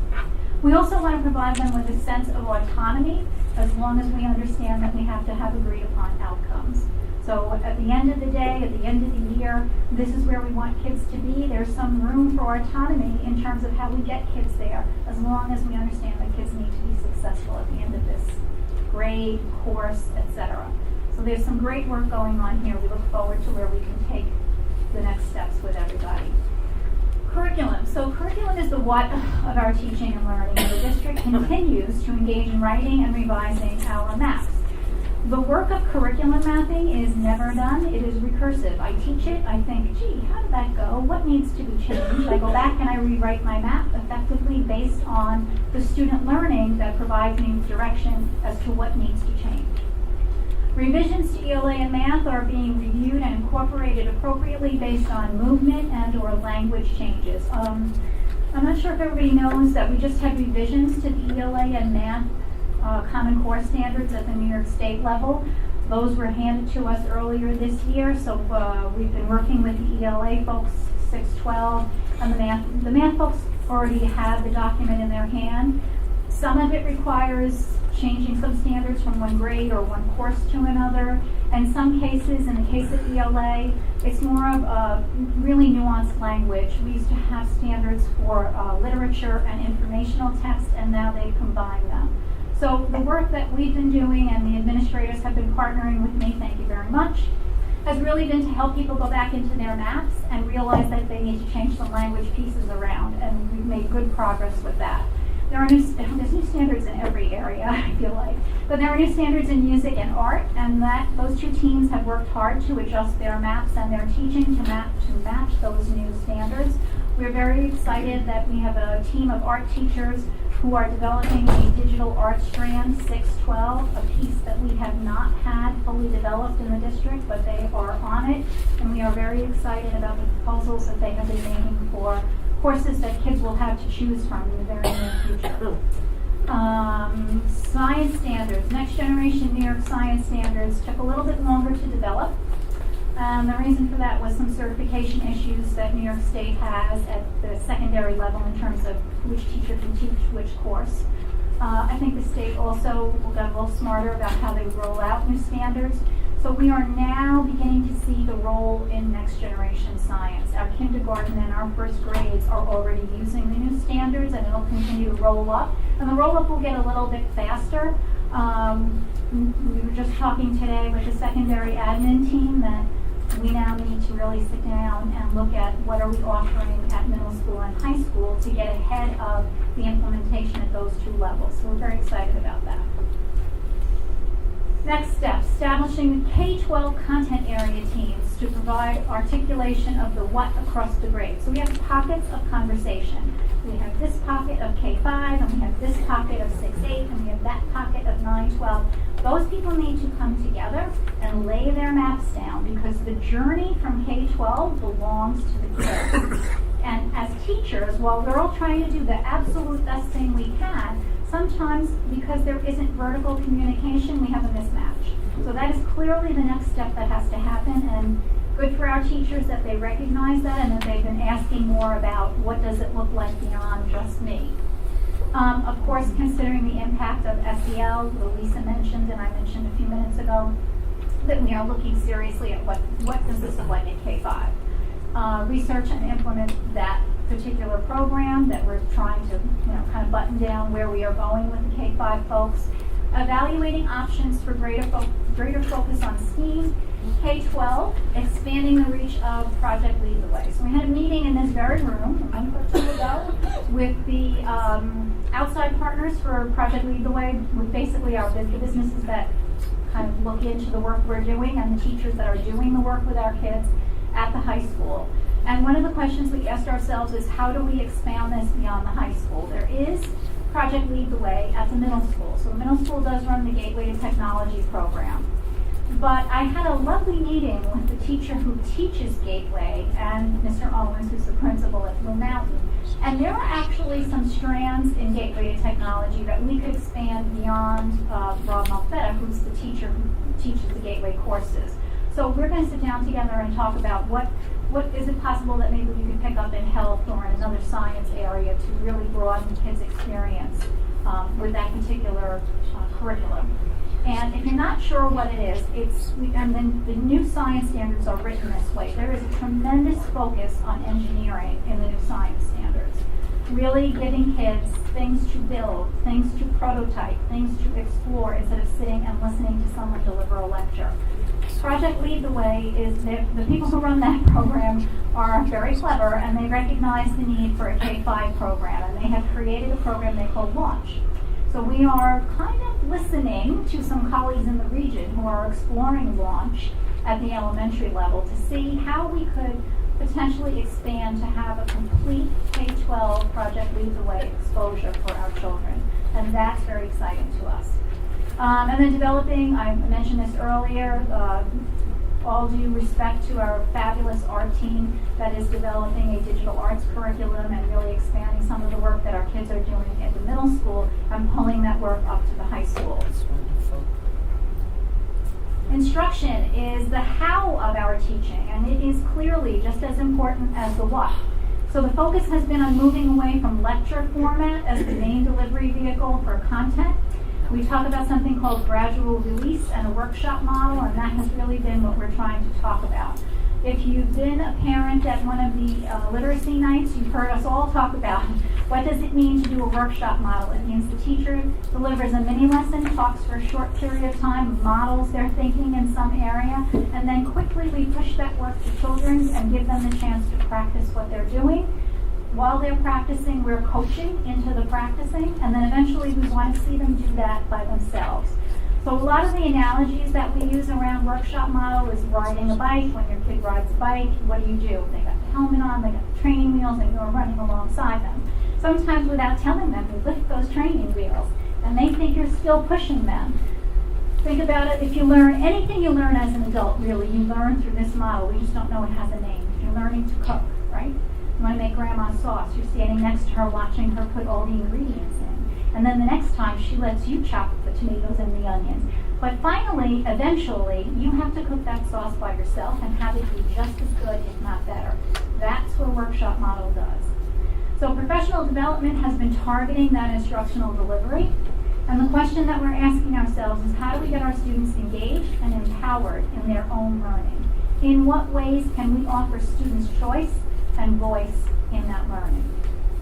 We also want to provide them with a sense of autonomy, as long as we understand that we have to have agreed upon outcomes. So at the end of the day, at the end of the year, this is where we want kids to be. There's some room for autonomy in terms of how we get kids there, as long as we understand that kids need to be successful at the end of this grade, course, etc. So there's some great work going on here. We look forward to where we can take the next steps with everybody. Curriculum. So curriculum is the what of our teaching and learning, and the district continues to engage in writing and revising our maps. The work of curriculum mapping is never done. It is recursive. I teach it, I think, gee, how did that go? What needs to be changed? I go back and I rewrite my map effectively based on the student learning that provides me with direction as to what needs to change. Revisions to ELA and math are being reviewed and incorporated appropriately based on movement and or language changes. I'm not sure if everybody knows that we just had revisions to the ELA and math Common Core standards at the New York State level. Those were handed to us earlier this year, so we've been working with the ELA folks, 612, and the math folks already have the document in their hand. Some of it requires changing some standards from one grade or one course to another. In some cases, in the case of ELA, it's more of a really nuanced language. We used to have standards for literature and informational text, and now they combine them. So the work that we've been doing and the administrators have been partnering with me, thank you very much, has really been to help people go back into their maps and realize that they need to change some language pieces around, and we've made good progress with that. There's new standards in every area, I feel like. But there are new standards in music and art, and those two teams have worked hard to adjust their maps and their teaching to match those new standards. We're very excited that we have a team of art teachers who are developing a digital art strand, 612, a piece that we have not had fully developed in the district, but they are on it, and we are very excited about the proposals that they have been making for courses that kids will have to choose from in the very near future. Science standards, next generation New York science standards took a little bit longer to develop. The reason for that was some certification issues that New York State has at the secondary level in terms of which teacher can teach which course. I think the state also got a little smarter about how they roll out new standards. So we are now beginning to see the role in next generation science. Our kindergarten and our first grades are already using the new standards, and it'll continue to roll up. And the roll up will get a little bit faster. We were just talking today with the secondary admin team that we now need to really sit down and look at what are we offering at middle school and high school to get ahead of the implementation at those two levels. So we're very excited about that. Next step, establishing K-12 content area teams to provide articulation of the what across the grade. So we have pockets of conversation. We have this pocket of K-5, and we have this pocket of 6-8, and we have that pocket of 9-12. Those people need to come together and lay their maps down, because the journey from K-12 belongs to the kids. And as teachers, while we're all trying to do the absolute best thing we can, sometimes because there isn't vertical communication, we have a mismatch. So that is clearly the next step that has to happen, and good for our teachers that they recognize that and that they've been asking more about what does it look like beyond just me. Of course, considering the impact of SEL, Lisa mentioned, and I mentioned a few minutes ago, that we are looking seriously at what does this look like at K-5. Research and implement that particular program that we're trying to kind of button down where we are going with the K-5 folks. Evaluating options for greater focus on STEAM. K-12, expanding the reach of Project Lead the Way. So we had a meeting in this very room a month or two ago with the outside partners for Project Lead the Way, with basically the businesses that kind of look into the work we're doing and the teachers that are doing the work with our kids at the high school. And one of the questions we asked ourselves is, how do we expand this beyond the high school? There is Project Lead the Way at the middle school. So the middle school does run the Gateway to Technology program. But I had a lovely meeting with the teacher who teaches Gateway and Mr. Owens, who's the principal at Blue Mountain. And there are actually some strands in Gateway to Technology that we could expand beyond Rob Malfetta, who's the teacher who teaches the Gateway courses. So we're going to sit down together and talk about what is it possible that maybe we could pick up in health or in another science area to really broaden kids' experience with that particular curriculum. And if you're not sure what it is, and then the new science standards are written this way. There is a tremendous focus on engineering in the new science standards. Really giving kids things to build, things to prototype, things to explore, instead of sitting and listening to someone deliver a lecture. Project Lead the Way is the people who run that program are very clever, and they recognize the need for a K-5 program, and they have created a program they call Launch. So we are kind of listening to some colleagues in the region who are exploring Launch at the elementary level to see how we could potentially expand to have a complete K-12 Project Lead the Way exposure for our children. And that's very exciting to us. And then developing, I mentioned this earlier, All due respect to our fabulous art team that is developing a digital arts curriculum and really expanding some of the work that our kids are doing at the middle school and pulling that work up to the high school. Instruction is the how of our teaching, and it is clearly just as important as the what. So the focus has been on moving away from lecture format as the main delivery vehicle for content. We talk about something called gradual release and a workshop model, and that has really been what we're trying to talk about. If you've been a parent at one of the literacy nights, you've heard us all talk about what does it mean to do a workshop model. It means the teacher delivers a mini lesson, talks for a short period of time, models their thinking in some area, and then quickly we push that work to children and give them the chance to practice what they're doing. While they're practicing, we're coaching into the practicing, and then eventually we want to see them do that by themselves. So a lot of the analogies that we use around workshop model is riding a bike. When your kid rides a bike, what do? They got the helmet on, they got the training wheels, and you're running alongside them. Sometimes without telling them, you lift those training wheels, and they think you're still pushing them. Think about it, if you learn anything you learn as an adult, really, you learn through this model. We just don't know it has a name. If you're learning to cook, right? You want to make grandma's sauce. You're standing next to her watching her put all the ingredients in. And then the next time she lets you chop the tomatoes and the onions. But finally, eventually, you have to cook that sauce by yourself and have it be just as good, if not better. That's what a workshop model does. So professional development has been targeting that instructional delivery. And the question that we're asking ourselves is how do we get our students engaged and empowered in their own learning? In what ways can we offer students choice and voice in that learning?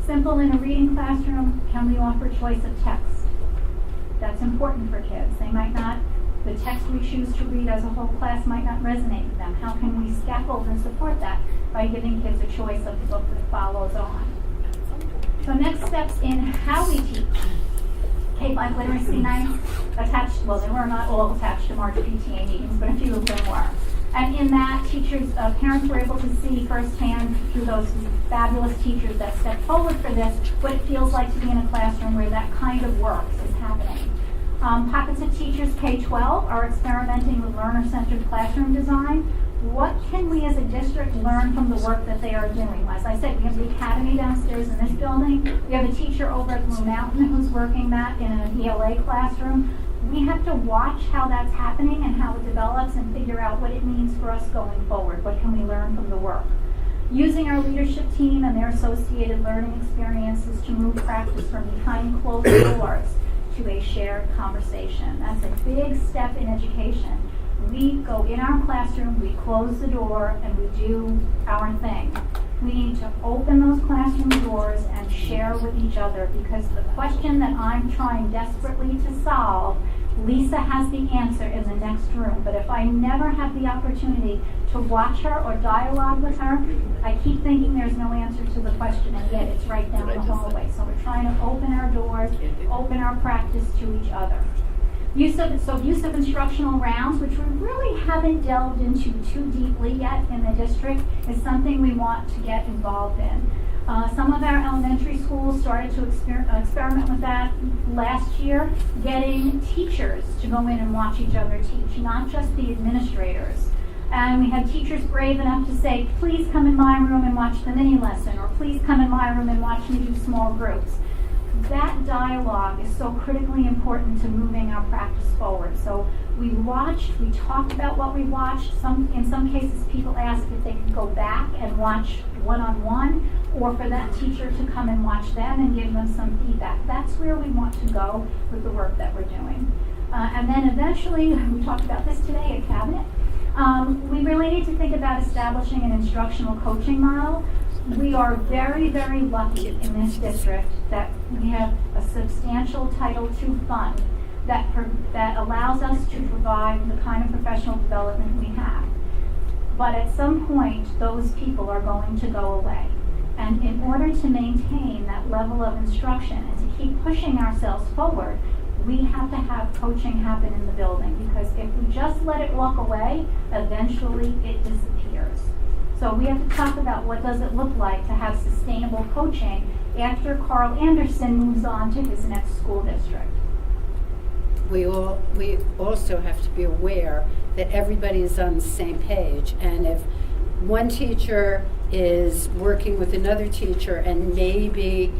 Simple in a reading classroom, can we offer choice of text? That's important for kids. They might not, the text we choose to read as a whole class might not resonate with them. How can we scaffold and support that by giving kids a choice of the book that follows on? So next steps in how we teach. K-5 literacy nights attached, well, they were not all attached to March PTA meetings, but a few of them were. And in that, parents were able to see firsthand through those fabulous teachers that stepped forward for this, what it feels like to be in a classroom where that kind of work is happening. Pockets of teachers K-12 are experimenting with learner-centered classroom design. What can we as a district learn from the work that they are doing? As I said, we have the academy downstairs in this building. We have a teacher over at Blue Mountain who's working that in an ELA classroom. We have to watch how that's happening and how it develops and figure out what it means for us going forward. What can we learn from the work? Using our leadership team and their associated learning experiences to move practice from behind closed doors to a shared conversation. That's a big step in education. We go in our classroom, we close the door, and we do our thing. We need to open those classroom doors and share with each other, because the question that I'm trying desperately to solve, Lisa has the answer in the next room. But if I never have the opportunity to watch her or dialogue with her, I keep thinking there's no answer to the question, and yet it's right down the hallway. So we're trying to open our doors, open our practice to each other. Use of instructional rounds, which we really haven't delved into too deeply yet in the district, is something we want to get involved in. Some of our elementary schools started to experiment with that last year, getting teachers to go in and watch each other teach, not just the administrators. And we had teachers brave enough to say, please come in my room and watch the mini lesson, or please come in my room and watch me do small groups. That dialogue is so critically important to moving our practice forward. So we watched, we talked about what we watched. In some cases, people asked if they could go back and watch one-on-one, or for that teacher to come and watch them and give them some feedback. That's where we want to go with the work that we're doing. And then eventually, we talked about this today at Cabinet, we really need to think about establishing an instructional coaching model. We are very, very lucky in this district that we have a substantial Title II fund that allows us to provide the kind of professional development we have. But at some point, those people are going to go away. And in order to maintain that level of instruction and to keep pushing ourselves forward, we have to have coaching happen in the building, because if we just let it walk away, eventually it disappears. So we have to talk about what does it look like to have sustainable coaching after Carl Anderson moves on to his next school district. we also have to be aware that everybody is on the same page. And if one teacher is working with another teacher and maybe,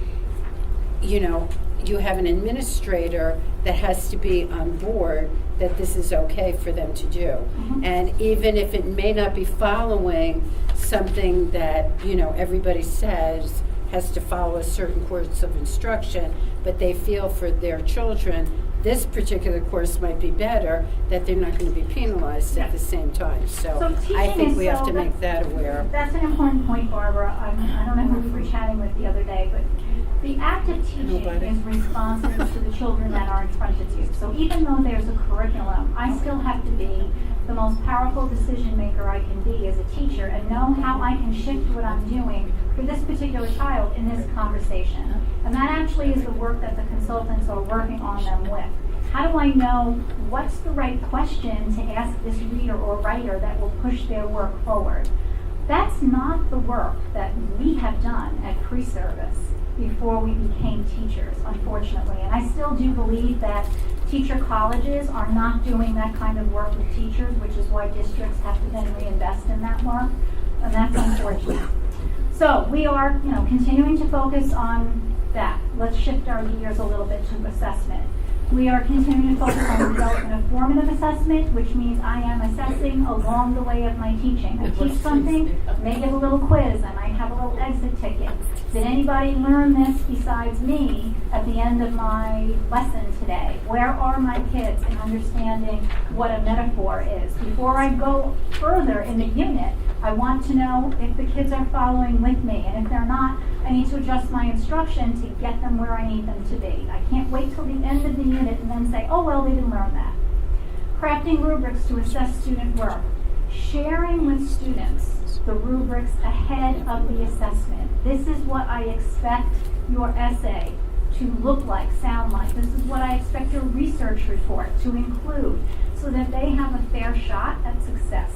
you have an administrator that has to be on board that this is okay for them to do. Mhm. And even if it may not be following something that, everybody says has to follow a certain course of instruction, but they feel for their children, this particular course might be better, that they're not going to be penalized at the same time. So I teaching think is we have to so- make that aware. That's an important point, Barbara. I don't know who we were chatting with the other day, but the act of teaching Nobody. is responsive to the children that are in front of you. So even though there's a curriculum, I still have to be the most powerful decision maker I can be as a teacher and know how I can shift what I'm doing for this particular child in this conversation. And that actually is the work that the consultants are working on them with. How do I know what's the right question to ask this reader or writer that will push their work forward? That's not the work that we have done at pre-service before we became teachers, unfortunately. And I still do believe that teacher colleges are not doing that kind of work with teachers, which is why districts have to then reinvest in that work, and that's unfortunate. So we are, continuing to focus on that. Let's shift our gears a little bit to assessment. We are continuing to focus on the development of formative assessment, which means I am assessing along the way of my teaching. I teach something, may give a little quiz, I might have a little exit ticket. Did anybody learn this besides me at the end of my lesson today? Where are my kids in understanding what a metaphor is? Before I go further in the unit, I want to know if the kids are following with me, and if they're not, I need to adjust my instruction to get them where I need them to be. I can't wait till the end of the unit and then say, oh, well, they didn't learn that. Crafting rubrics to assess student work. Sharing with students the rubrics ahead of the assessment. This is what I expect your essay to look like, sound like. This is what I expect your research report to include so that they have a fair shot at success.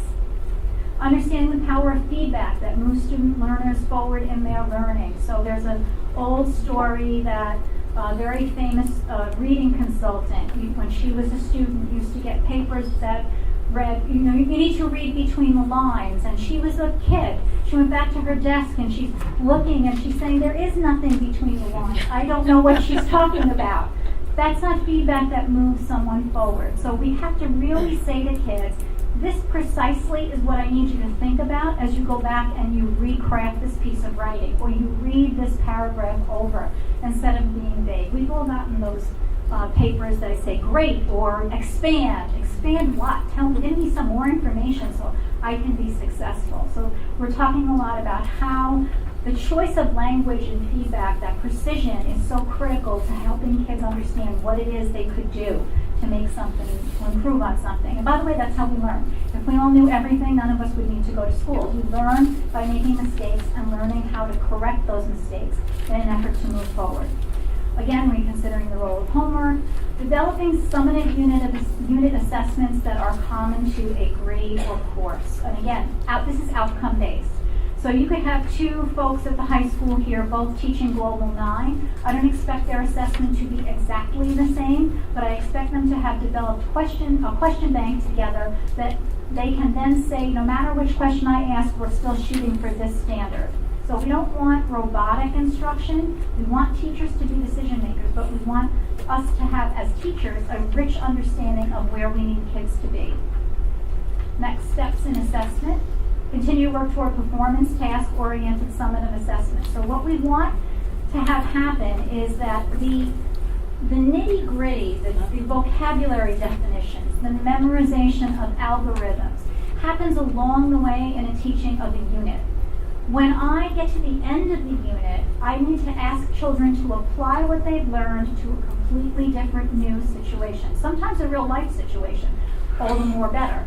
Understanding the power of feedback that moves student learners forward in their learning. So there's an old story that a very famous reading consultant, when she was a student, used to get papers that read, you need to read between the lines. And she was a kid. She went back to her desk and she's looking and she's saying, there is nothing between the lines. I don't know what she's talking about. That's not feedback that moves someone forward. So we have to really say to kids, this precisely is what I need you to think about as you go back and you recraft this piece of writing, or you read this paragraph over instead of being vague. We've all gotten those papers that I say, great, or expand. Expand what? Give me some more information so I can be successful. So we're talking a lot about how the choice of language and feedback, that precision, is so critical to helping kids understand what it is they could do to make something, to improve on something. And by the way, that's how we learn. If we all knew everything, none of us would need to go to school. We learn by making mistakes and learning how to correct those mistakes in an effort to move forward. Again, reconsidering the role of homework, developing summative unit assessments that are common to a grade or course. And again, this is outcome-based. So you could have two folks at the high school here both teaching Global 9. I don't expect their assessment to be exactly the same, but I expect them to have developed a question bank together that they can then say, no matter which question I ask, we're still shooting for this standard. So we don't want robotic instruction. We want teachers to be decision makers, but we want us to have, as teachers, a rich understanding of where we need kids to be. Next steps in assessment. Continue to work toward performance, task-oriented summative assessment. So what we want to have happen is that the nitty-gritty, the vocabulary definitions, the memorization of algorithms happens along the way in a teaching of a unit. When I get to the end of the unit, I need to ask children to apply what they've learned to a completely different new situation. Sometimes a real life situation, all the more better.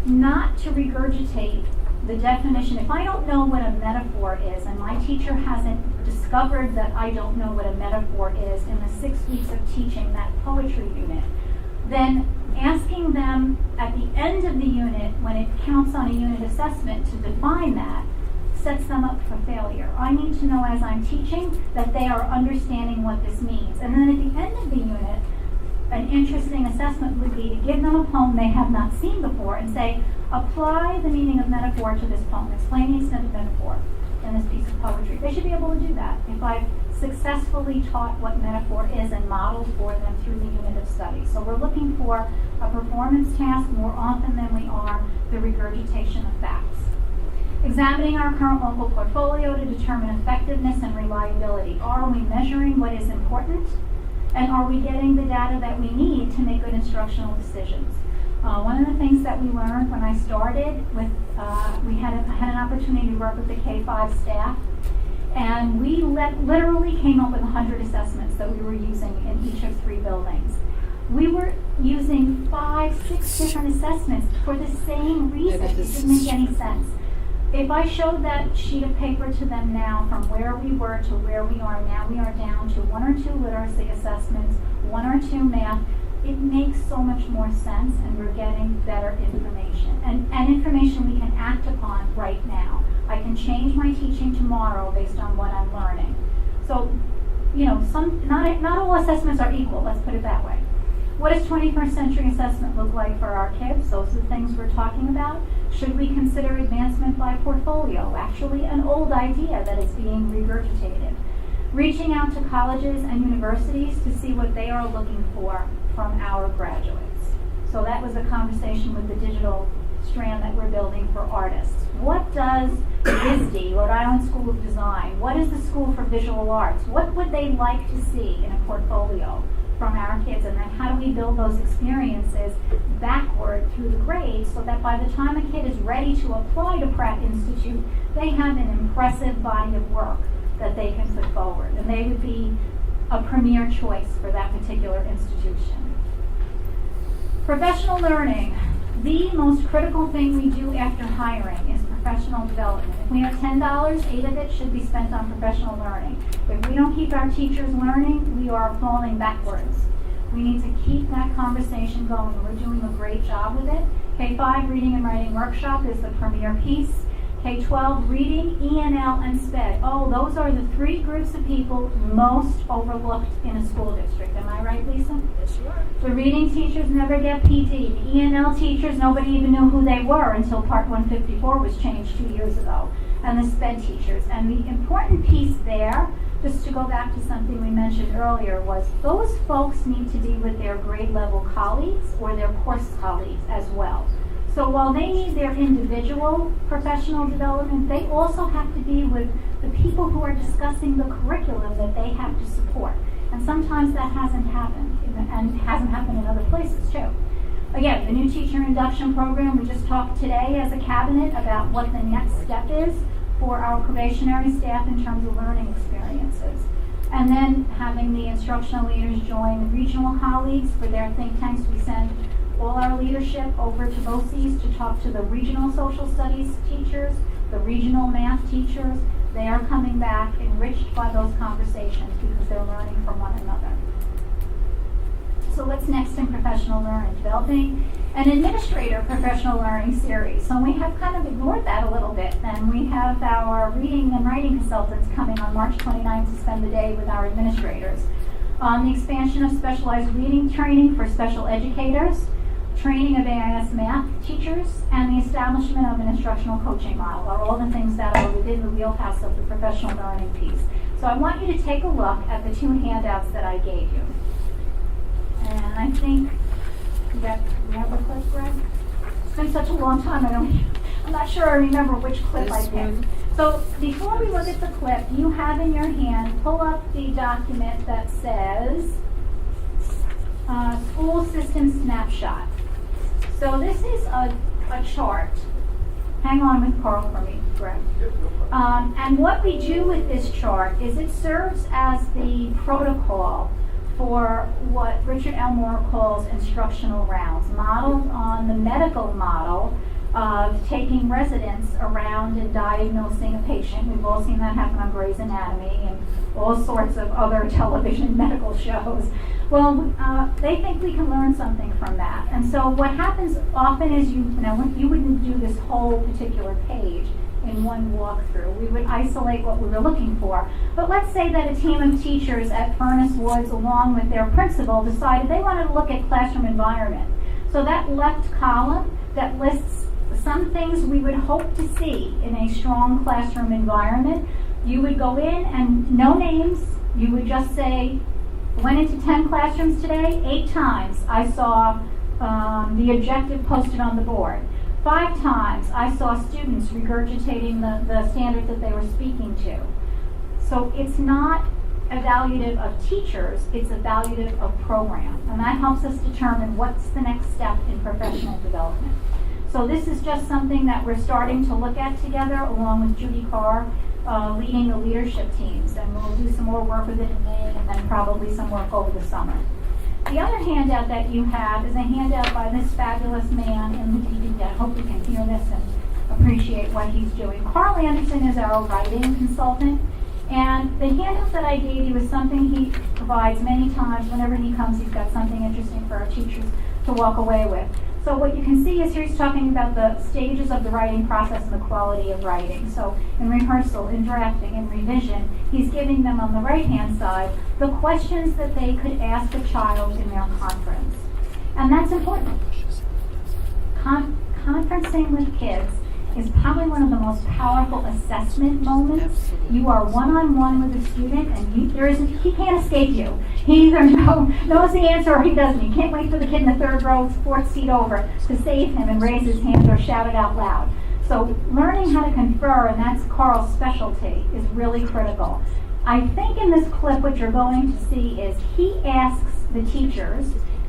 Not to regurgitate the definition. If I don't know what a metaphor is, and my teacher hasn't discovered that I don't know what a metaphor is in the 6 weeks of teaching that poetry unit, then asking them at the end of the unit, when it counts on a unit assessment, to define that sets them up for failure. I need to know as I'm teaching that they are understanding what this means. And then at the end of the unit, an interesting assessment would be to give them a poem they have not seen before and say, apply the meaning of metaphor to this poem. Explain the extent of metaphor in this piece of poetry. They should be able to do that if I've successfully taught what metaphor is and modeled for them through the unit of study. So we're looking for a performance task more often than we are the regurgitation of facts. Examining our current local portfolio to determine effectiveness and reliability. Are we measuring what is important? And are we getting the data that we need to make good instructional decisions? One of the things that we learned when I started with, we had an opportunity to work with the K-5 staff, and we literally came up with 100 assessments that we were using in each of 3 buildings. We were using 5, 6 different assessments for the same reason. It didn't make any sense. If I showed that sheet of paper to them now from where we were to where we are now, we are down to 1 or 2 literacy assessments, 1 or 2 math. It makes so much more sense, and we're getting better information. And information we can act upon right now. I can change my teaching tomorrow based on what I'm learning. So, you know, not all assessments are equal, let's put it that way. What does 21st century assessment look like for our kids? Those are the things we're talking about. Should we consider advancement by portfolio? Actually, an old idea that is being regurgitated. Reaching out to colleges and universities to see what they are looking for from our graduates. So that was a conversation with the digital strand that we're building for artists. What does WISD, Rhode Island School of Design, what is the School for Visual Arts? What would they like to see in a portfolio from our kids? And then how do we build those experiences backward through the grades so that by the time a kid is ready to apply to Pratt Institute, they have an impressive body of work that they can put forward. And they would be a premier choice for that particular institution. Professional learning. The most critical thing we do after hiring is professional development. If we have $10, 8 of it should be spent on professional learning. If we don't keep our teachers learning, we are falling backwards. We need to keep that conversation going. We're doing a great job with it. K-5 Reading and Writing Workshop is the premier piece. K-12 Reading, ENL, and SPED. Oh, those are the 3 groups of people most overlooked in a school district. Am I right, Lisa? Yes, you are. The reading teachers never get PD. The ENL teachers, nobody even knew who they were until Part 154 was changed 2 years ago. And the SPED teachers. And the important piece there, just to go back to something we mentioned earlier, was those folks need to be with their grade level colleagues or their course colleagues as well. So while they need their individual professional development, they also have to be with the people who are discussing the curriculum that they have to support. And sometimes that hasn't happened, and hasn't happened in other places too. Again, the new teacher induction program, we just talked today as a cabinet about what the next step is for our probationary staff in terms of learning experiences. And then having the instructional leaders join regional colleagues for their think tanks. We send all our leadership over to BOCES to talk to the regional social studies teachers, the regional math teachers. They are coming back enriched by those conversations because they're learning from one another. So what's next in professional learning? Developing an administrator professional learning series. So we have kind of ignored that a little bit. And we have our reading and writing consultants coming on March 29th to spend the day with our administrators. The expansion of specialized reading training for special educators, training of AIS math teachers, and the establishment of an instructional coaching model are all the things that are within the wheelhouse of the professional learning piece. So I want you to take a look at the 2 handouts that I gave you. And I think, you have a clip, Greg? It's been such a long time, I'm not sure I remember which clip I picked. So before we look at the clip, you have in your hand, pull up the document that says School System Snapshot. So this is a chart. Hang on with Carl for me, Greg. And what we do with this chart is it serves as the protocol for what Richard Elmore calls instructional rounds, modeled on the medical model of taking residents around and diagnosing a patient. We've all seen that happen on Grey's Anatomy and all sorts of other television medical shows. Well, they think we can learn something from that. And so what happens often is you wouldn't do this whole particular page in one walkthrough. We would isolate what we were looking for. But let's say that a team of teachers at Furnace Woods, along with their principal, decided they wanted to look at classroom environment. So that left column that lists some things we would hope to see in a strong classroom environment, you would go in and no names, you would just say, went into 10 classrooms today, 8 times I saw the objective posted on the board. 5 times I saw students regurgitating the standards that they were speaking to. So it's not evaluative of teachers, it's evaluative of program. And that helps us determine what's the next step in professional development. So this is just something that we're starting to look at together along with Judy Carr leading the leadership teams. And we'll do some more work with it in May and then probably some work over the summer. The other handout that you have is a handout by this fabulous man in the DVD. I hope you can hear this and appreciate what he's doing. Carl Anderson is our writing consultant. And the handout that I gave you is something he provides many times. Whenever he comes, he's got something interesting for our teachers to walk away with. So what you can see is here he's talking about the stages of the writing process and the quality of writing. So in rehearsal, in drafting, in revision, he's giving them on the right-hand side the questions that they could ask a child in their conference. And that's important. Conferencing with kids is probably one of the most powerful assessment moments. Absolutely. You are one-on-one with a student, and he can't escape you. He either knows the answer or he doesn't. You can't wait for the kid in the 3rd row, 4th seat over, to save him and raise his hand or shout it out loud. So learning how to confer, and that's Carl's specialty, is really critical. I think in this clip what you're going to see is he asks the teachers,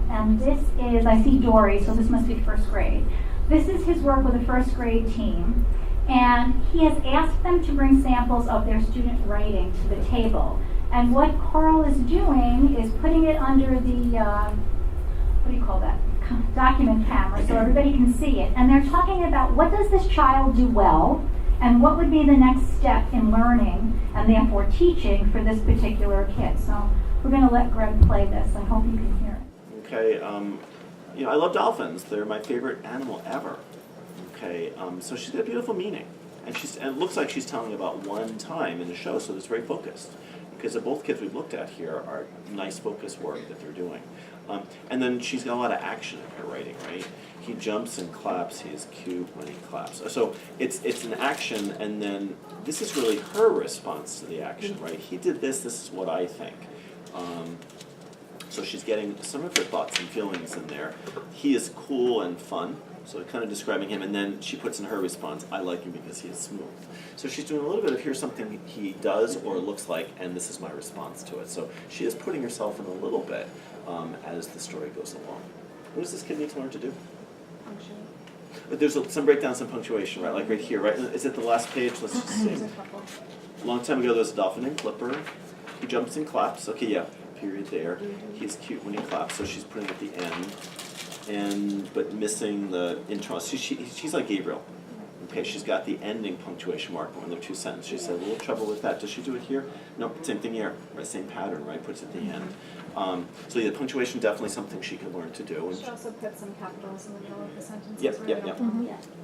and this is, I see Dory, so this must be 1st grade. This is his work with a 1st grade team, and he has asked them to bring samples of their student writing to the table. And what Carl is doing is putting it under the, what do you call that, document camera so everybody can see it. And they're talking about what does this child do well, and what would be the next step in learning, and therefore teaching for this particular kid. So we're going to let Greg play this. I hope you can hear it. Okay. You know, I love dolphins. They're my favorite animal ever. Okay, so she's got a beautiful meaning, and it looks like she's telling about one time in the show, so it's very focused. Because both kids we've looked at here are nice focus work that they're doing, and then she's got a lot of action in her writing. Right? He jumps and claps. He is cute when he claps. So it's an action, and then this is really her response to the action. Right? He did this. This is what I think. So she's getting some of her thoughts and feelings in there. He is cool and fun, so kind of describing him, and then she puts in her response, I like him because he is smooth. So she's doing a little bit of here's something he does or looks like, and this is my response to it. So she is putting herself in a little bit as the story goes along. What does this kid need to learn to do? Punctuation. But there's some breakdown, some punctuation, right? Like right here, right? Is it the last page? Let's just see. A long time ago, there was a dolphin named Flipper. He jumps and claps. Okay, yeah. Period there. He's cute when he claps, so she's putting at the end, but missing the intro. She's like Gabriel. Okay, she's got the ending punctuation mark when they're 2 sentences. She said a little trouble with that. Does she do it here? No, same thing here. Right, same pattern. Right, puts at the end. So yeah, punctuation definitely something she can learn to do. She also put some capitals in the middle of the sentences. Yep, yep, yep.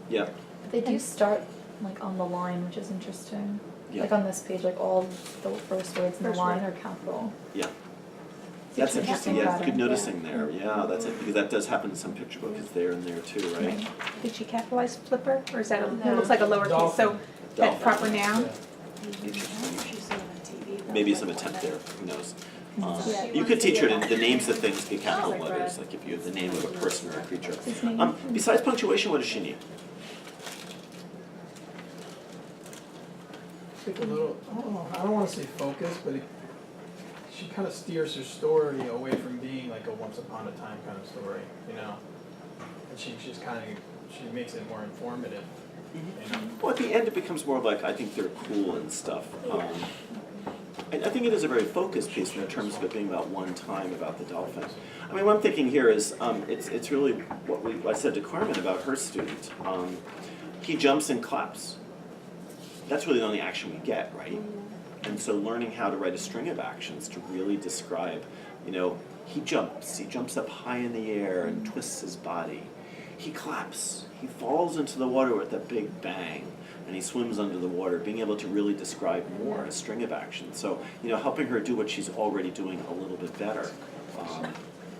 Yeah. They do start like on the line, which is interesting. Yeah. Like on this page, like all the first words in the line are capital. Yeah. That's interesting. Yeah, good noticing there. Yeah, that's it because that does happen in some picture book. It's there and there too, right? Did she capitalize Flipper, or is that it looks like a lowercase? So that proper noun. Maybe some attempt there. Who knows? You could teach her the names of things be capital letters, like if you have the name of a person or a creature. Besides punctuation, what does she need? A little, I don't want to say focus, but she kind of steers her story away from being like a once upon a time kind of story, you know. And she makes it more informative. You know? Well, at the end, it becomes more of like I think they're cool and stuff. And I think it is a very focused piece in terms of it being about one time about the dolphin. I mean, what I'm thinking here is it's really what I said to Carmen about her student. He jumps and claps. That's really the only action we get, right? And so learning how to write a string of actions to really describe, you know, he jumps up high in the air and twists his body. He claps, he falls into the water with a big bang. and he swims under the water, being able to really describe more a string of actions. So, helping her do what she's already doing a little bit better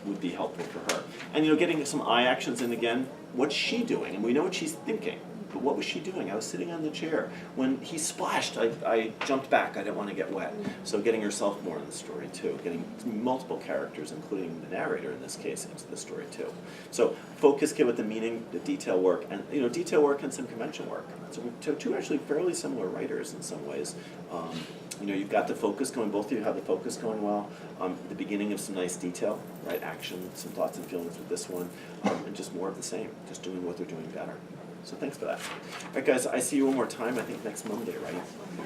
would be helpful for her. And, getting some I actions in again, what's she doing? And we know what she's thinking. But what was she doing? I was sitting on the chair. When he splashed, I jumped back. I didn't want to get wet. So getting herself more in the story, too. Getting multiple characters, including the narrator in this case, into the story, too. So focus kid with the meaning, the detail work, and detail work and some convention work. So two actually fairly similar writers in some ways. You've got the focus going, both of you have the focus going well. The beginning of some nice detail, right? Action, some thoughts and feelings with this one, and just more of the same, just doing what they're doing better. So thanks for that. All right, guys, I see you one more time, I think next Monday, right?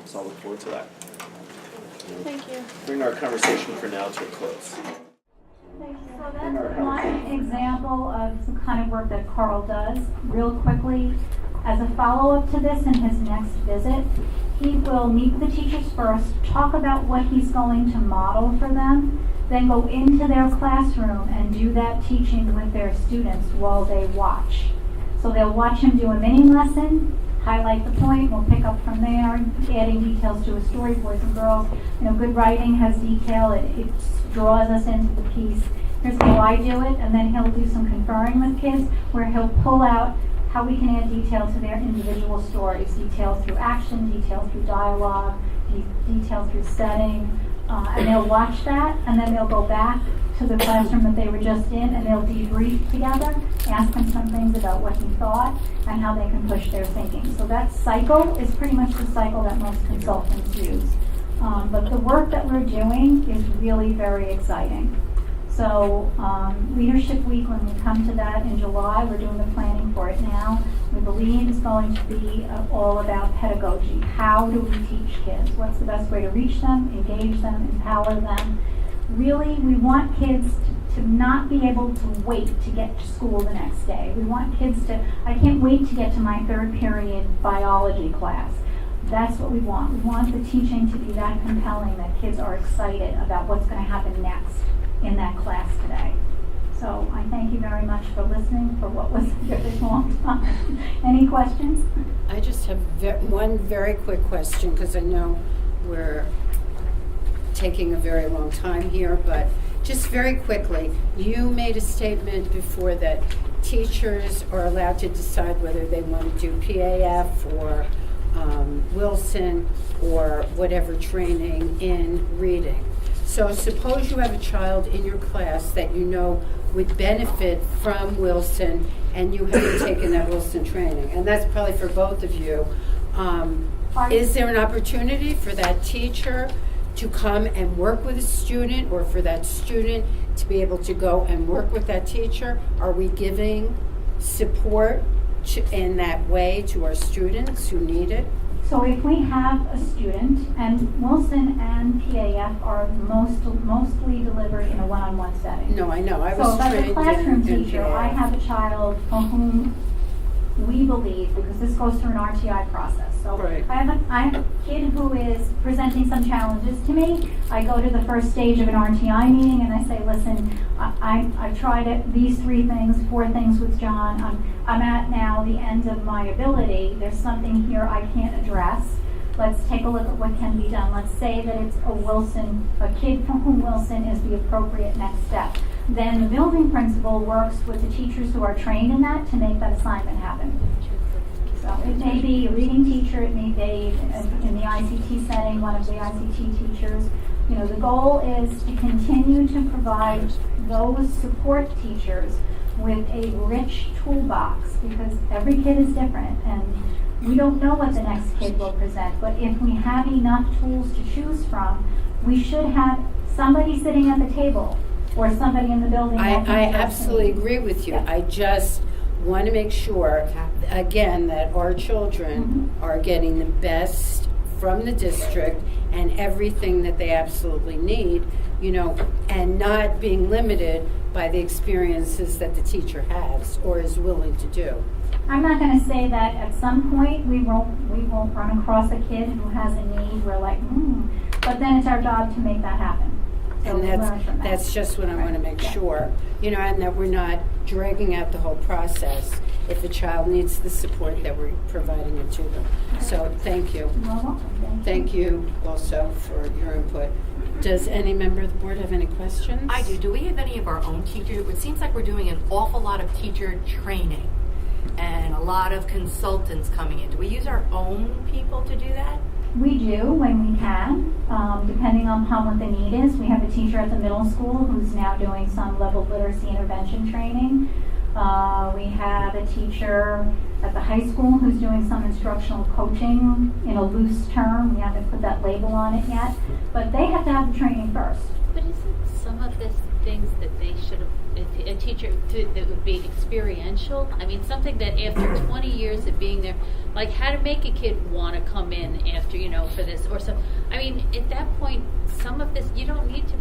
So I'll look forward to that. Thank you. Bring our conversation for now to a close. So that's one example of the kind of work that Carl does. Real quickly, as a follow-up to this in his next visit, he will meet with the teachers first, talk about what he's going to model for them, then go into their classroom and do that teaching with their students while they watch. So they'll watch him do a mini lesson, highlight the point, we'll pick up from there, adding details to a story, boys and girls. Good writing has detail, it draws us into the piece. Here's how I do it, and then he'll do some conferring with kids where he'll pull out how we can add detail to their individual stories, detail through action, detail through dialogue, detail through setting, and they'll watch that, and then they'll go back to the classroom that they were just in, and they'll debrief together, ask him some things about what he thought and how they can push their thinking. So that cycle is pretty much the cycle that most consultants use. But the work that we're doing is really very exciting. So Leadership Week, when we come to that in July, we're doing the planning for it now. We believe it's going to be all about pedagogy. How do we teach kids? What's the best way to reach them, engage them, empower them? Really, we want kids to not be able to wait to get to school the next day. We want kids to, I can't wait to get to my third period biology class. That's what we want. We want the teaching to be that compelling that kids are excited about what's going to happen next in that class today. So I thank you very much for listening for what was a very long time. Any questions? I just have one very quick question, because I know we're taking a very long time here, but just very quickly, you made a statement before that teachers are allowed to decide whether they want to do PAF or Wilson or whatever training in reading. So suppose you have a child in your class that you know would benefit from Wilson and you haven't taken that Wilson training, and that's probably for both of you. Is there an opportunity for that teacher to come and work with a student, or for that student to be able to go and work with that teacher? Are we giving support in that way to our students who need it? So if we have a student, and Wilson and PAF are mostly delivered in a one-on-one setting. No, I know. I so was as trained a classroom in teacher, PAF. I have a child for whom we believe, because this goes through an RTI process. So right. I have a kid who is presenting some challenges to me. I go to the first stage of an RTI meeting and I say, listen, I tried these 4 things with John. I'm at now the end of my ability. There's something here I can't address. Let's take a look at what can be done. Let's say that it's a kid for whom Wilson is the appropriate next step. Then the building principal works with the teachers who are trained in that to make that assignment happen. So it may be a reading teacher, it may be in the ICT setting, one of the ICT teachers. The goal is to continue to provide those support teachers with a rich toolbox, because every kid is different and we don't know what the next kid will present. But if we have enough tools to choose from, we should have somebody sitting at the table or somebody in the building. I absolutely agree with you. Yeah. I just want to make sure, again, that our children are getting the best from the district and everything that they absolutely need, and not being limited by the experiences that the teacher has or is willing to do. I'm not going to say that at some point we won't run across a kid who has a need. We're like, but then it's our job to make that happen. So And that's just what I want to make sure, and that we're not dragging out the whole process. if a child needs the support, that we're providing it to them. So thank you. You're welcome. Thank you also for your input. Does any member of the board have any questions? I do. Do we have any of our own teachers? It seems like we're doing an awful lot of teacher training and a lot of consultants coming in. Do we use our own people to do that? We do when we can, depending on what the need is. We have a teacher at the middle school who's now doing some level of literacy intervention training. We have a teacher at the high school who's doing some instructional coaching in a loose term. We haven't put that label on it yet, but they have to have the training first. But isn't some of this things that they should have, a teacher that would be experiential? I mean, something that after 20 years of being there, like how to make a kid want to come in after, for this or so. I mean, at that point, some of this, you don't need to,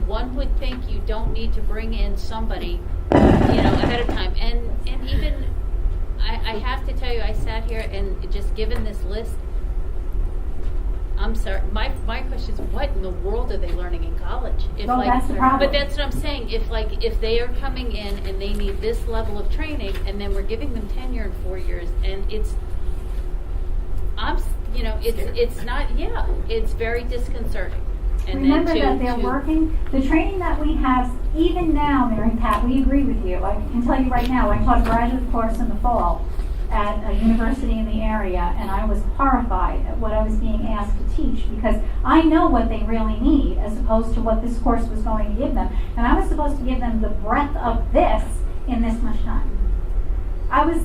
one would think you don't need to bring in somebody, ahead of time. And even, I have to tell you, I sat here and just given this list, I'm sorry. My question is, what in the world are they learning in college? That's the problem. But that's what I'm saying. If they are coming in and they need this level of training, and then we're giving them tenure in 4 years, and it's not. Yeah, it's very disconcerting. And remember then that they're working. The training that we have, even now, Mary Pat, we agree with you. I can tell you right now, I taught a graduate course in the fall at a university in the area, and I was horrified at what I was being asked to teach, because I know what they really need as opposed to what this course was going to give them. And I was supposed to give them the breadth of this in this much time. I was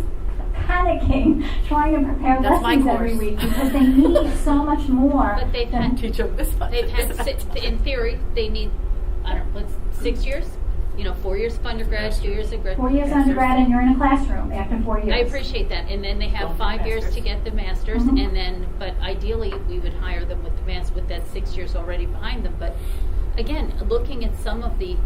panicking trying to prepare lessons every week because they need so much more. But they've had teach them this much. They've had in theory, they need 6 years. 4 years of undergrad, 2 years of grad. 4 years undergrad, and you're in a classroom after 4 years. I appreciate that. And then they have 5 years to get the master's, and then, but ideally, we would hire them with the master's with that 6 years already behind them. But again, looking at some of the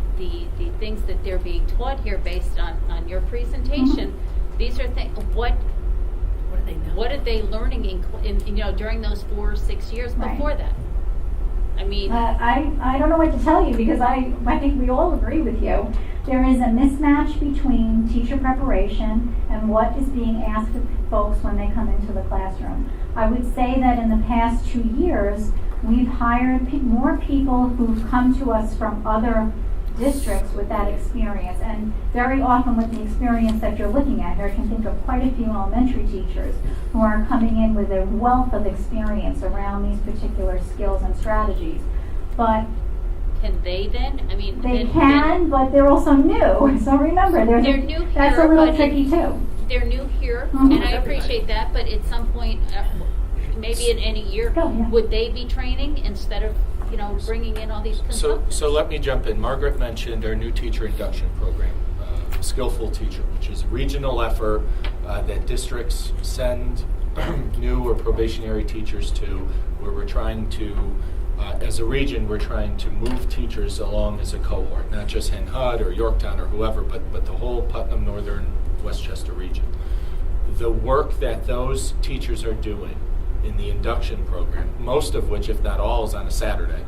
things that they're being taught here based on your presentation, these are things. What do they know? What are they learning in during those 4 or 6 years before that? I mean, I don't know what to tell you, because I think we all agree with you. There is a mismatch between teacher preparation and what is being asked of folks when they come into the classroom. I would say that in the past 2 years, we've hired more people who've come to us from other districts with that experience, and very often with the experience that you're looking at here, I can think of quite a few elementary teachers who are coming in with a wealth of experience around these particular skills and strategies. But can they then? I mean, they can, but they're also new. So remember, they're new here. That's a little tricky too. They're new here, and I appreciate that. But at some point, maybe in any year, would they be training instead of bringing in all these consultants? So let me jump in. Margaret mentioned our new teacher induction program, Skillful Teacher, which is a regional effort that districts send new or probationary teachers to, where we're trying to, as a region, we're trying to move teachers along as a cohort, not just Hud or Yorktown or whoever, but the whole Putnam, Northern, Westchester region. The work that those teachers are doing in the induction program, most of which, if not all, is on a Saturday.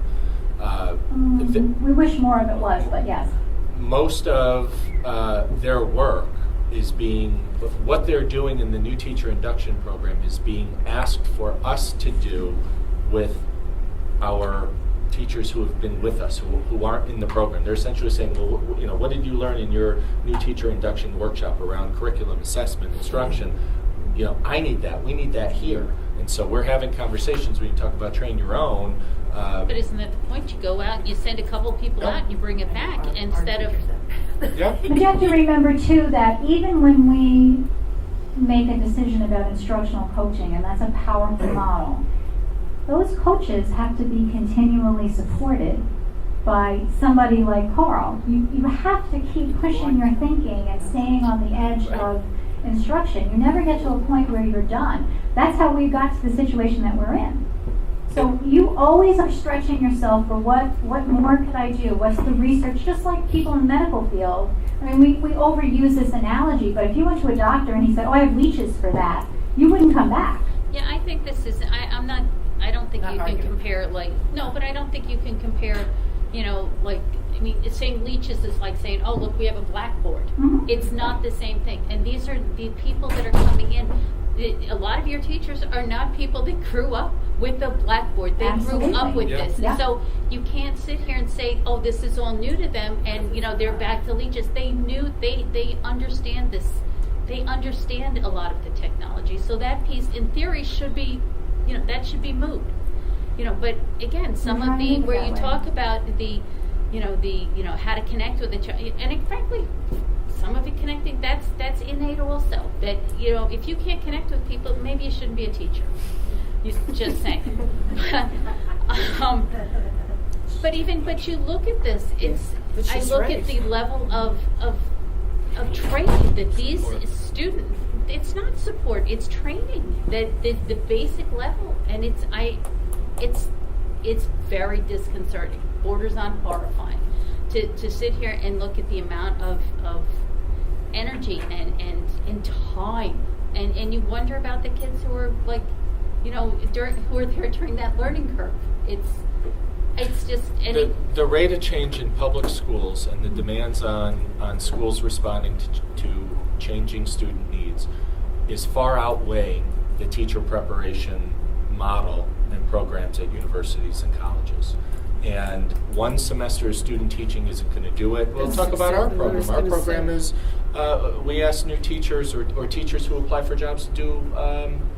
We wish more of it was, but yes. Most of their work is what they're doing in the new teacher induction program is being asked for us to do with our teachers who have been with us, who aren't in the program. They're essentially saying, well, what did you learn in your new teacher induction workshop around curriculum assessment, instruction? I need that. We need that here. And so we're having conversations when you talk about train your own. But isn't that the point? You go out, you send a couple people out, and you bring it back instead of. Yeah. But you have to remember too that even when we make a decision about instructional coaching, and that's a powerful model, those coaches have to be continually supported by somebody like Carl. You have to keep pushing your thinking and staying on the edge of instruction. You never get to a point where you're done. That's how we got to the situation that we're in. So you always are stretching yourself for what more could I do? What's the research? Just like people in the medical field. I mean, we overuse this analogy, but if you went to a doctor and he said, I have leeches for that, you wouldn't come back. Yeah, I think this is, I don't think you can compare, but I don't think you can compare, saying leeches is like saying, look, we have a blackboard. It's not the same thing. And these are the people that are coming in. A lot of your teachers are not people that grew up with a blackboard. They grew up with this. Yeah. And so you can't sit here and say, oh, this is all new to them and, they're back to leeches. They knew, they understand this. They understand a lot of the technology. So that piece, in theory, should be, that should be moved. But again, some of the, where you talk about the, how to connect with each other, and frankly, some of it connecting, that's innate also. That, if you can't connect with people, maybe you shouldn't be a teacher. Just saying. But you look at this, I look at the level of training that these students, it's not support, it's training, the basic level, and it's very disconcerting, borders on horrifying, to sit here and look at the amount of energy and time, and you wonder about the kids who are like, who are there during that learning curve. It's just the rate of change in public schools and the demands on schools responding to changing student needs is far outweighing the teacher preparation model and programs at universities and colleges. And one semester of student teaching isn't going to do it. We'll talk about our program. Our program is we ask new teachers or teachers who apply for jobs to do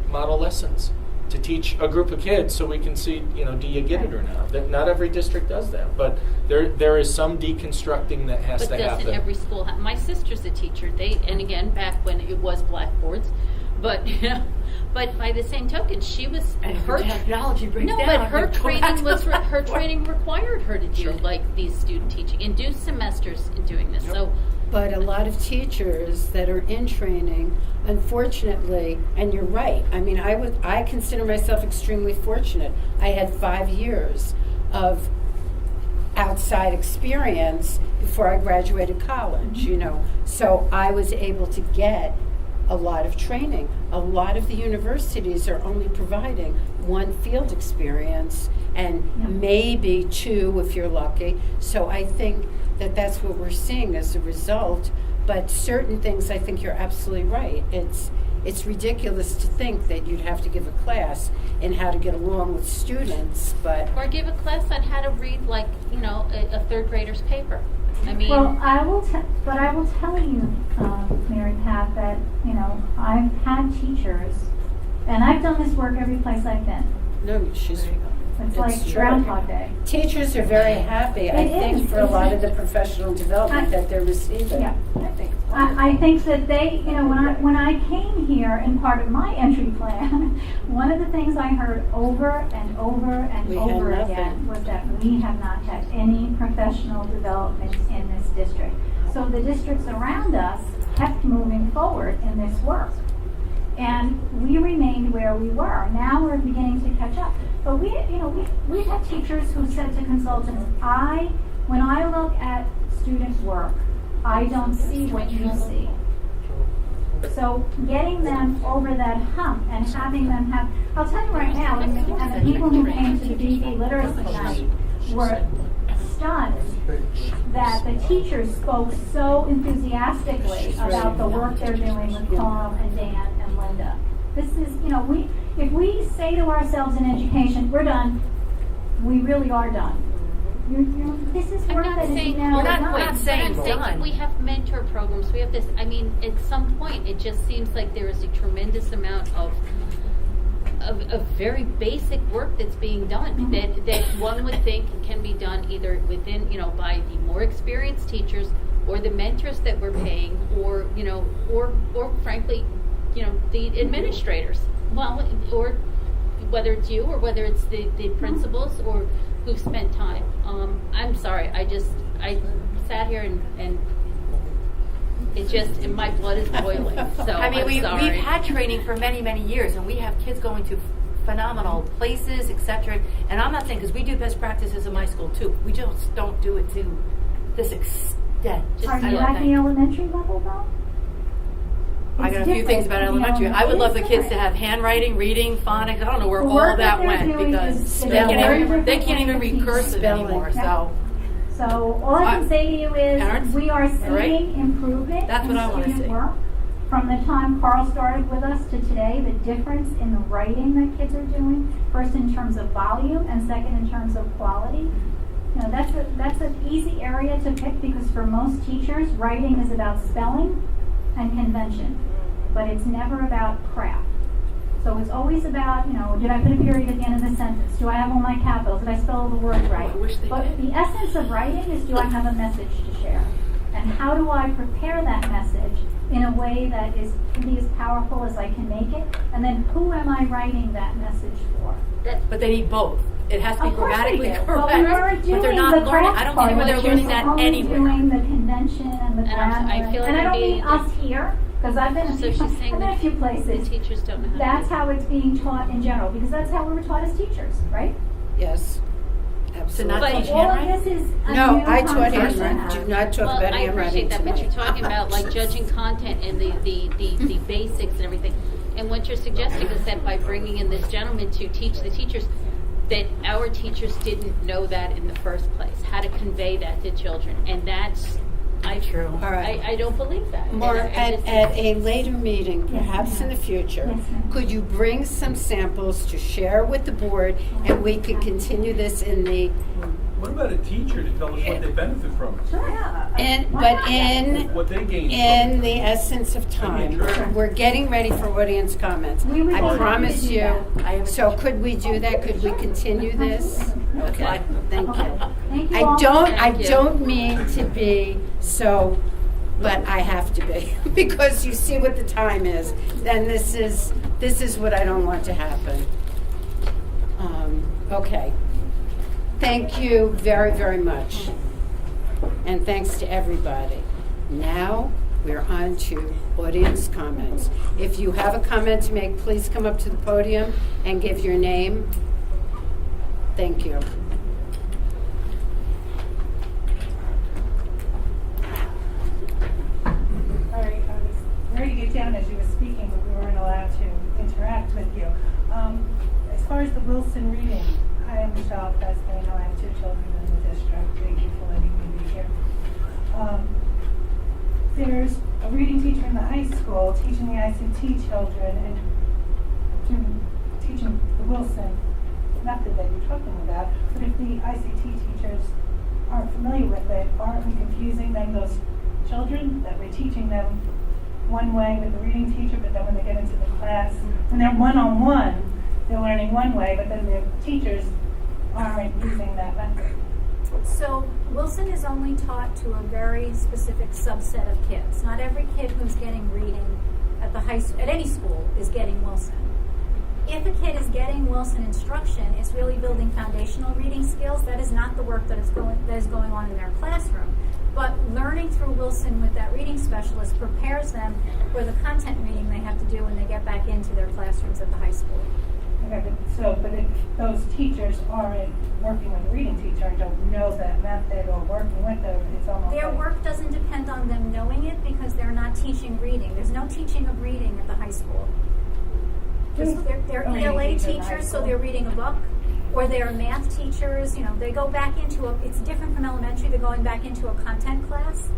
model lessons, to teach a group of kids so we can see, do you get it or not? Not every district does that, but there is some deconstructing that has to happen. But doesn't every school have? My sister's a teacher. And again, back when it was blackboards, but but by the same token, she was her technology breaks down. No, but her training was her training required her to do like these student teaching and do semesters in doing this. Yep. So. But a lot of teachers that are in training, unfortunately, and you're right, I consider myself extremely fortunate. I had 5 years of outside experience before I graduated college, So I was able to get a lot of training. A lot of the universities are only providing 1 field experience and maybe 2 if you're lucky. So I think that's what we're seeing as a result. But certain things, I think you're absolutely right. It's ridiculous to think that you'd have to give a class in how to get along with students, or give a class on how to read, like a third grader's paper. Well, I will tell you, Mary Pat, that I've had teachers, and I've done this work every place I've been. No, it's like true. Groundhog Day. Teachers are very happy, I think, for a lot of the professional development that they're receiving. Yeah, I think that they, when I came here and part of my entry plan, one of the things I heard over and over and over again was that we have not had any professional development in this district. So the districts around us kept moving forward in this work. And we remained where we were. Now we're beginning to catch up. But we had teachers who said to consultants, when I look at student work, I don't see what you see. So getting them over that hump and having them have, I'll tell you right now, and the people who came to the BV Literacy Night were stunned that the teachers spoke so enthusiastically about the work they're doing with Paul and Dan and Linda. This is, if we say to ourselves in education, we're done, we really are done. This is work that is now we're not done. saying we have mentor programs. We have this. At some point, it just seems like there is a tremendous amount of very basic work that's being done that one would think can be done either within, by the more experienced teachers or the mentors that we're paying, or frankly, the administrators. Well, or whether it's you or whether it's the principals or who've spent time. I'm sorry. I sat here and my blood is boiling. So we've had training for many, many years, and we have kids going to phenomenal places, etc. And I'm not saying, because we do best practices in my school too. We just don't do it to this extent. Are you at the elementary level though? I got a few things about elementary. I would love the kids to have handwriting, reading, phonics. I don't know where all of that went, because they can't even read cursive anymore. So So all I can say to you is Parents? we are All right. seeing improvement That's what I in wanna student see. work. From the time Carl started with us to today, the difference in the writing that kids are doing, first in terms of volume and second in terms of quality. You know, that's an easy area to pick because for most teachers, writing is about spelling and convention, but it's never about craft. So it's always about, you know, did I put a period at the end of the sentence? Do I have all my capitals? Did I spell all the words right? I wish they But did. the essence of writing is, do I have a message to share? And how do I prepare that message in a way that can be as powerful as I can make it? And then who am I writing that message for? But they need both. It has to be Of course they grammatically do. correct, But we weren't doing but they're not the learning. craft I don't part think of they're it. learning We're that only anywhere. doing the convention and the And grammar. I feel like And I don't maybe mean us here, because I've been So she's saying a few the places. teachers don't know how to That's do it. how it's being taught in general, because that's how we were taught as teachers, right? Yes, absolutely. not But teach All of handwriting? this is a No, new I taught concept handwriting. now. Do not talk Well, about I handwriting appreciate that, but tonight. you're talking about like judging content and the basics and everything. And what you're suggesting is that by bringing in this gentleman to teach the teachers, that our teachers didn't know that in the first place, how to convey that to children. And that's, True. All right. I don't believe that. More And it's- at a later meeting, Yes, perhaps in ma'am. the future, Yes, ma'am. could you bring some samples to share with the board, and we could continue this in the What about a teacher to tell us what they benefit from? What they gain in the essence of time. Sure. We're getting ready for audience comments. We would I be happy promise to do you. that. So could we do that? Could we continue this? Okay, thank you. Thank you I all. Thank you. don't mean to be so, but I have to be because you see what the time is. Then this is what I don't want to happen. Okay. Thank you very, very much. And thanks to everybody. Now we're on to audience comments. If you have a comment to make, please come up to the podium and give your name. Thank you. Sorry, I was ready to get down as you were speaking, but we weren't allowed to interact with you. As far as the Wilson reading, I am Michelle Presley. I have 2 children in the district. Thank you for letting me be here. There's a reading teacher in the high school teaching the ICT children and teaching the Wilson method that you're talking about. But if the ICT teachers aren't familiar with it, aren't we confusing them, those children, that we're teaching them one way with the reading teacher, but then when they get into the class, when they're one-on-one, they're learning one way, but then their teachers aren't using that method. So Wilson is only taught to a very specific subset of kids. Not every kid who's getting reading at the at any school is getting Wilson. If a kid is getting Wilson instruction, it's really building foundational reading skills. That is not the work that is going on in their classroom. But learning through Wilson with that reading specialist prepares them for the content reading they have to do when they get back into their classrooms at the high school. Okay, but if those teachers aren't working with a reading teacher and don't know that method or working with them, it's almost Their like, work doesn't depend on them knowing it because they're not teaching reading. There's no teaching of reading at the high school. They're Reading ELA teachers in high teachers, so school. they're reading a book, or they're math teachers. You know, they go back into it's different from elementary. They're going back into a content class.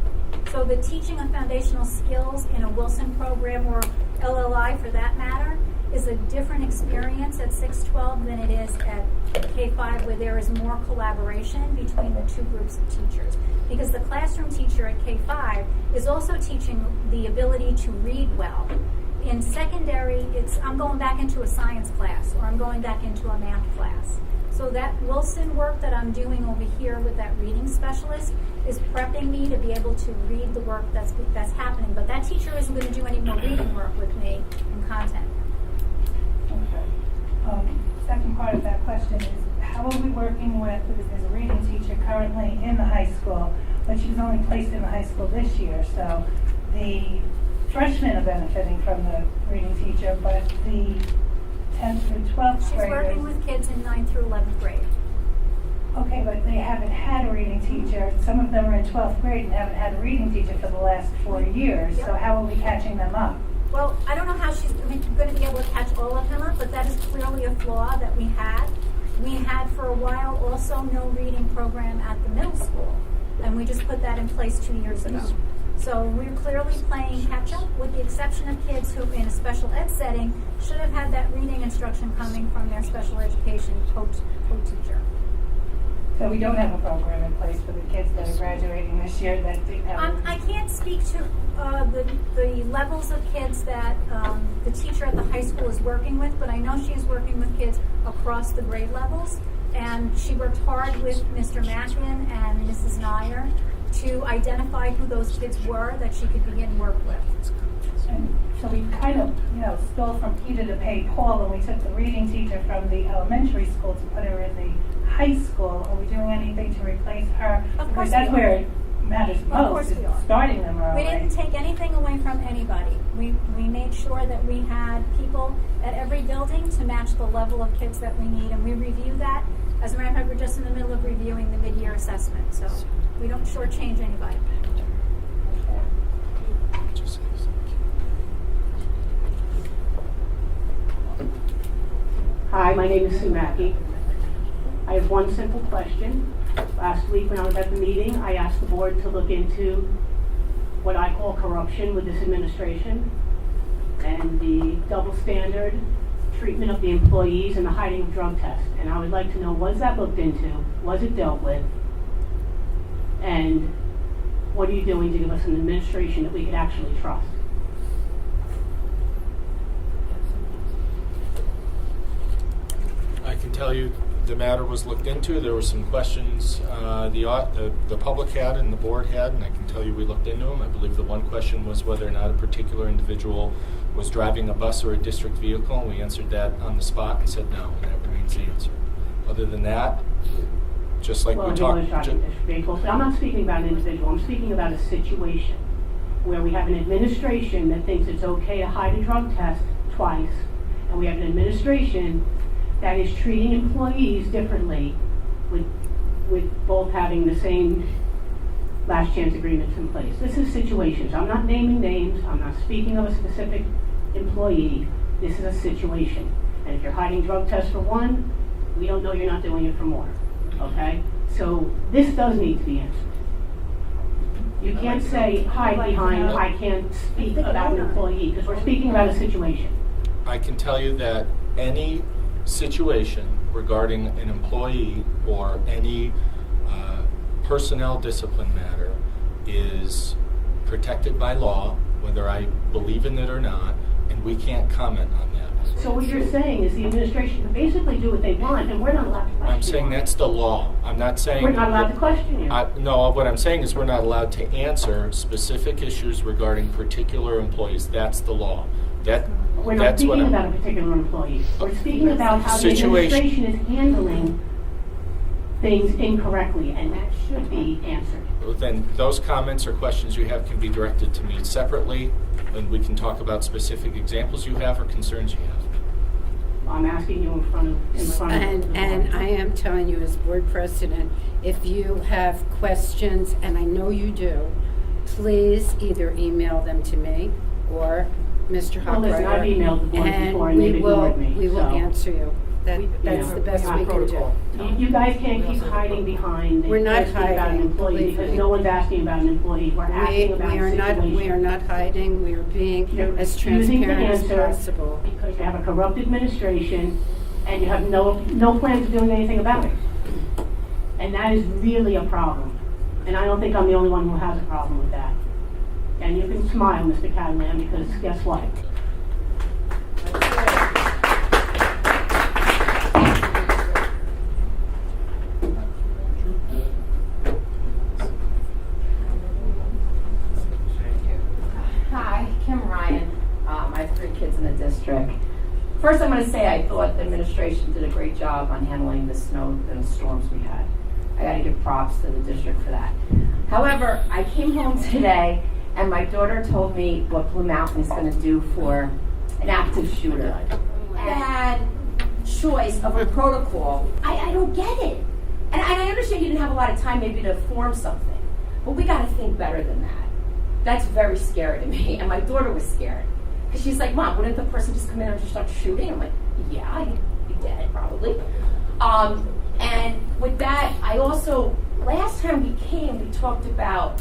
So the teaching of foundational skills in a Wilson program or LLI, for that matter, is a different experience at 612 than it is at K5, where there is more collaboration between the 2 groups of teachers. Because the classroom teacher at K5 is also teaching the ability to read well. In secondary, I'm going back into a science class, or I'm going back into a math class. So that Wilson work that I'm doing over here with that reading specialist is prepping me to be able to read the work that's happening. But that teacher isn't going to do any more reading work with me in content. okay. Second part of that question is, how are we working with, because there's a reading teacher currently in the high school, but she was only placed in the high school this year, so the freshmen are benefiting from the reading teacher, but the 10th through 12th She's graders. working with kids in 9th through 11th grade. Okay, but they haven't had a reading teacher. Some of them are in 12th grade and haven't had a reading teacher for the last 4 years, so how are we catching them up? Well, I don't know how she's going to be able to catch all of them up, but that is clearly a flaw that we had. We had for a while also no reading program at the middle school. and we just put that in place 2 years ago. So we're clearly playing catch-up, with the exception of kids who, in a special ed setting, should have had that reading instruction coming from their special education co-teacher. So we don't have a program in place for the kids that are graduating this year that I can't speak to the levels of kids that the teacher at the high school is working with, but I know she is working with kids across the grade levels, and she worked hard with Mr. Mackin and Mrs. Nyer to identify who those kids were that she could begin work with. And so we kind of, stole from Peter to pay Paul, and we took the reading teacher from the elementary school to put her in the high school. Are we doing anything to replace her? Of course that's we are. where it matters Of course most, we is are. starting them early. We didn't take anything away from anybody. We made sure that we had people at every building to match the level of kids that we need, and we review that. As a matter of fact, we're just in the middle of reviewing the mid-year assessment, so we don't shortchange anybody. Hi, my name is Sue Mackey. I have one simple question. Last week when I was at the meeting, I asked the board to look into what I call corruption with this administration and the double standard treatment of the employees and the hiding of drug tests. And I would like to know, was that looked into? Was it dealt with? And what are you doing to give us an administration that we could actually trust? I can tell you the matter was looked into. There were some questions the public had and the board had, and I can tell you we looked into them. I believe the one question was whether or not a particular individual was driving a bus or a district vehicle, and we answered that on the spot and said no, and that remains the answer. Other than that, just like we talked. I'm not speaking about an individual. I'm speaking about a situation where we have an administration that thinks it's okay to hide a drug test twice, and we have an administration that is treating employees differently with both having the same last chance agreements in place. This is situations. I'm not naming names. I'm not speaking of a specific employee. This is a situation. And if you're hiding drug tests for one, we don't know you're not doing it for more. Okay? So this does need to be answered. You can't say hide behind I can't speak about an employee, because we're speaking about a situation. I can tell you that any situation regarding an employee or any personnel discipline matter is protected by law, whether I believe in it or not, and we can't comment on that. So what you're saying is the administration can basically do what they want, and we're not allowed to question I'm saying that's the law. I'm not saying... We're not allowed to question you. No, what I'm saying is we're not allowed to answer specific issues regarding particular employees. That's the law. We're not speaking about a particular employee. We're speaking about how the administration is handling things incorrectly, and that should be answered. Then those comments or questions you have can be directed to me separately, and we can talk about specific examples you have or concerns you have. I'm asking you in front of the board. And I am telling you as board president, if you have questions, and I know you do, please either email them to me or Mr. Well, listen, I've Hochreiter, emailed the board before and they've ignored me. We will so. answer you. That's the best we can do. You guys can't keep hiding behind We're not asking about an hiding, employee believe because me. no one's asking about an employee. We're asking about a situation. We are not hiding. We are being You're as refusing to transparent as answer possible. because you have a corrupt administration and you have no plans of doing anything about it. And that is really a problem. And I don't think I'm the only one who has a problem with that. And you can smile, Mr. Catalan, because guess what? Hi, Kim Ryan. I have 3 kids in the district. First, I'm going to say I thought the administration did a great job on handling the snow and storms we had. I got to give props to the district for that. However, I came home today and my daughter told me what Blue Mountain is going to do for an active shooter. Bad choice of a protocol. I don't get it. And I understand you didn't have a lot of time maybe to form something, but we got to think better than that. That's very scary to me, and my daughter was scared. Because she's like, Mom, wouldn't the person just come in and just start shooting? I'm like, yeah, he'd be dead probably. And with that, I also last time we came, we talked about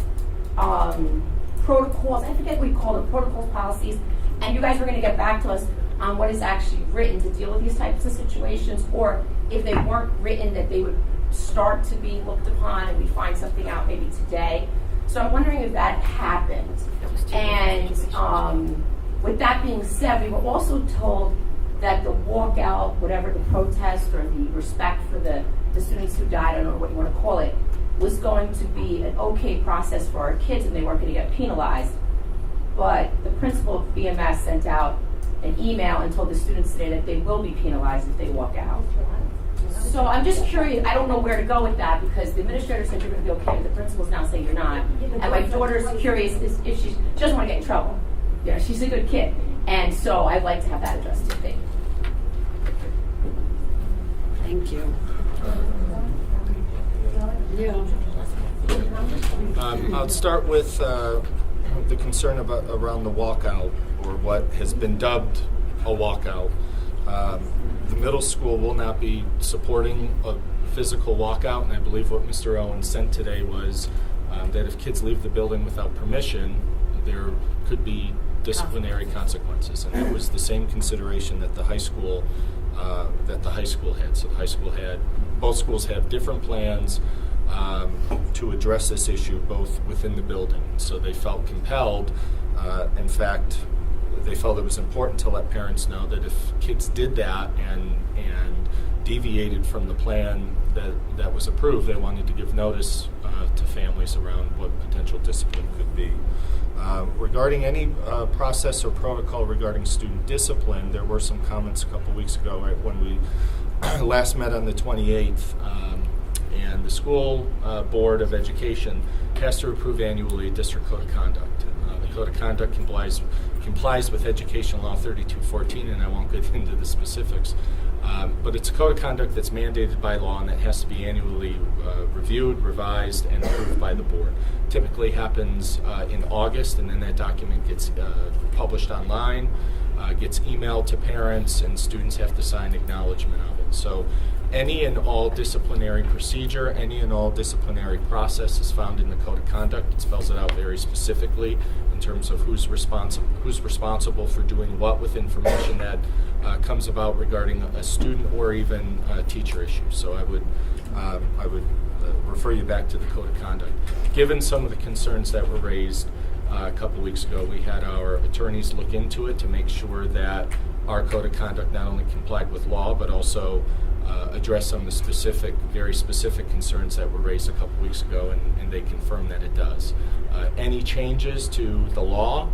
protocols. I forget what we call them, protocols, policies. And you guys were going to get back to us on what is actually written to deal with these types of situations, or if they weren't written, that they would start to be looked upon and we'd find something out maybe today. So I'm wondering if that happened. And with that being said, we were also told that the walkout, whatever the protest or the respect for the students who died, I don't know what you want to call it, was going to be an okay process for our kids and they weren't going to get penalized. But the principal of BMS sent out an email and told the students today that they will be penalized if they walk out. So I'm just curious, I don't know where to go with that because the administrator said you're going to be okay, but the principal's now saying you're not. And my daughter's curious if she doesn't want to get in trouble. You know, she's a good kid. And so I'd like to have that addressed today. Thank you. Yeah. I'll start with the concern around the walkout, or what has been dubbed a walkout. The middle school will not be supporting a physical walkout, and I believe what Mr. Owen sent today was that if kids leave the building without permission, there could be disciplinary consequences, and that was the same consideration that the high school had. So the high school had, both schools have different plans to address this issue, both within the building. So they felt compelled. In fact, they felt it was important to let parents know that if kids did that and deviated from the plan that was approved, they wanted to give notice to families around what potential discipline could be. Regarding any process or protocol regarding student discipline, there were some comments a couple weeks ago, right, when we last met on the 28th, and the school board of education has to approve annually district code of conduct. The code of conduct complies with Education Law 3214, and I won't get into the specifics. But it's a code of conduct that's mandated by law and that has to be annually reviewed, revised, and approved by the board. Typically happens in August, and then that document gets published online, gets emailed to parents, and students have to sign acknowledgement of it. So any and all disciplinary procedure, any and all disciplinary process is found in the code of conduct. It spells it out very specifically in terms of who's responsible for doing what with information that comes about regarding a student or even a teacher issue. So I would refer you back to the code of conduct. Given some of the concerns that were raised a couple weeks ago, we had our attorneys look into it to make sure that our code of conduct not only complied with law, but also address some of the very specific concerns that were raised a couple weeks ago, and they confirmed that it does. Any changes to the law,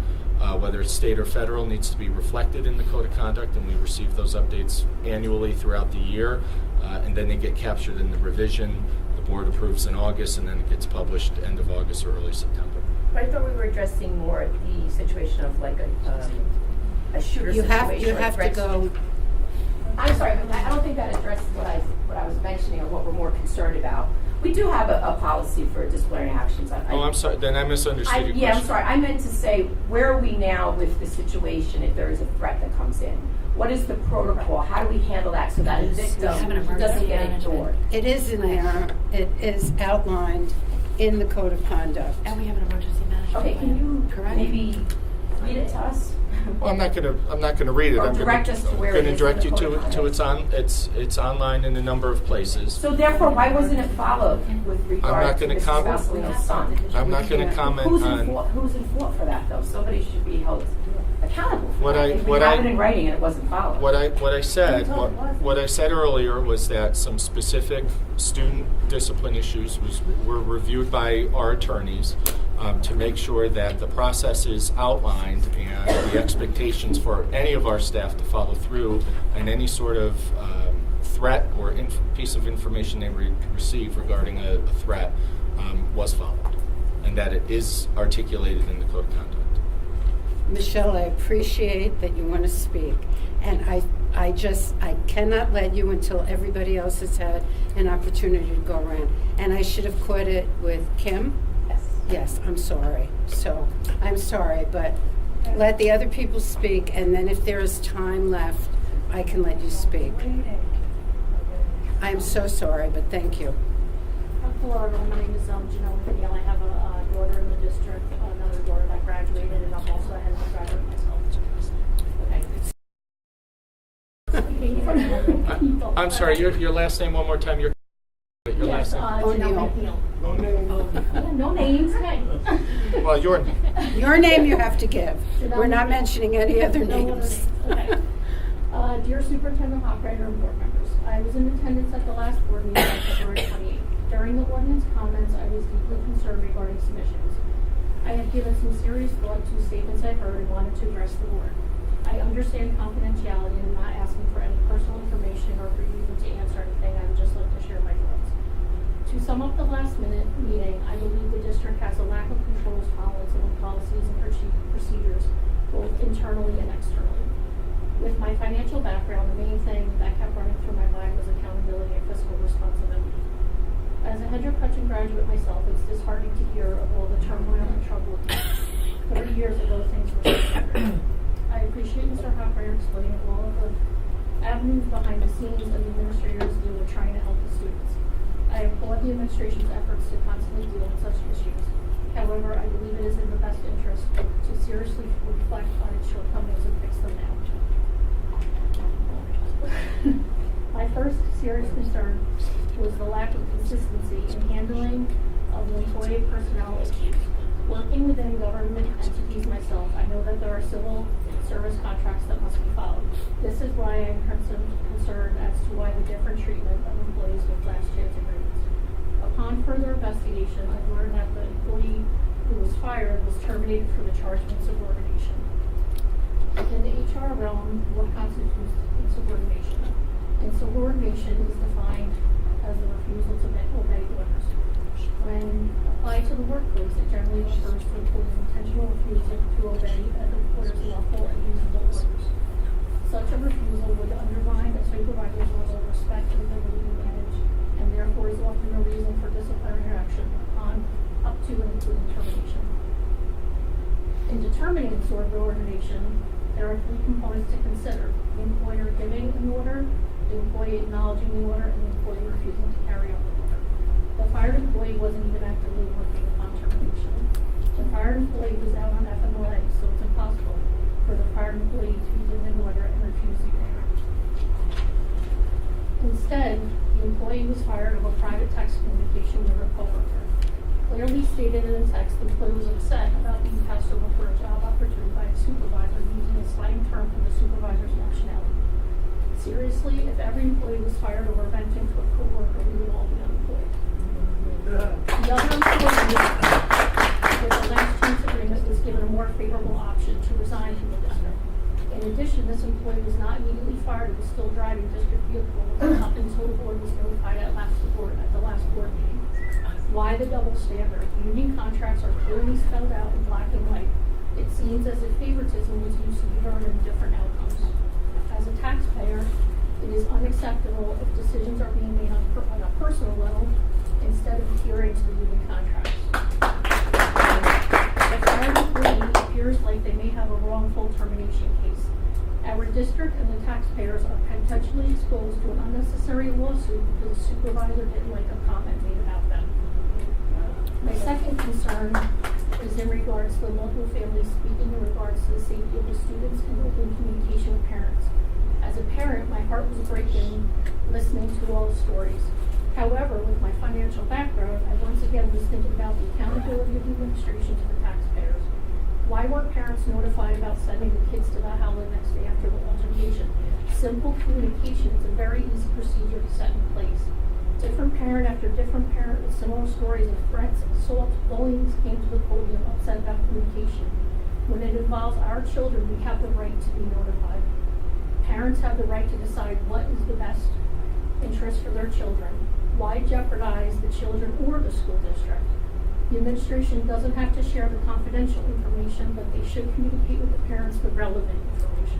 whether it's state or federal, needs to be reflected in the code of conduct, and we receive those updates annually throughout the year, and then they get captured in the revision. The board approves in August, and then it gets published end of August or early September. But I thought we were addressing more the situation of like a shooter situation. You have to go. I'm sorry, but I don't think that addressed what I was mentioning or what we're more concerned about. We do have a policy for disciplinary actions. I'm sorry, then I misunderstood your question. Yeah, I'm sorry. I meant to say, where are we now with the situation if there is a threat that comes in? What is the protocol? How do we handle that so that a victim doesn't get ignored? It is in there. It is outlined in the code of conduct. And we have an emergency management Okay, plan. can you Correct. maybe read it to us? Well, I'm not going to read it. Or I'm direct us to where it is direct in you the code of to it's online in a number of places. So therefore, why wasn't it followed with regard to Mrs. Vasilino's son? I'm not going to comment on. Who's in fault for that, though? Somebody should be held accountable for that. If we what have I- it in writing and it wasn't followed. What I said earlier was that some specific student discipline issues were reviewed by our attorneys to make sure that the process is outlined and the expectations for any of our staff to follow through, and any sort of threat or piece of information they receive regarding a threat was followed, and that it is articulated in the code of conduct. Michelle, I appreciate that you want to speak, and I cannot let you until everybody else has had an opportunity to go around. And I should have caught it with Kim. Yes, I'm sorry. So I'm sorry, but let the other people speak, and then if there is time left, I can let you speak. I'm so sorry, but thank you. Hello, everyone. My name is Janelle McNeil. I have a daughter in the district, another daughter that graduated, and I'm also a Hendrick graduate myself. Okay. I'm sorry, your last name one more time. Your last name. Janelle McNeil. Yeah, no names. Hey. Well, your name. Your name you have to give. Janelle We're not McNeil. mentioning any other names. Okay. Dear Superintendent Hochreiter and board members, I was in attendance at the last board meeting on February 28th. During the ordinance comments, I was deeply concerned regarding submissions. I have given some serious thought to statements I heard and wanted to address the board. I understand confidentiality and am not asking for any personal information or for you even to answer anything. I would just like to share my thoughts. To sum up the last minute meeting, I believe the district has a lack of controls, tolerance, and policies and procedures, both internally and externally. With my financial background, the main thing that kept running through my mind was accountability and fiscal responsibility. As a Hendrick graduate myself, it's disheartening to hear of all the turmoil and trouble. 30 years ago, things were so different. I appreciate Mr. Hochreiter explaining all of the avenues behind the scenes and the administrators do in trying to help the students. I applaud the administration's efforts to constantly deal with such issues. However, I believe it is in the best interest to seriously reflect on its shortcomings and fix them now. My first serious concern was the lack of consistency in handling of the employee personnel issues. Working within government entities myself, I know that there are civil service contracts that must be followed. This is why I'm concerned as to why the different treatment of employees with last chance agreements. Upon further investigation, I've learned that the employee who was fired was terminated for the charge of insubordination. In the HR realm, what constitutes insubordination? Insubordination is defined as the refusal to obey orders. When applied to the workplace, it generally refers to employees' intentional refusal to obey employers' lawful and reasonable orders. Such a refusal would undermine a supervisor's level of respect and ability to manage, and therefore is often a reason for disciplinary action up to and including termination. In determining insubordination, there are three components to consider: the employer giving an order, the employee acknowledging the order, and the employee refusing to carry out the order. The fired employee wasn't even actively working upon termination. The fired employee was out on FMLA, so it's impossible for the fired employee to be given an order and refuse the order. Instead, the employee was fired over private text communication with her coworker. Clearly stated in the text, the employee was upset about being passed over for a job opportunity by a supervisor using a slang term for the supervisor's nationality. Seriously, if every employee was fired over venting to a coworker, we would all be unemployed. The other employee with the last chance agreement was given a more favorable option to resign from the district. In addition, this employee was not immediately fired and was still driving district vehicle up until the board was notified at the last board meeting. Why the double standard? Union contracts are clearly spelled out in black and white. It seems as if favoritism was used to determine different outcomes. As a taxpayer, it is unacceptable if decisions are being made on a personal level instead of adhering to the union contracts. The fired employee appears like they may have a wrongful termination case. Our district and the taxpayers are potentially exposed to an unnecessary lawsuit because the supervisor didn't like a comment made about them. My second concern is in regards to the local family, speaking in regards to the safety of the students and open communication with parents. As a parent, my heart was breaking listening to all the stories. However, with my financial background, I once again was thinking about the accountability of the administration to the taxpayers. Why weren't parents notified about sending the kids to the house the next day after the altercation? Simple communication is a very easy procedure to set in place. Different parent after different parent with similar stories of threats, assaults, bullying came to the podium upset about communication. When it involves our children, we have the right to be notified. Parents have the right to decide what is the best interest for their children. Why jeopardize the children or the school district? The administration doesn't have to share the confidential information, but they should communicate with the parents the relevant information.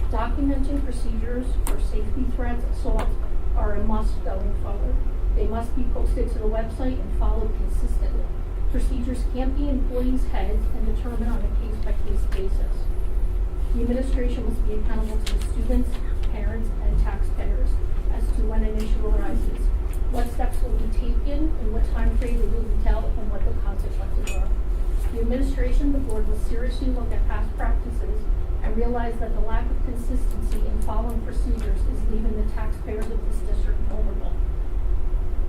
Documenting procedures for safety threats, assaults, are a must going forward. They must be posted to the website and followed consistently. Procedures can't be in employees' heads and determined on a case-by-case basis. The administration must be accountable to the students, parents, and taxpayers as to when an issue arises. What steps will be taken, in what time frame will be tell, and what the consequences are. The administration, the board will seriously look at past practices and realize that the lack of consistency in following procedures is leaving the taxpayers of this district vulnerable.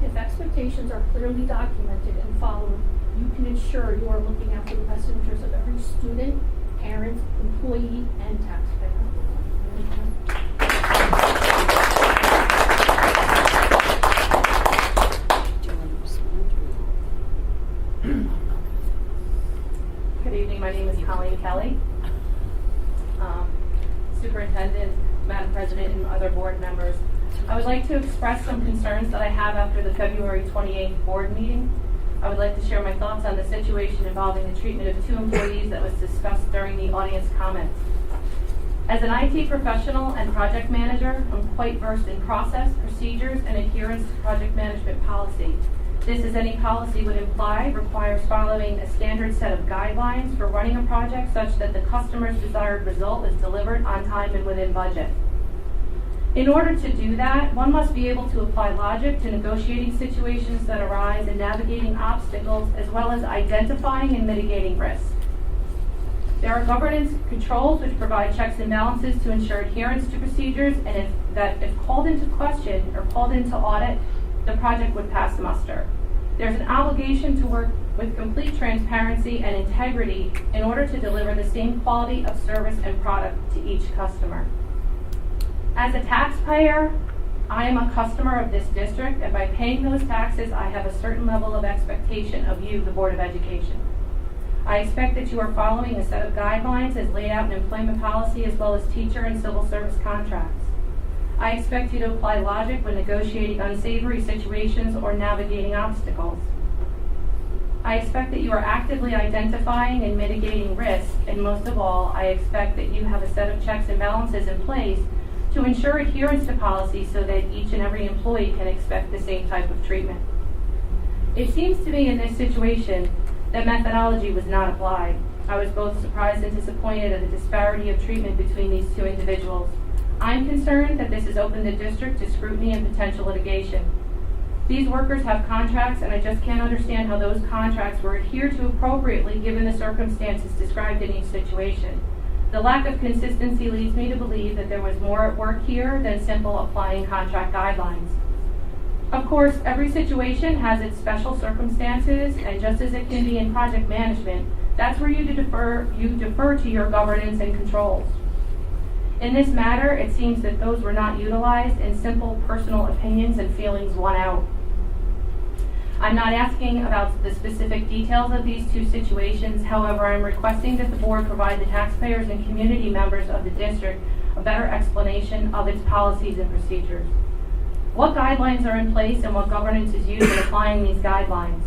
If expectations are clearly documented and followed, you can ensure you are looking after the best interests of every student, parent, employee, and taxpayer. Good evening, my name is Colleen Kelly. Superintendent, Madam President, and other board members. I would like to express some concerns that I have after the February 28th board meeting. I would like to share my thoughts on the situation involving the treatment of 2 employees that was discussed during the audience comments. As an IT professional and project manager, I'm quite versed in process, procedures, and adherence to project management policy. This, as any policy would imply, requires following a standard set of guidelines for running a project such that the customer's desired result is delivered on time and within budget. In order to do that, one must be able to apply logic to negotiating situations that arise and navigating obstacles, as well as identifying and mitigating risk. There are governance controls which provide checks and balances to ensure adherence to procedures, and if called into question or called into audit, the project would pass muster. There's an obligation to work with complete transparency and integrity in order to deliver the same quality of service and product to each customer. As a taxpayer, I am a customer of this district, and by paying those taxes, I have a certain level of expectation of you, the Board of Education. I expect that you are following a set of guidelines as laid out in employment policy, as well as teacher and civil service contracts. I expect you to apply logic when negotiating unsavory situations or navigating obstacles. I expect that you are actively identifying and mitigating risk, and most of all, I expect that you have a set of checks and balances in place to ensure adherence to policy so that each and every employee can expect the same type of treatment. It seems to me in this situation that methodology was not applied. I was both surprised and disappointed at the disparity of treatment between these 2 individuals. I'm concerned that this has opened the district to scrutiny and potential litigation. These workers have contracts, and I just can't understand how those contracts were adhered to appropriately given the circumstances described in each situation. The lack of consistency leads me to believe that there was more at work here than simple applying contract guidelines. Of course, every situation has its special circumstances, and just as it can be in project management, that's where you defer to your governance and controls. In this matter, it seems that those were not utilized, and simple personal opinions and feelings won out. I'm not asking about the specific details of these 2 situations. However, I'm requesting that the board provide the taxpayers and community members of the district a better explanation of its policies and procedures. What guidelines are in place and what governance is used in applying these guidelines?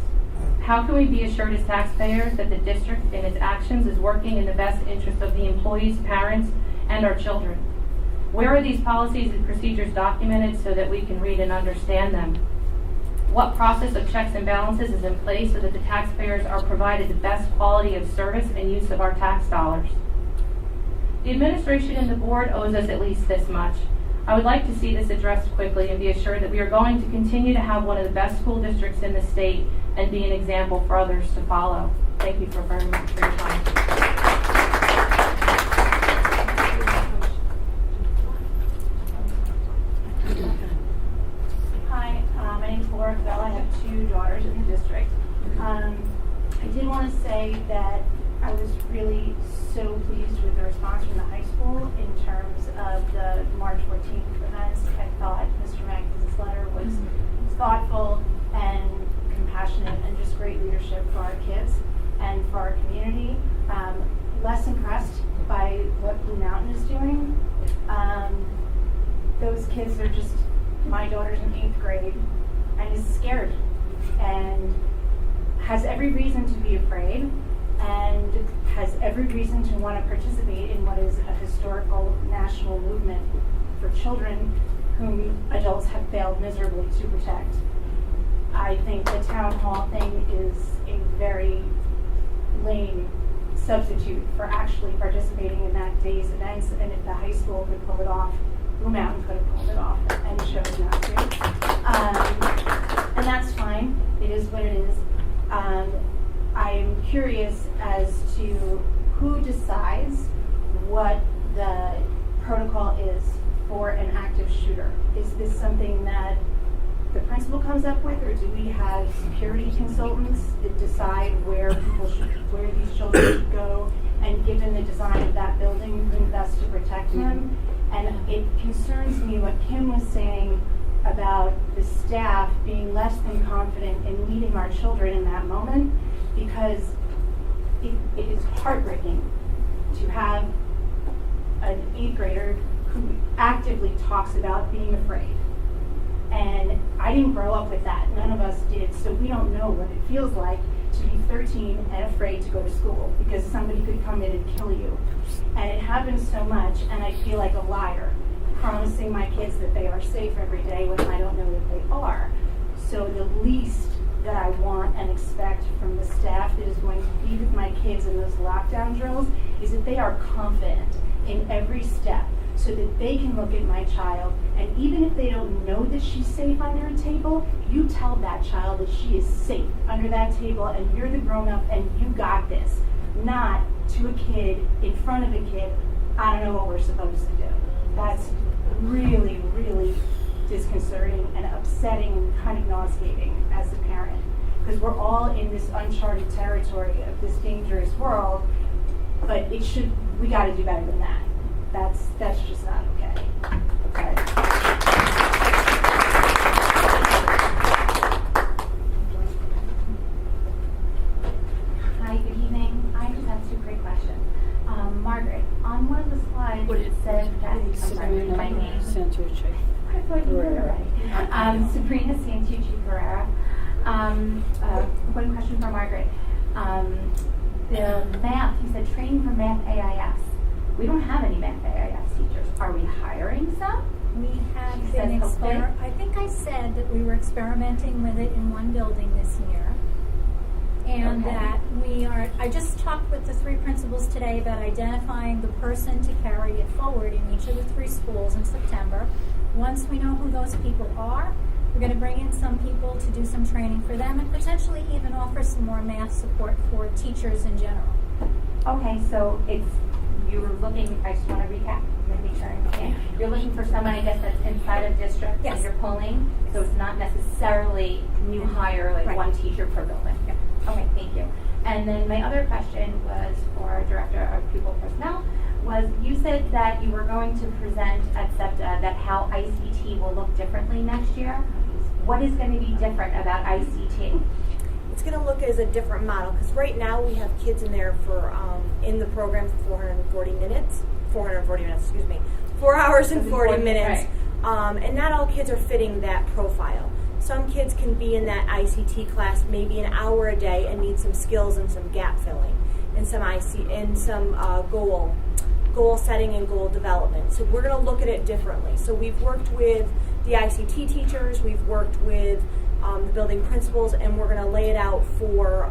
How can we be assured as taxpayers that the district in its actions is working in the best interest of the employees, parents, and our children? Where are these policies and procedures documented so that we can read and understand them? What process of checks and balances is in place so that the taxpayers are provided the best quality of service and use of our tax dollars? The administration and the board owes us at least this much. I would like to see this addressed quickly and be assured that we are going to continue to have one of the best school districts in the state and be an example for others to follow. Thank you very much for your time. Hi, my name is Laura Bell. I have 2 daughters in the district. I did want to say that I was really so pleased with the response from the high school in terms of the March 14th events. I thought Mr. Magnus's letter was thoughtful and compassionate and just great leadership for our kids and for our community. Less impressed by what Blue Mountain is doing. Those kids are just, my daughter's in 8th grade and is scared and has every reason to be afraid and has every reason to want to participate in what is a historical national movement for children whom adults have failed miserably to protect. I think the town hall thing is a very lame substitute for actually participating in that day's events, and if the high school could pull it off, Blue Mountain could have pulled it off, and chose not to. that's fine. It is what it is. I'm curious as to who decides what the protocol is for an active shooter. Is this something that the principal comes up with, or do we have security consultants that decide where these children should go? And given the design of that building, who best to protect them? And it concerns me what Kim was saying about the staff being less than confident in leading our children in that moment, because it is heartbreaking to have an 8th grader who actively talks about being afraid. And I didn't grow up with that. None of us did, so we don't know what it feels like to be 13 and afraid to go to school because somebody could come in and kill you. And it happens so much, and I feel like a liar promising my kids that they are safe every day when I don't know that they are. So the least that I want and expect from the staff that is going to be with my kids in those lockdown drills is that they are confident in every step, so that they can look at my child, and even if they don't know that she's safe under a table, you tell that child that she is safe under that table, and you're the grown-up and you got this. Not to a kid, in front of a kid, I don't know what we're supposed to do. That's really, really disconcerting and upsetting and kind of nauseating as a parent, because we're all in this uncharted territory of this dangerous world, but we got to do better than that. That's just not okay. Hi, good evening. I just have 2 quick questions. Margaret, on one of the slides it said that my name. I thought you heard it right. Sabrina Santucci Ferreira. One question for Margaret. The math, you said training for math AIS. We don't have any math AIS teachers. Are we hiring some? We have been I think I said that we were experimenting with it in one building this year. And that I just talked with the 3 principals today about identifying the person to carry it forward in each of the 3 schools in September. Once we know who those people are, we're going to bring in some people to do some training for them and potentially even offer some more math support for teachers in general. Okay, so you were looking, I just want to recap, make sure I understand. You're looking for someone, I guess, that's inside of district that you're pulling, so it's not necessarily new hire, like one teacher per building. Yeah. Okay, thank you. And then my other question was for our Director of Pupil Personnel, was you said that you were going to present at SEPTA that how ICT will look differently next year. What is going to be different about ICT? It's going to look as a different model, because right now we have kids in there for in the program for 440 minutes, 4 hours and 40 minutes, and not all kids are fitting that profile. Some kids can be in that ICT class maybe an hour a day and need some skills and some gap filling, and some goal setting and goal development. So we're going to look at it differently. So we've worked with the ICT teachers, we've worked with the building principals, and we're going to lay it out for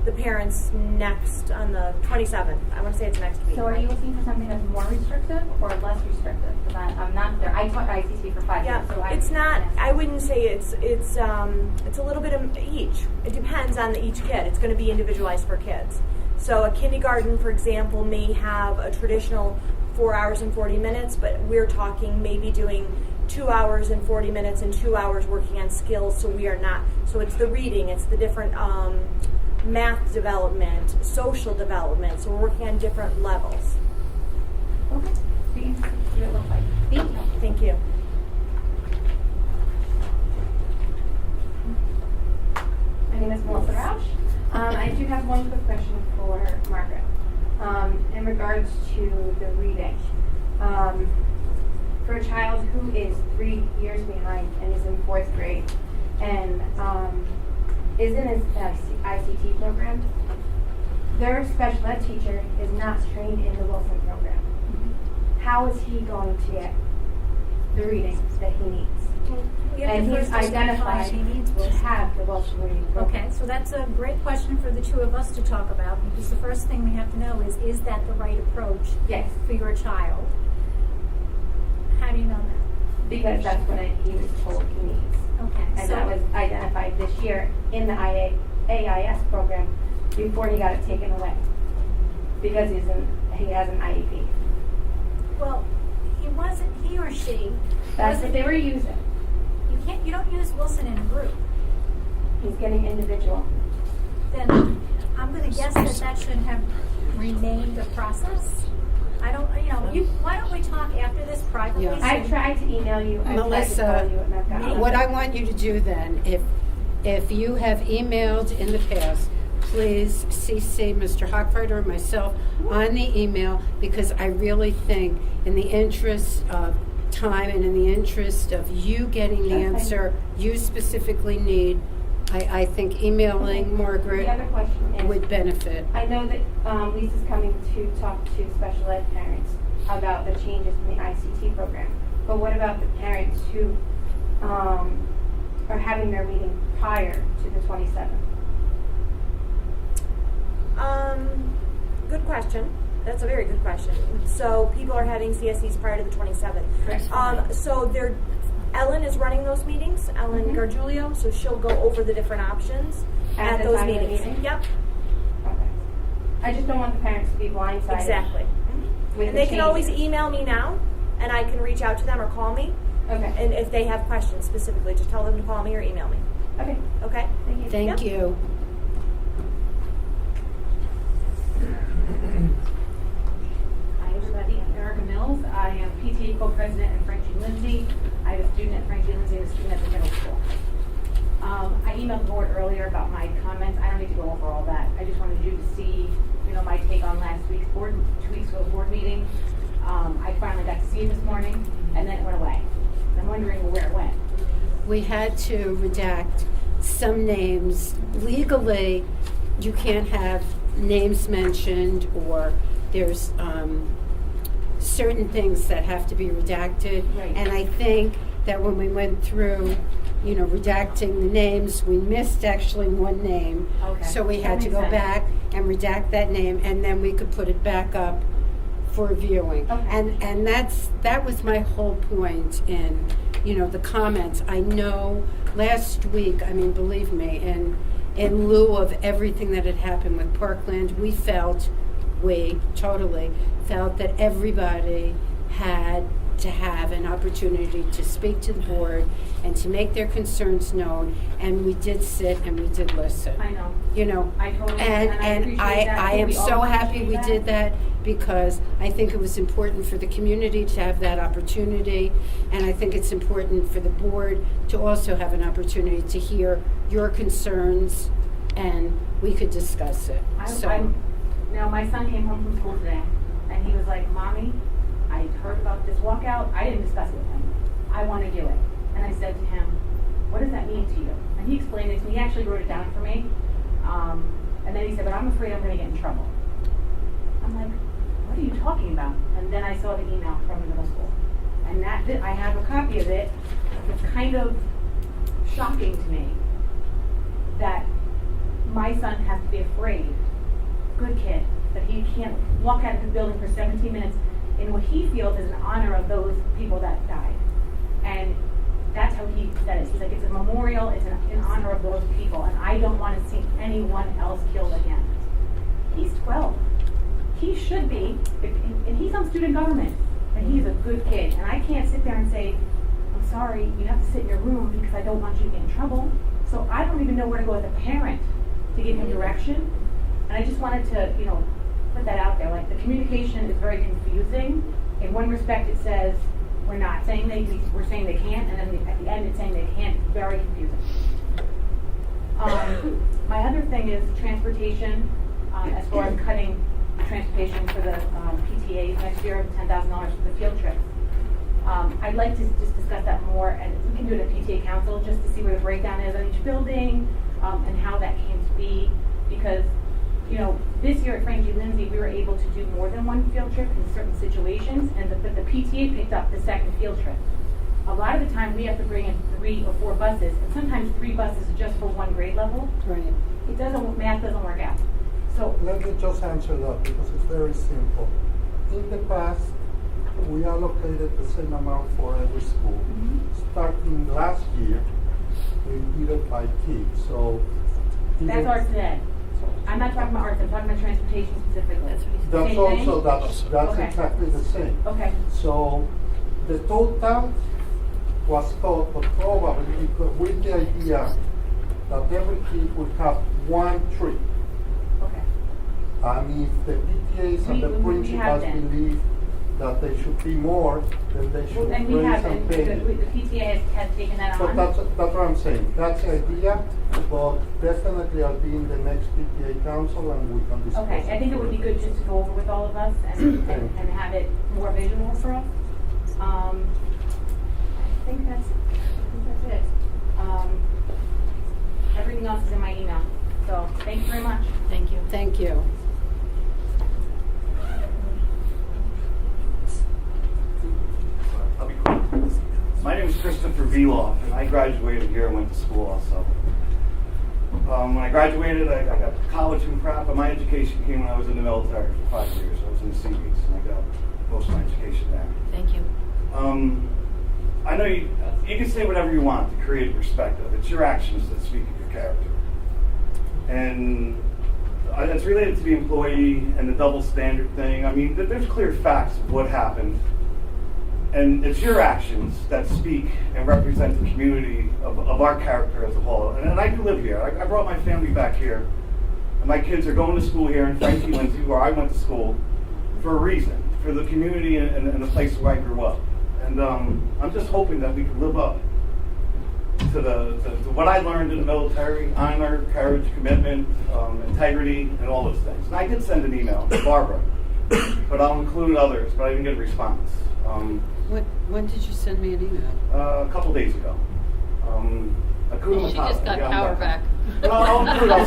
the parents next on the 27th. I want to say it's next week. So are you looking for something that's more restrictive or less restrictive? Because I'm not there. I taught ICT for 5 years. So it's not. I wouldn't say it's a little bit of each. It depends on each kid. It's going to be individualized for kids. So a kindergarten, for example, may have a traditional 4 hours and 40 minutes, but we're talking maybe doing 2 hours and 40 minutes and 2 hours working on skills. So we are not. So it's the reading. It's the different math development, social development. So we're working on different levels. Okay. See what it looks like. Thank you. Thank you. My name is Melissa Rausch. I do have one quick question for Margaret. In regards to the reading. For a child who is 3 years behind and is in 4th grade and is in an ICT program, their special ed teacher is not trained in the Wilson program. How is he going to get the reading that he needs? And he's identified to have the Wilson reading program. Okay, so that's a great question for the 2 of us to talk about, because the first thing we have to know is that the right approach for your child? How do you know that? Because that's what he was told he needs. Okay. And that was identified this year in the AIS program before he got it taken away. Because he has an IEP. Well, he or she. That's what they were using. You don't use Wilson in a group. He's getting individual. Then I'm going to guess that should have remained a process. I don't, why don't we talk after this privately? Yes. I tried to email you. I Melissa, tried to call you, and I've got what I want you to do then, if you have emailed in the past, please CC Mr. Hochfeld or myself on the email, because I really think in the interest of time and in the interest of you getting the answer you specifically need, I think emailing Margaret the other question is, would benefit. I know that Lisa's coming to talk to special ed parents about the changes in the ICT program. But what about the parents who are having their meeting prior to the 27th? Good question. That's a very good question. So people are having CSEs prior to the 27th. So Ellen is running those meetings, Ellen Gargiulio, so she'll go over the different options at those meetings. Yep. Okay. I just don't want the parents to be blindsided. Exactly. And they can always email me now, and I can reach out to them or call me. Okay. And if they have questions specifically, just tell them to call me or email me. Okay. Okay? Thank you. Thank you. Hi everybody, I'm Erica Mills. I am PTA co-president at Frankie Lindsay. I have a student at Frankie Lindsay and a student at the middle school. I emailed the board earlier about my comments. I don't need to go over all that. I just wanted you to see, my take on last week's 2 weeks ago board meeting. I finally got to see it this morning, and then it went away. I'm wondering where it went. We had to redact some names. Legally, you can't have names mentioned, or there's certain things that have to be redacted. Right. And I think that when we went through, redacting the names, we missed actually one name. Okay. So we had That to makes go sense. back and redact that name, and then we could put it back up for viewing. Okay. And that was my whole point in, the comments. I know last week, believe me, in lieu of everything that had happened with Parkland, we totally felt that everybody had to have an opportunity to speak to the board and to make their concerns known, and we did sit and we did listen. I know. I totally And appreciate that. I am We all so happy appreciate we that. did that, because I think it was important for the community to have that opportunity, and I think it's important for the board to also have an opportunity to hear your concerns, and we could discuss it. Now, my son came home from school today, and he was like, Mommy, I heard about this walkout. I didn't discuss it with him. I want to do it. And I said to him, what does that mean to you? And he explained it to me. He actually wrote it down for me. And then he said, but I'm afraid I'm going to get in trouble. I'm like, what are you talking about? And then I saw the email from the middle school. And I have a copy of it. It's kind of shocking to me that my son has to be afraid, good kid, that he can't walk out of the building for 17 minutes in what he feels is an honor of those people that died. And that's how he said it. He's like, it's a memorial, it's in honor of those people, and I don't want to see anyone else killed again. He's 12. He should be, and he's on student government, and he's a good kid. And I can't sit there and say, I'm sorry, you have to sit in your room because I don't want you to get in trouble. So I don't even know where to go as a parent to give him direction. And I just wanted to, put that out there. Like, the communication is very confusing. In one respect, it says we're not saying we're saying they can't, and then at the end, it's saying they can't. Very confusing. My other thing is transportation. As far as cutting transportation for the PTAs next year, $10,000 for the field trips. I'd like to just discuss that more, and we can do it at PTA Council just to see where the breakdown is on each building and how that came to be. Because, this year at Frankie Lindsay, we were able to do more than one field trip in certain situations, and the PTA picked up the second field trip. A lot of the time, we have to bring in 3 or 4 buses, and sometimes 3 buses just for one grade level. Right. Math doesn't work out. So let me just answer that because it's very simple. In the past, we allocated the same amount for every school. Starting last year, we did it by key. So That's art today. I'm not talking about art, I'm talking about transportation specifically. that's Same also thing? that's Okay. exactly the same. Okay. So the total was thought, but probably because with the idea that every kid would have one trip. Okay. And if the PTAs and the We principals have been. believe that they should be more, then they should And we raise haven't, and because pay. the PTA has taken that But on. that's what I'm saying. That's the idea, but definitely I'll be in the next PTA council and we can discuss. Okay, I think it would be good just to go over with all of us and have it more visual for us. I think that's it. Everything else is in my email. So, thank you very much. Thank you. Thank you. I'll be quick. My name is Christopher Veloff, and I graduated here and went to school also. When I graduated, I got college and prep, but my education came when I was in the military for 5 years. I was in the Sea Beats, and I got most of my education there. Thank you. I know you can say whatever you want to create perspective. It's your actions that speak of your character. And it's related to the employee and the double standard thing. I mean, there's clear facts of what happened. And it's your actions that speak and represent the community of our character as a whole. And I do live here. I brought my family back here. And my kids are going to school here in Frankie went to, where I went to school, for a reason, for the community and the place where I grew up. And I'm just hoping that we can live up to what I learned in the military: honor, courage, commitment, integrity, and all those things. And I did send an email to Barbara, but I'll include others, but I didn't get a response. When did you send me an email? A couple days ago. She just got power back. I'll include, I'll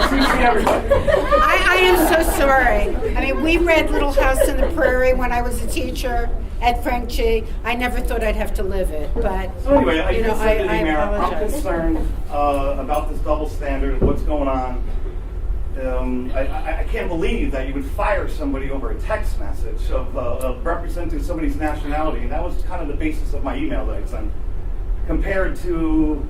CC everybody. I am so sorry. I mean, we read Little House on the Prairie when I was a teacher at Frank G. I never thought I'd have to live it, but So anyway, I you know, just sent an email. I'm apologize. concerned about this double standard, what's going on. I can't believe that you would fire somebody over a text message of representing somebody's nationality, and that was kind of the basis of my email that I sent, compared to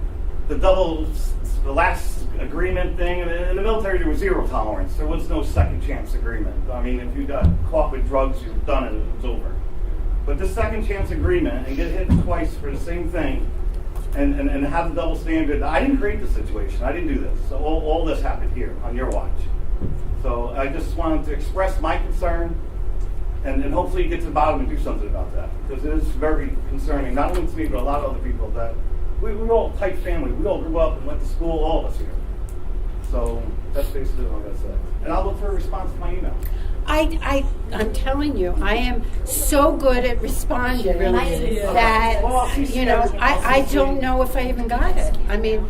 the last agreement thing. In the military, there was zero tolerance. There was no second chance agreement. I mean, if you got caught with drugs, you were done and it was over. But this second chance agreement, and get hit twice for the same thing, and have the double standard. I didn't create the situation. I didn't do this. So all this happened here on your watch. So I just wanted to express my concern, and hopefully you get to the bottom and do something about that, because it is very concerning, not only to me, but a lot of other people, that we're all a tight family. We all grew up and went to school, all of us here. So that's basically what I'm going to say. And I'll look for a response to my email. I'm telling you, I am so good at responding that, you know, I don't know if I even got it. I mean,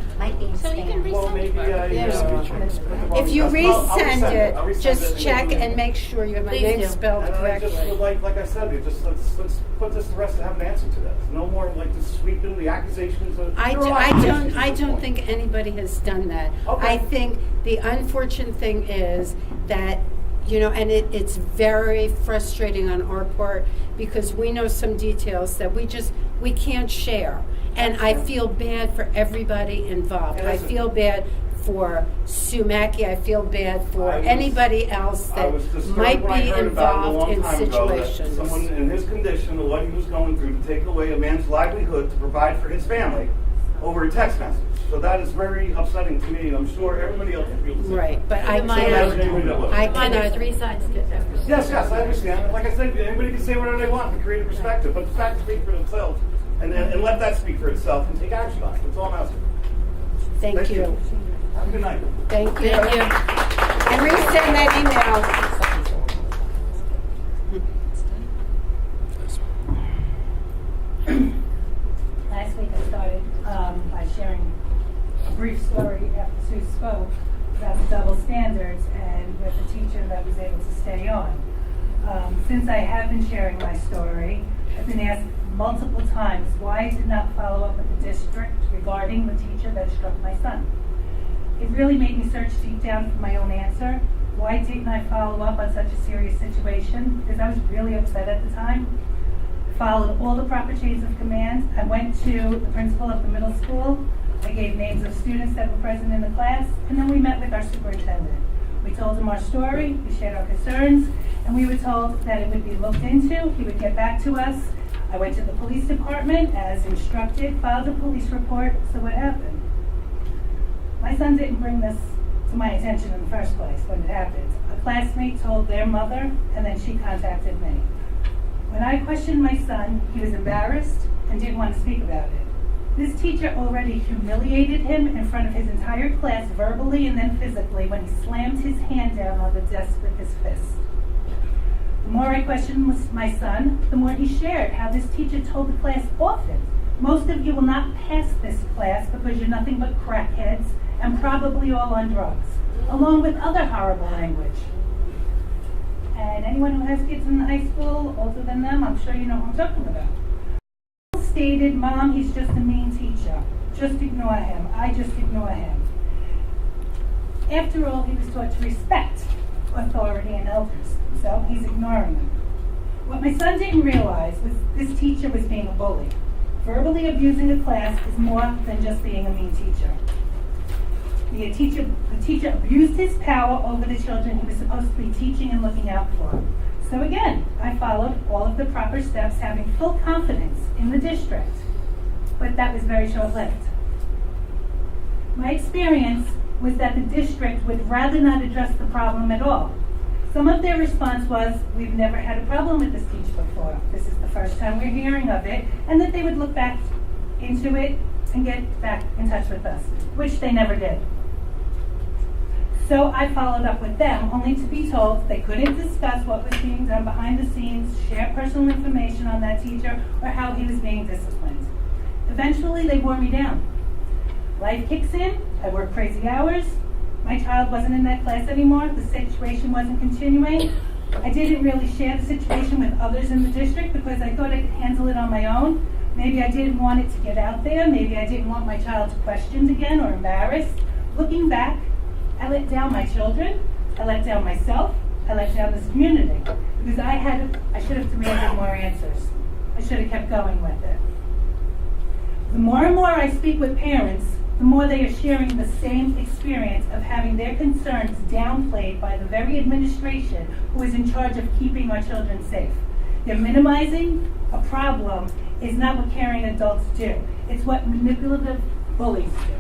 So you can Well, maybe if you resend it, just check and make sure you have my Please name do. spelled And I just correctly. would like I said, let's put this to rest and have an answer to this. No more like just sweeping the accusations. I don't think anybody has done that. Okay. I think the unfortunate thing is that, you know, and it's very frustrating on our part, because we know some details that we can't share. And I feel bad for everybody involved. I feel bad for Sue Mackey. I feel bad for anybody else that might be involved in situations. Someone in his condition, or what he was going through, to take away a man's livelihood to provide for his family over a text message. So that is very upsetting to me, and I'm sure everybody else feels the same. Right, but I Mine, there's cannot. 3 sides to every. Yes, I understand. Like I said, anybody can say whatever they want to create a perspective, but the facts speak for themselves, and let that speak for itself and take action on it. That's all I'm asking. Thank you. Have a good night. Thank you. And resend that Last week I started by sharing a brief story after Sue spoke about the double standards and with a teacher that was able to stay on. Since I have been sharing my story, I've been asked multiple times why I did not follow up with the district regarding the teacher that struck my son. It really made me search deep down for my own answer, Why didn't I follow up on such a serious situation? Because I was really upset at the time. Followed all the proper chains of command. I went to the principal of the middle school. I gave names of students that were present in the class, and then we met with our superintendent. We told him our story, we shared our concerns, and we were told that it would be looked into. He would get back to us. I went to the police department as instructed, filed a police report. So what happened? My son didn't bring this to my attention in the first place when it happened. A classmate told their mother, and then she contacted me. When I questioned my son, he was embarrassed and didn't want to speak about it. This teacher already humiliated him in front of his entire class verbally and then physically when he slammed his hand down on the desk with his fist. The more I questioned my son, the more he shared how this teacher told the class often, most of you will not pass this class because you're nothing but crackheads and probably all on drugs, along with other horrible language. And anyone who has kids in high school, older than them, I'm sure you know who I'm talking about. Stated, Mom, he's just a mean teacher. Just ignore him. I just ignore him. After all, he was taught to respect authority and elders, so he's ignoring them. What my son didn't realize was this teacher was being a bully. Verbally abusing a class is more than just being a mean teacher. The teacher abused his power over the children he was supposed to be teaching and looking out for. So again, I followed all of the proper steps, having full confidence in the district. But that was very short-lived. My experience was that the district would rather not address the problem at all. Some of their response was, we've never had a problem with this teacher before. This is the first time we're hearing of it, and that they would look back into it and get back in touch with us, which they never did. So I followed up with them, only to be told they couldn't discuss what was being done behind the scenes, share personal information on that teacher, or how he was being disciplined. Eventually, they wore me down. Life kicks in, I work crazy hours, my child wasn't in that class anymore, the situation wasn't continuing. I didn't really share the situation with others in the district because I thought I could handle it on my own. Maybe I didn't want it to get out there, maybe I didn't want my child questioned again or embarrassed. Looking back, I let down my children, I let down myself, I let down this community because I should have demanded more answers. I should have kept going with it. The more and more I speak with parents, the more they are sharing the same experience of having their concerns downplayed by the very administration who is in charge of keeping our children safe. They're minimizing a problem is not what caring adults do. It's what manipulative bullies do.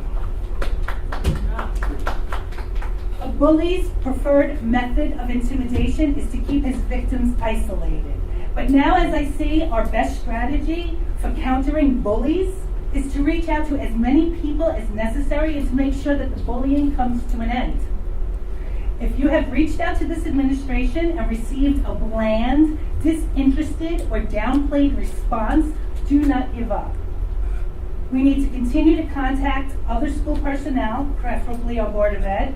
A bully's preferred method of intimidation is to keep his victims isolated. But now, as I see, our best strategy for countering bullies is to reach out to as many people as necessary and to make sure that the bullying comes to an end. If you have reached out to this administration and received a bland, disinterested, or downplayed response, do not give up. We need to continue to contact other school personnel, preferably our Board of Ed,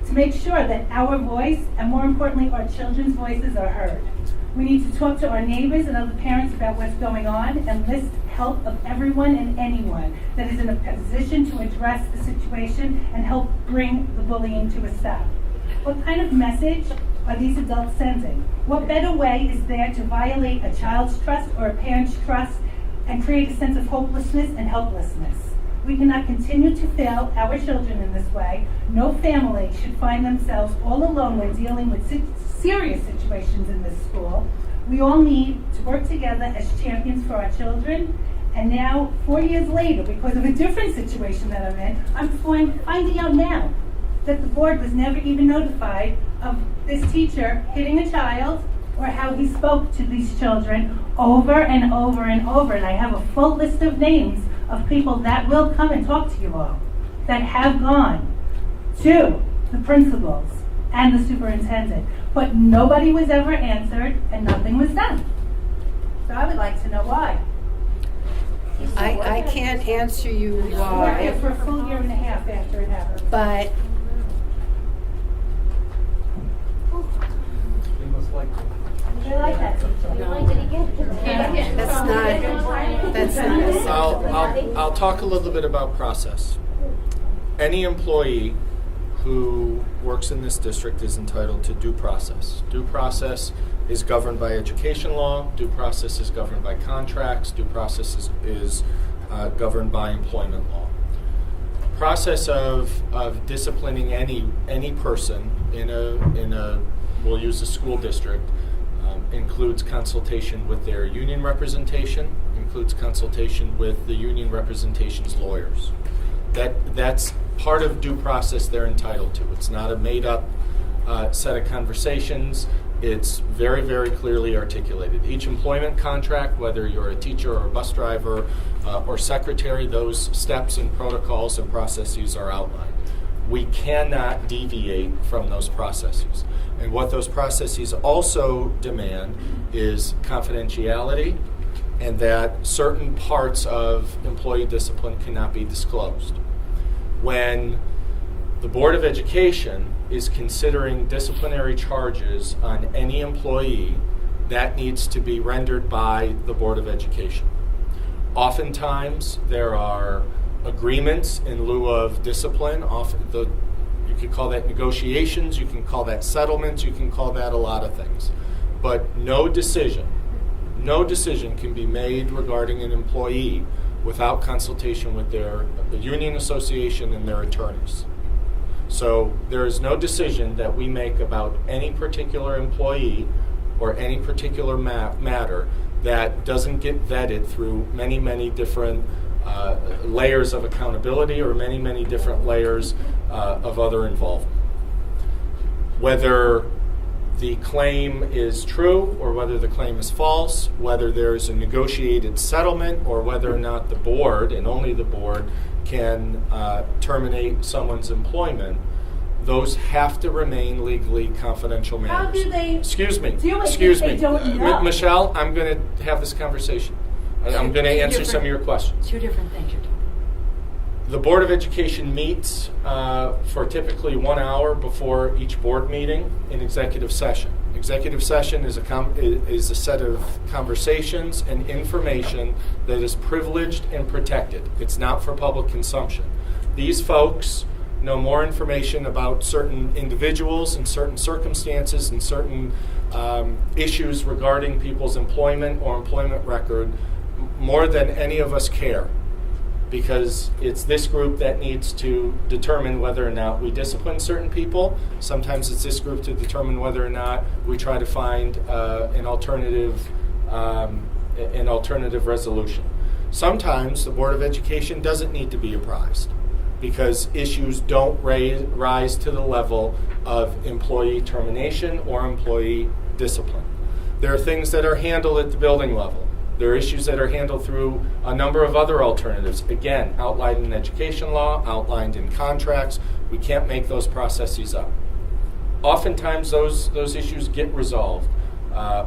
to make sure that our voice, and more importantly, our children's voices are heard. We need to talk to our neighbors and other parents about what's going on and list help of everyone and anyone that is in a position to address the situation and help bring the bullying to a stop. What kind of message are these adults sending? What better way is there to violate a child's trust or a parent's trust and create a sense of hopelessness and helplessness? We cannot continue to fail our children in this way. No family should find themselves all alone when dealing with serious situations in this school. We all need to work together as champions for our children. And now, 4 years later, because of a different situation that I'm in, I'm finding out now that the board was never even notified of this teacher hitting a child or how he spoke to these children over and over and over. And I have a full list of names of people that will come and talk to you all, that have gone to the principals and the superintendent. But nobody was ever answered and nothing was done. So I would like to know why. I can't answer you why. For a full year and a half after it happened. But They like that. That's not. I'll talk a little bit about process. Any employee who works in this district is entitled to due process. Due process is governed by education law. Due process is governed by contracts. Due process is governed by employment law. Process of disciplining any person in a we'll use a school district includes consultation with their union representation, includes consultation with the union representation's lawyers. That's part of due process they're entitled to. It's not a made-up set of conversations. It's very, very clearly articulated. Each employment contract, whether you're a teacher or a bus driver or secretary, those steps and protocols and processes are outlined. We cannot deviate from those processes. And what those processes also demand is confidentiality, and that certain parts of employee discipline cannot be disclosed. When the Board of Education is considering disciplinary charges on any employee, that needs to be rendered by the Board of Education. Oftentimes, there are agreements in lieu of discipline. You could call that negotiations, you can call that settlements, you can call that a lot of things. But no decision can be made regarding an employee without consultation with the union association and their attorneys. So there is no decision that we make about any particular employee or any particular matter that doesn't get vetted through many, many different layers of accountability or many, many different layers of other involvement. Whether the claim is true or whether the claim is false, whether there's a negotiated settlement or whether or not the board, and only the board, can terminate someone's employment, those have to remain legally confidential matters. How do they Excuse me. do it Excuse if me. they don't know? Michelle, I'm going to have this conversation. I'm going to answer some of your questions. Two different things you're talking about. The Board of Education meets for typically 1 hour before each board meeting in executive session. Executive session is a set of conversations and information that is privileged and protected. It's not for public consumption. These folks know more information about certain individuals and certain circumstances and certain issues regarding people's employment or employment record more than any of us care, because it's this group that needs to determine whether or not we discipline certain people. Sometimes it's this group to determine whether or not we try to find an alternative resolution. Sometimes the Board of Education doesn't need to be apprised because issues don't rise to the level of employee termination or employee discipline. There are things that are handled at the building level. There are issues that are handled through a number of other alternatives, again, outlined in education law, outlined in contracts. We can't make those processes up. Oftentimes, those issues get resolved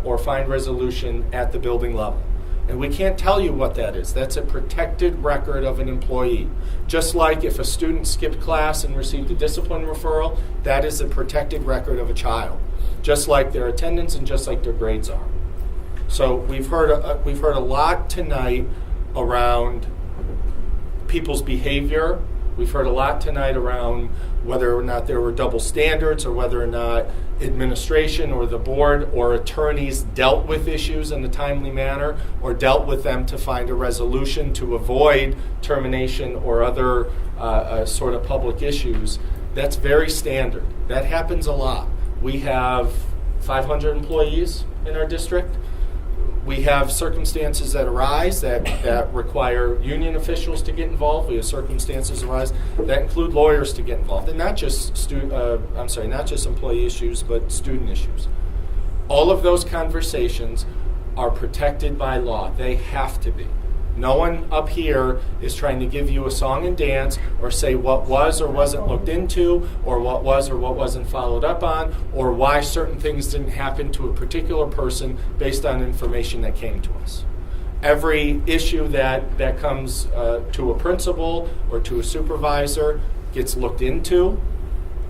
or find resolution at the building level. And we can't tell you what that is. That's a protected record of an employee. Just like if a student skipped class and received a discipline referral, that is a protected record of a child. Just like their attendance and just like their grades are. So we've heard a lot tonight around people's behavior. We've heard a lot tonight around whether or not there were double standards or whether or not administration or the board or attorneys dealt with issues in a timely manner or dealt with them to find a resolution to avoid termination or other sort of public issues. That's very standard. That happens a lot. We have 500 employees in our district. We have circumstances that arise that require union officials to get involved. We have circumstances arise that include lawyers to get involved, and not just not just employee issues, but student issues. All of those conversations are protected by law. They have to be. No one up here is trying to give you a song and dance or say what was or wasn't looked into or what was or what wasn't followed up on or why certain things didn't happen to a particular person based on information that came to us. Every issue that comes to a principal or to a supervisor gets looked into,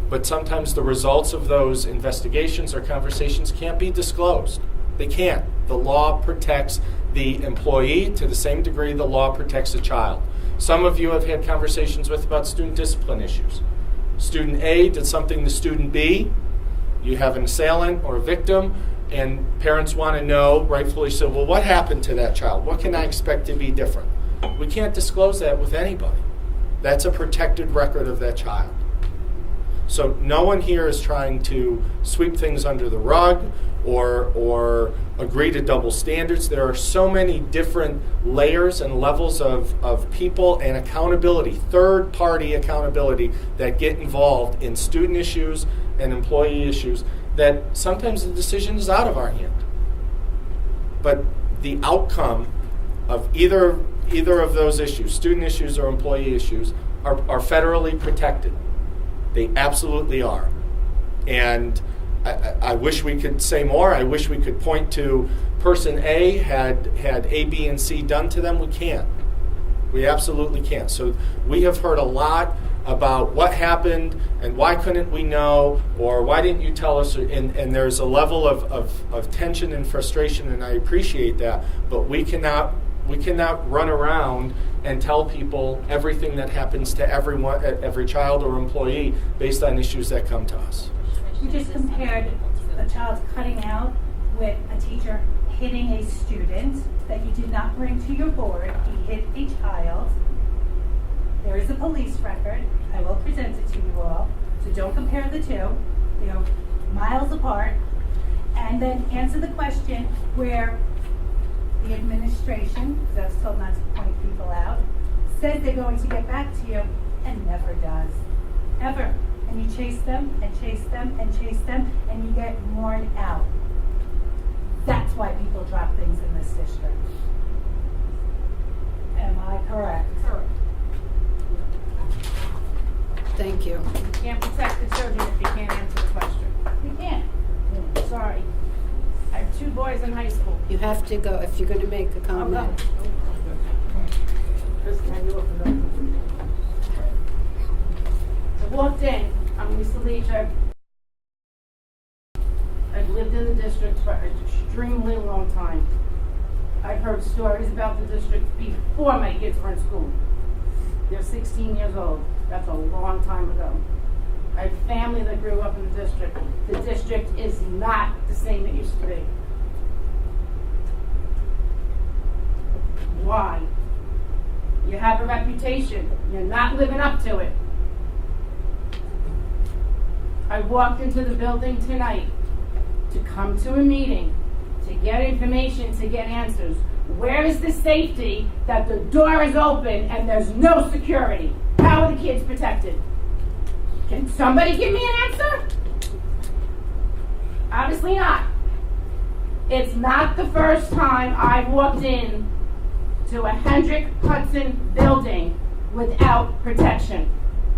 but sometimes the results of those investigations or conversations can't be disclosed. They can't. The law protects the employee to the same degree the law protects a child. Some of you have had conversations with about student discipline issues. Student A did something to student B. You have an assailant or a victim, and parents want to know, rightfully so, well, what happened to that child? What can I expect to be different? We can't disclose that with anybody. That's a protected record of that child. So no one here is trying to sweep things under the rug or agree to double standards. There are so many different layers and levels of people and accountability, third-party accountability, that get involved in student issues and employee issues, that sometimes the decision is out of our hand. But the outcome of either of those issues, student issues or employee issues, are federally protected. They absolutely are. And I wish we could say more. I wish we could point to person A had A, B, and C done to them. We can't. We absolutely can't. So we have heard a lot about what happened and why couldn't we know, or why didn't you tell us, and there's a level of tension and frustration, and I appreciate that, but we cannot run around and tell people everything that happens to every child or employee based on issues that come to us. You just compared a child cutting out with a teacher hitting a student that you did not bring to your board. He hit a child. There is a police record. I will present it to you all. So don't compare the two. They're miles apart. And then answer the question where the administration, because I was told not to point people out, says they're going to get back to you and never does. Ever. And you chase them and chase them and chase them and you get worn out. That's why people drop things in this district. Am I correct? Correct. Thank you. You can't protect the children if you can't answer the question. You can't. Sorry. I have 2 boys in high school. You have to go if you're going to make a comment. I walked in. I'm Lisa Leach. I've lived in the district for an extremely long time. I've heard stories about the district before my kids were in school. They're 16 years old. That's a long time ago. I have family that grew up in the district. The district is not the same it used to be. Why? You have a reputation. You're not living up to it. I walked into the building tonight to come to a meeting, to get information, to get answers. Where is the safety that the door is open and there's no security? How are the kids protected? Can somebody give me an answer? Obviously not. It's not the first time I've walked in to a Hendrick Hudson building without protection.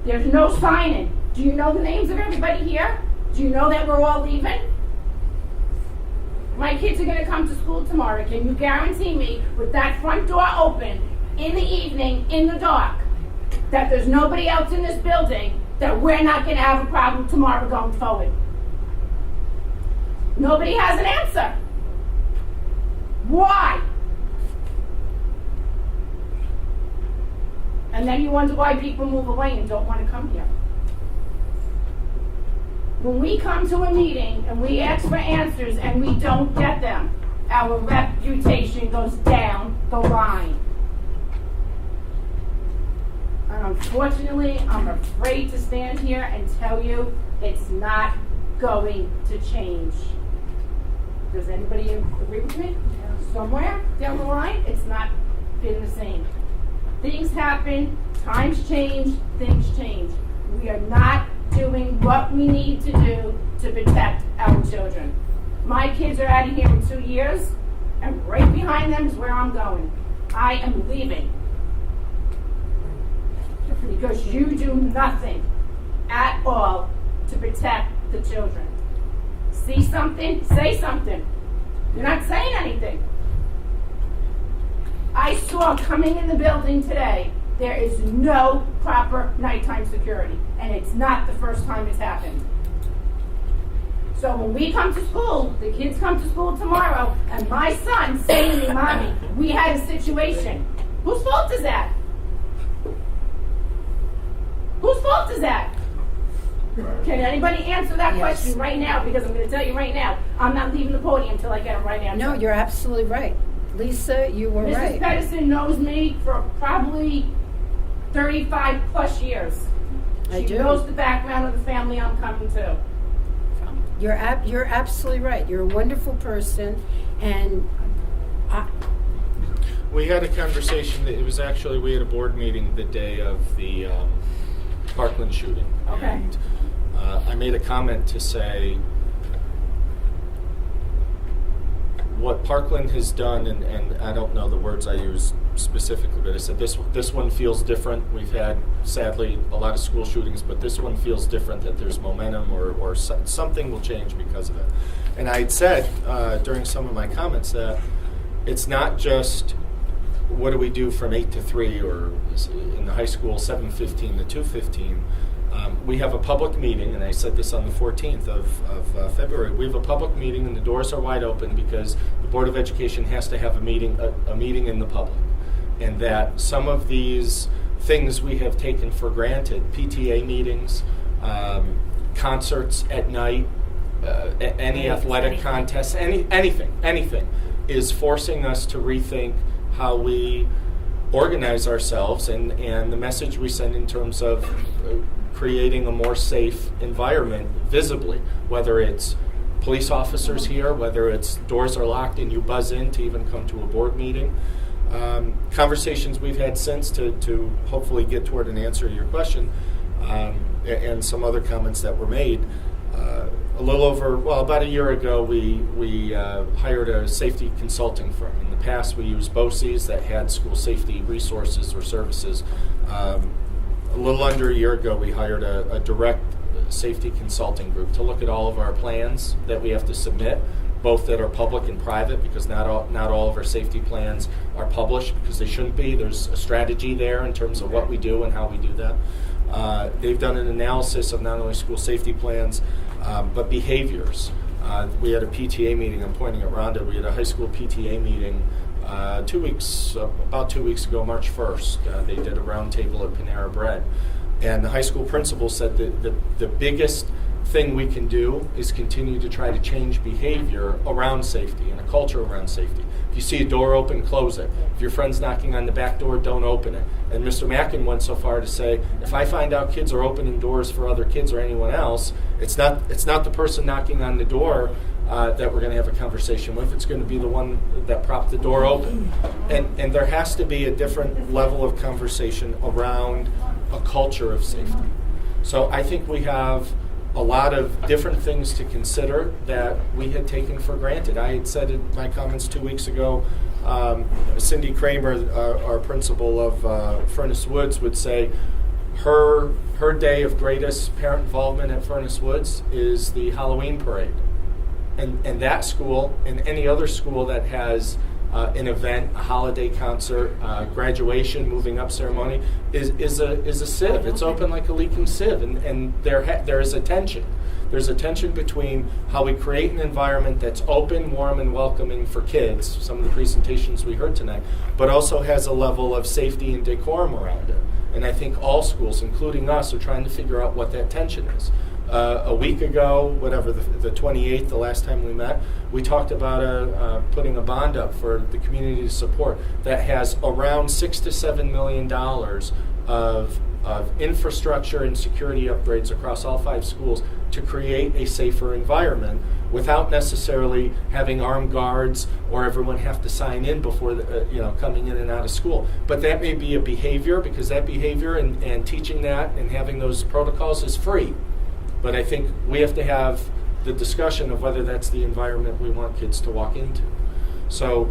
There's no sign-in. Do you know the names of everybody here? Do you know that we're all leaving? My kids are going to come to school tomorrow. Can you guarantee me, with that front door open, in the evening, in the dark, that there's nobody else in this building, that we're not going to have a problem tomorrow going forward? Nobody has an answer. Why? And then you wonder why people move away and don't want to come here. When we come to a meeting and we ask for answers and we don't get them, our reputation goes down the line. And unfortunately, I'm afraid to stand here and tell you it's not going to change. Does anybody agree with me? Somewhere down the line, it's not been the same. Things happen, times change, things change. We are not doing what we need to do to protect our children. My kids are out of here in 2 years, and right behind them is where I'm going. I am leaving. Because you do nothing at all to protect the children. See something? Say something. You're not saying anything. I saw coming in the building today, there is no proper nighttime security. And it's not the first time it's happened. So when we come to school, the kids come to school tomorrow, and my son saying to me, Mommy, we had a situation. Whose fault is that? Whose fault is that? Can anybody answer that Yes. question right now? Because I'm going to tell you right now, I'm not leaving the podium until I get a right answer. No, you're absolutely right. Lisa, you were Mrs. right. Pedersen knows me for probably 35 plus years. I She do. knows the background of the family I'm coming to. You're absolutely right. You're a wonderful person, and We had a conversation. It was actually, we had a board meeting the day of the Parkland shooting. Okay. And I made a comment to say what Parkland has done, and I don't know the words I used specifically, but I said this one feels different. We've had, sadly, a lot of school shootings, but this one feels different, that there's momentum or something will change because of it. And I had said during some of my comments that it's not just what do we do from 8 to 3 or in the high school 7:15 to 2:15. We have a public meeting, and I said this on the 14th of February. We have a public meeting, and the doors are wide open because the Board of Education has to have a meeting in the public, and that some of these things we have taken for granted, PTA meetings, concerts at night, any athletic contests, anything, is forcing us to rethink how we organize ourselves and the message we send in terms of creating a more safe environment visibly, whether it's police officers here, whether it's doors are locked and you buzz in to even come to a board meeting. Conversations we've had since to hopefully get toward an answer to your question, and some other comments that were made. About a year ago, we hired a safety consulting firm. In the past, we used BOCES that had school safety resources or services. A little under a year ago, we hired a direct safety consulting group to look at all of our plans that we have to submit, both that are public and private, because not all of our safety plans are published because they shouldn't be. There's a strategy there in terms of what we do and how we do that. They've done an analysis of not only school safety plans, but behaviors. We had a PTA meeting. I'm pointing at Rhonda. We had a high school PTA meeting about 2 weeks ago, March 1st. They did a roundtable at Panera Bread. And the high school principal said that the biggest thing we can do is continue to try to change behavior around safety and a culture around safety. If you see a door open, close it. If your friend's knocking on the back door, don't open it. And Mr. Mackin went so far to say, if I find out kids are opening doors for other kids or anyone else, it's not the person knocking on the door that we're going to have a conversation with. It's going to be the one that propped the door open. And there has to be a different level of conversation around a culture of safety. So I think we have a lot of different things to consider that we had taken for granted. I had said in my comments 2 weeks ago, Cindy Kramer, our principal of Furnace Woods, would say her day of greatest parent involvement at Furnace Woods is the Halloween parade. And that school and any other school that has an event, a holiday concert, graduation, moving up ceremony, is a sieve. It's open like a leaking sieve, and there is a tension. There's a tension between how we create an environment that's open, warm, and welcoming for kids, some of the presentations we heard tonight, but also has a level of safety and decorum around it. And I think all schools, including us, are trying to figure out what that tension is. A week ago, the 28th, the last time we met, we talked about putting a bond up for the community to support that has around $6 to $7 million of infrastructure and security upgrades across all 5 schools to create a safer environment without necessarily having armed guards or everyone have to sign in before coming in and out of school. But that may be a behavior, because that behavior and teaching that and having those protocols is free. But I think we have to have the discussion of whether that's the environment we want kids to walk into. So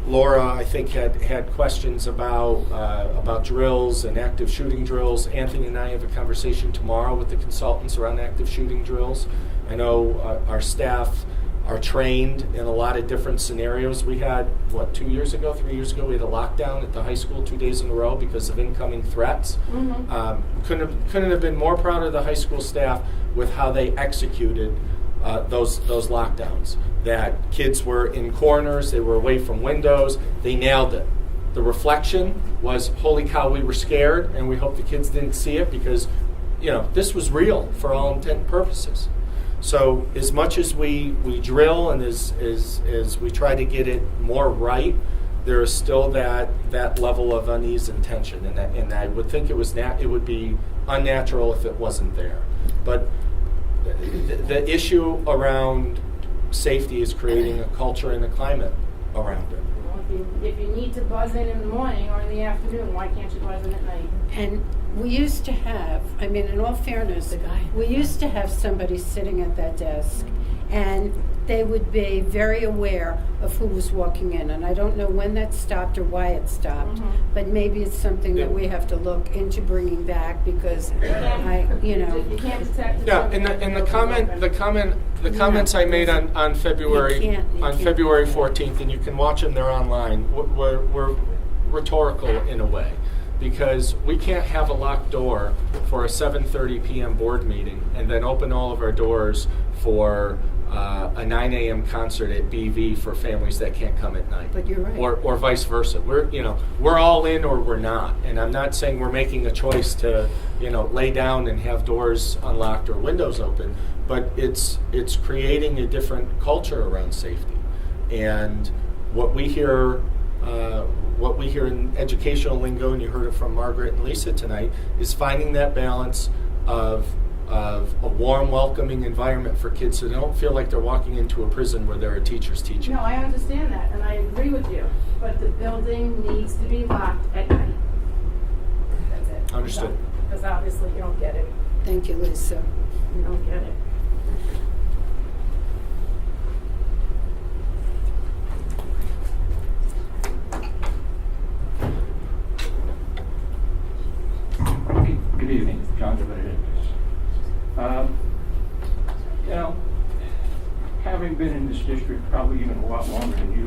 Laura, I think, had questions about drills and active shooting drills. Anthony and I have a conversation tomorrow with the consultants around active shooting drills. I know our staff are trained in a lot of different scenarios. We had, 3 years ago, we had a lockdown at the high school 2 days in a row because of incoming threats. Mm-hmm. Couldn't have been more proud of the high school staff with how they executed those lockdowns. That kids were in corners, they were away from windows, they nailed it. The reflection was, holy cow, we were scared, and we hope the kids didn't see it, because this was real for all intent and purposes. So as much as we drill and as we try to get it more right, there is still that level of unease and tension, and I would think it would be unnatural if it wasn't there. But the issue around safety is creating a culture and a climate around it. Well, if you need to buzz in the morning or in the afternoon, why can't you buzz in at night? And we used to have, in all fairness, we used to have somebody sitting at that desk, and they would be very aware of who was walking in. And I don't know when that stopped or why it stopped, but maybe it's something that we have to look into bringing back, because You can't detect it. Yeah, and the comments I made on February You can't. February 14th, and you can watch them. They're online. Were rhetorical in a way, because we can't have a locked door for a 7:30 p.m. board meeting and then open all of our doors for a 9 a.m. concert at BV for families that can't come at night. But you're right. Or vice versa. We're all in or we're not. And I'm not saying we're making a choice to, lay down and have doors unlocked or windows open, but it's creating a different culture around safety. And what we hear in educational lingo, and you heard it from Margaret and Lisa tonight, is finding that balance of a warm, welcoming environment for kids so they don't feel like they're walking into a prison where there are teachers teaching. No, I understand that, and I agree with you, but the building needs to be locked at night. That's it. Understood. Because obviously you don't get it. Thank you, Lisa. You don't get it. Good evening, John Benedictus. Having been in this district probably even a lot longer than you,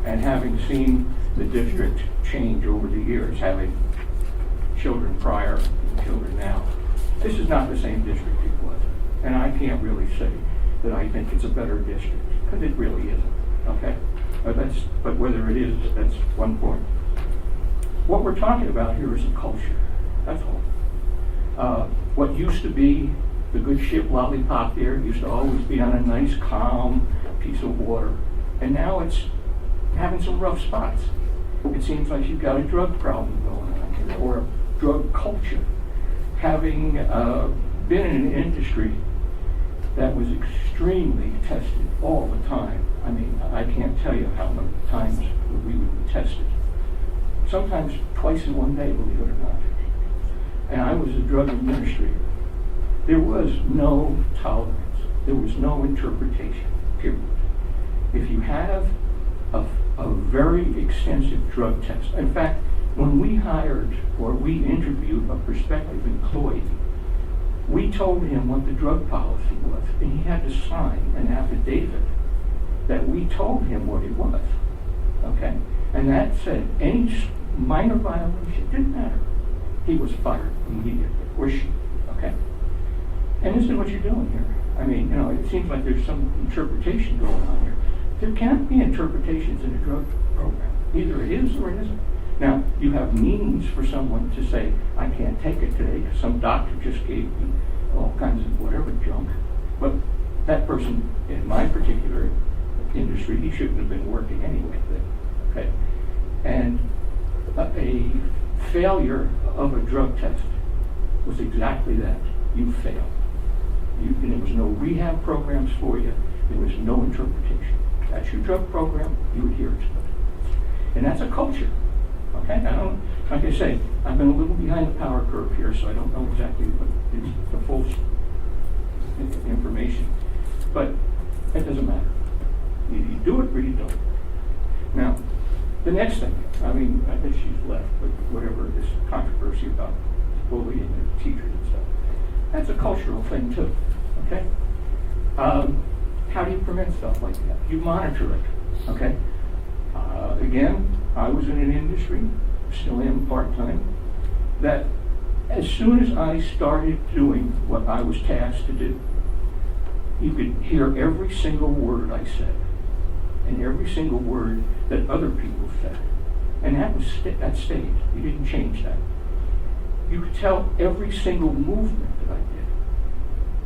and having seen the district change over the years, having children prior and children now, this is not the same district it was. And I can't really say that I think it's a better district, because it really isn't, okay? But whether it is, that's one point. What we're talking about here is a culture, that's all. What used to be the good ship Lollipop there used to always be on a nice, calm piece of water. And now it's having some rough spots. It seems like you've got a drug problem going on here, or a drug culture. Having been in an industry that was extremely tested all the time. I can't tell you how many times we would be tested. Sometimes twice in one day, believe it or not. And I was a drug administrator. There was no tolerance. There was no interpretation, period. If you have a very extensive drug test, in fact, when we hired or we interviewed a prospective employee, we told him what the drug policy was, and he had to sign an affidavit that we told him what it was, okay? And that said, any minor violation, didn't matter. He was fired immediately, or she, okay? And this is what you're doing here. It seems like there's some interpretation going on here. There can't be interpretations in a drug program. Either it is or it isn't. Now, you have means for someone to say, I can't take it today because some doctor just gave me all kinds of whatever junk. But that person, in my particular industry, he shouldn't have been working anyway. Okay? And a failure of a drug test was exactly that. You failed. There was no rehab programs for you. There was no interpretation. That's your drug program. You adhere to it. And that's a culture. Okay? Like I say, I've been a little behind the power curve here, so I don't know exactly what is the full information. But it doesn't matter. Either you do it or you don't. Now, the next thing, I think she's left, but whatever, this controversy about bullying the teachers and stuff, that's a cultural thing too, okay? How do you prevent stuff like that? You monitor it, okay? Again, I was in an industry, still am part-time, that as soon as I started doing what I was tasked to do, you could hear every single word I said and every single word that other people said. And that stayed. You didn't change that. you could tell every single movement that I did.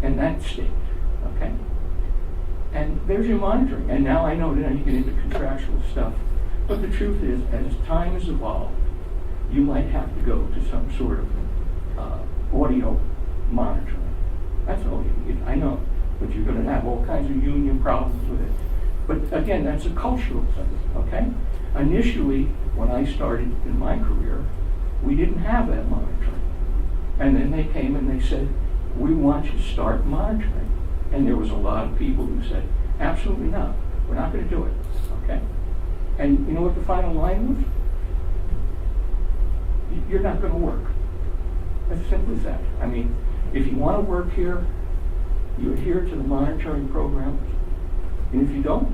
And that state, okay? And there's your monitoring. And now I know that you get into contractual stuff. But the truth is, as time has evolved, you might have to go to some sort of audio monitoring. That's all you get. I know. But you're going to have all kinds of union problems with it. But again, that's a cultural thing, okay? Initially, when I started in my career, we didn't have that monitoring. And then they came and they said, we want you to start monitoring. And there was a lot of people who said, absolutely not. We're not going to do it, okay? And you know what the final line was? You're not going to work. As simple as that. I mean, if you want to work here, you adhere to the monitoring program. And if you don't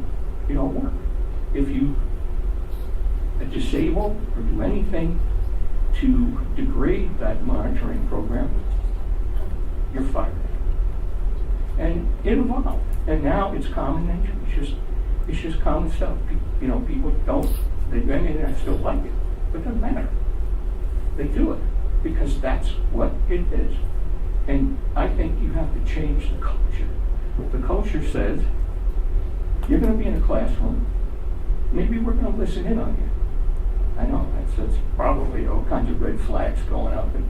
work. If you disable or do anything to degrade that monitoring program, you're fired. And it evolved. And now it's common nature. It's just common stuff. People don't, I still like it, but it doesn't matter. They do it because that's what it is. And I think you have to change the culture. The culture says, you're going to be in a classroom, maybe we're going to listen in on you. I know, that's probably all kinds of red flags going up, and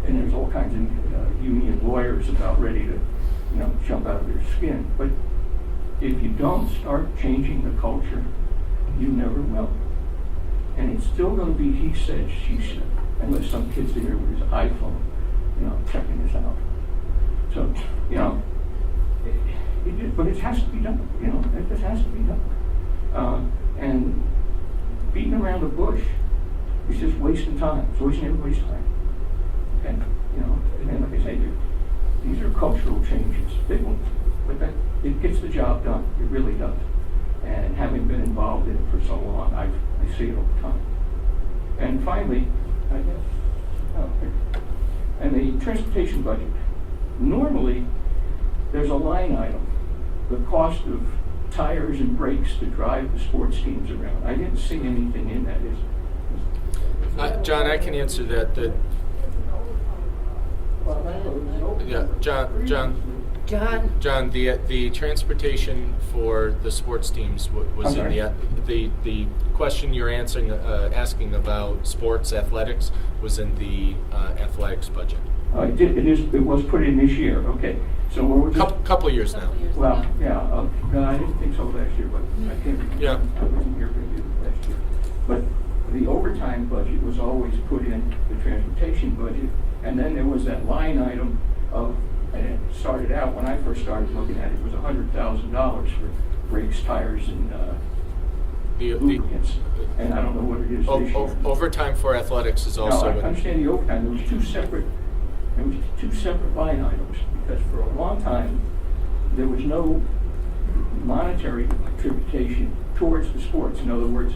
there's all kinds of union lawyers about ready to, jump out of their skin. But if you don't start changing the culture, you never will. And it's still going to be he said, she said, unless some kid's in here with his iPhone, checking this out. So, but it has to be done, it just has to be done. And beating around the bush is just wasting time. It's wasting everybody's time. And, and then like I say, these are cultural changes, big ones, but it gets the job done. It really does. And having been involved in it for so long, I see it all the time. And finally, I guess, and the transportation budget. Normally, there's a line item, the cost of tires and brakes to drive the sports teams around. I didn't see anything in that. John, I can answer that. John, the transportation for the sports teams was in the question you're answering, asking about sports athletics was in the athletics budget. It was put in this year. Okay, so we're couple of years now. Well, yeah, no, I didn't think so last year, but I can't remember. Yeah. I wasn't here for you last year. But the overtime budget was always put in the transportation budget, and then there was that line item of, and it started out when I first started looking at it, it was $100,000 for brakes, tires, and lubricants. And I don't know what it is this year. Overtime for athletics is also. No, I understand the overtime. There was two separate line items because for a long time there was no monetary attribution towards the sports. In other words,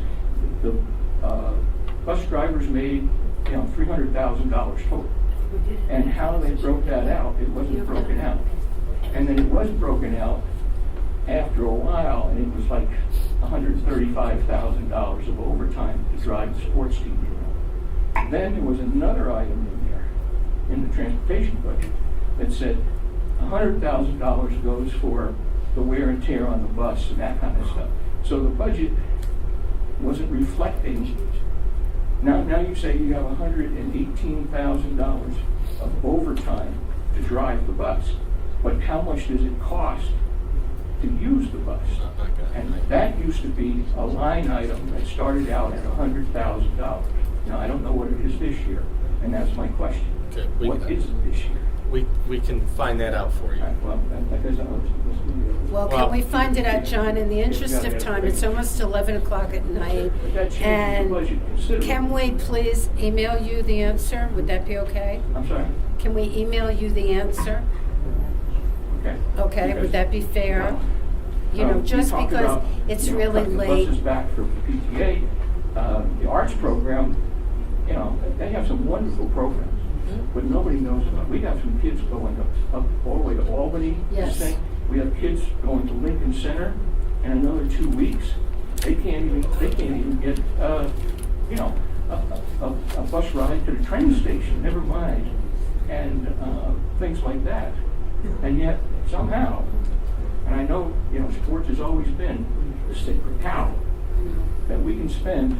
the bus drivers made $300,000 total. And how they broke that out, it wasn't broken out. And then it was broken out after a while, and it was like $135,000 of overtime to drive the sports team around. Then there was another item in there, in the transportation budget, that said $100,000 goes for the wear and tear on the bus and that kind of stuff. So the budget wasn't reflecting. Now you say you have $118,000 of overtime to drive the bus, but how much does it cost to use the bus? And that used to be a line item that started out at $100,000. Now I don't know what it is this year, and that's my question. Okay, what is it this year? We can find that out for you. Well, can we find it out, John? In the interest of time, it's almost 11 o'clock at night. And can we please email you the answer? Would that be okay? I'm sorry? Can we email you the answer? Okay. Okay, would that be fair? Just because it's really late. Buses back for PTA, the arts program, they have some wonderful programs. But nobody knows about. We got some kids going up all the way to Albany. Yes. We have kids going to Lincoln Center in another 2 weeks. They can't even get a bus ride to the train station, never mind, and things like that. And yet, somehow, and I know, sports has always been the sacred cow, that we can spend,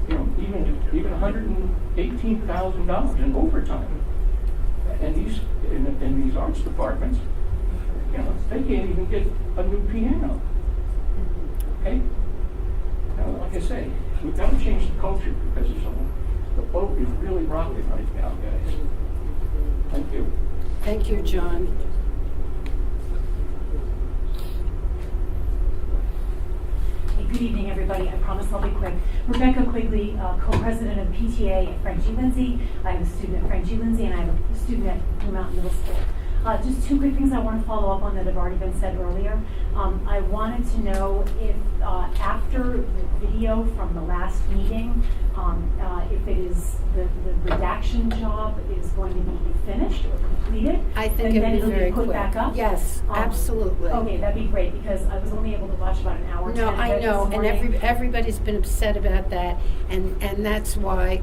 even $118,000 in overtime. And in these arts departments, they can't even get a new piano. Okay? Now, like I say, we've got to change the culture because the boat is really rocking right now, guys. Thank you. Thank you, John. Good evening, everybody. I promise I'll be quick. Rebecca Quigley, co-president of PTA at Frank G. Lindsay. I have a student at Frank G. Lindsay, and I have a student at Blue Mountain Middle School. Just two quick things I want to follow up on that have already been said earlier. I wanted to know if after the video from the last meeting, if it is the redaction job is going to be finished or completed. I think and then it'll be very put quick. back up. Yes, absolutely. Okay, that'd be great because I was only able to watch about an hour. No, I know, and everybody's been upset about that, and that's why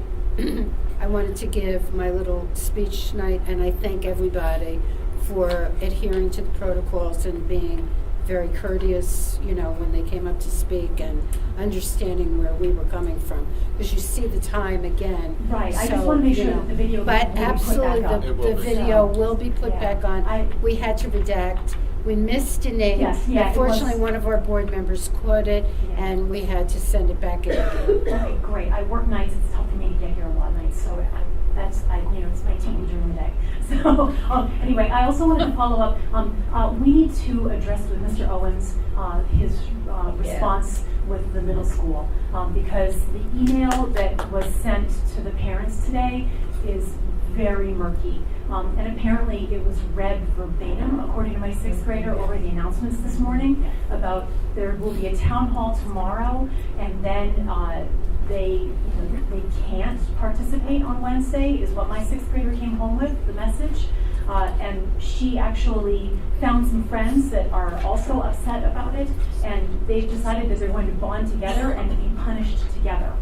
I wanted to give my little speech tonight, and I thank everybody for adhering to the protocols and being very courteous, when they came up to speak and understanding where we were coming from. Because you see the time again. Right, I just want to make sure that the video will be absolutely, put back up. the video will be put back on. We had to redact. We missed a name. Unfortunately, one of our board members caught it, and we had to send it back in again. Okay, great. I work nights. It's tough for me to get here a lot of nights, so it's my team during the day. So anyway, I also wanted to follow up. We need to address with Mr. Owens his response with the middle school because the email that was sent to the parents today is very murky. And apparently it was read verbatim, according to my sixth grader, over the announcements this morning, about there will be a town hall tomorrow, and then they can't participate on Wednesday, is what my sixth grader came home with, the message. And she actually found some friends that are also upset about it, and they've decided that they're going to bond together and be punished together.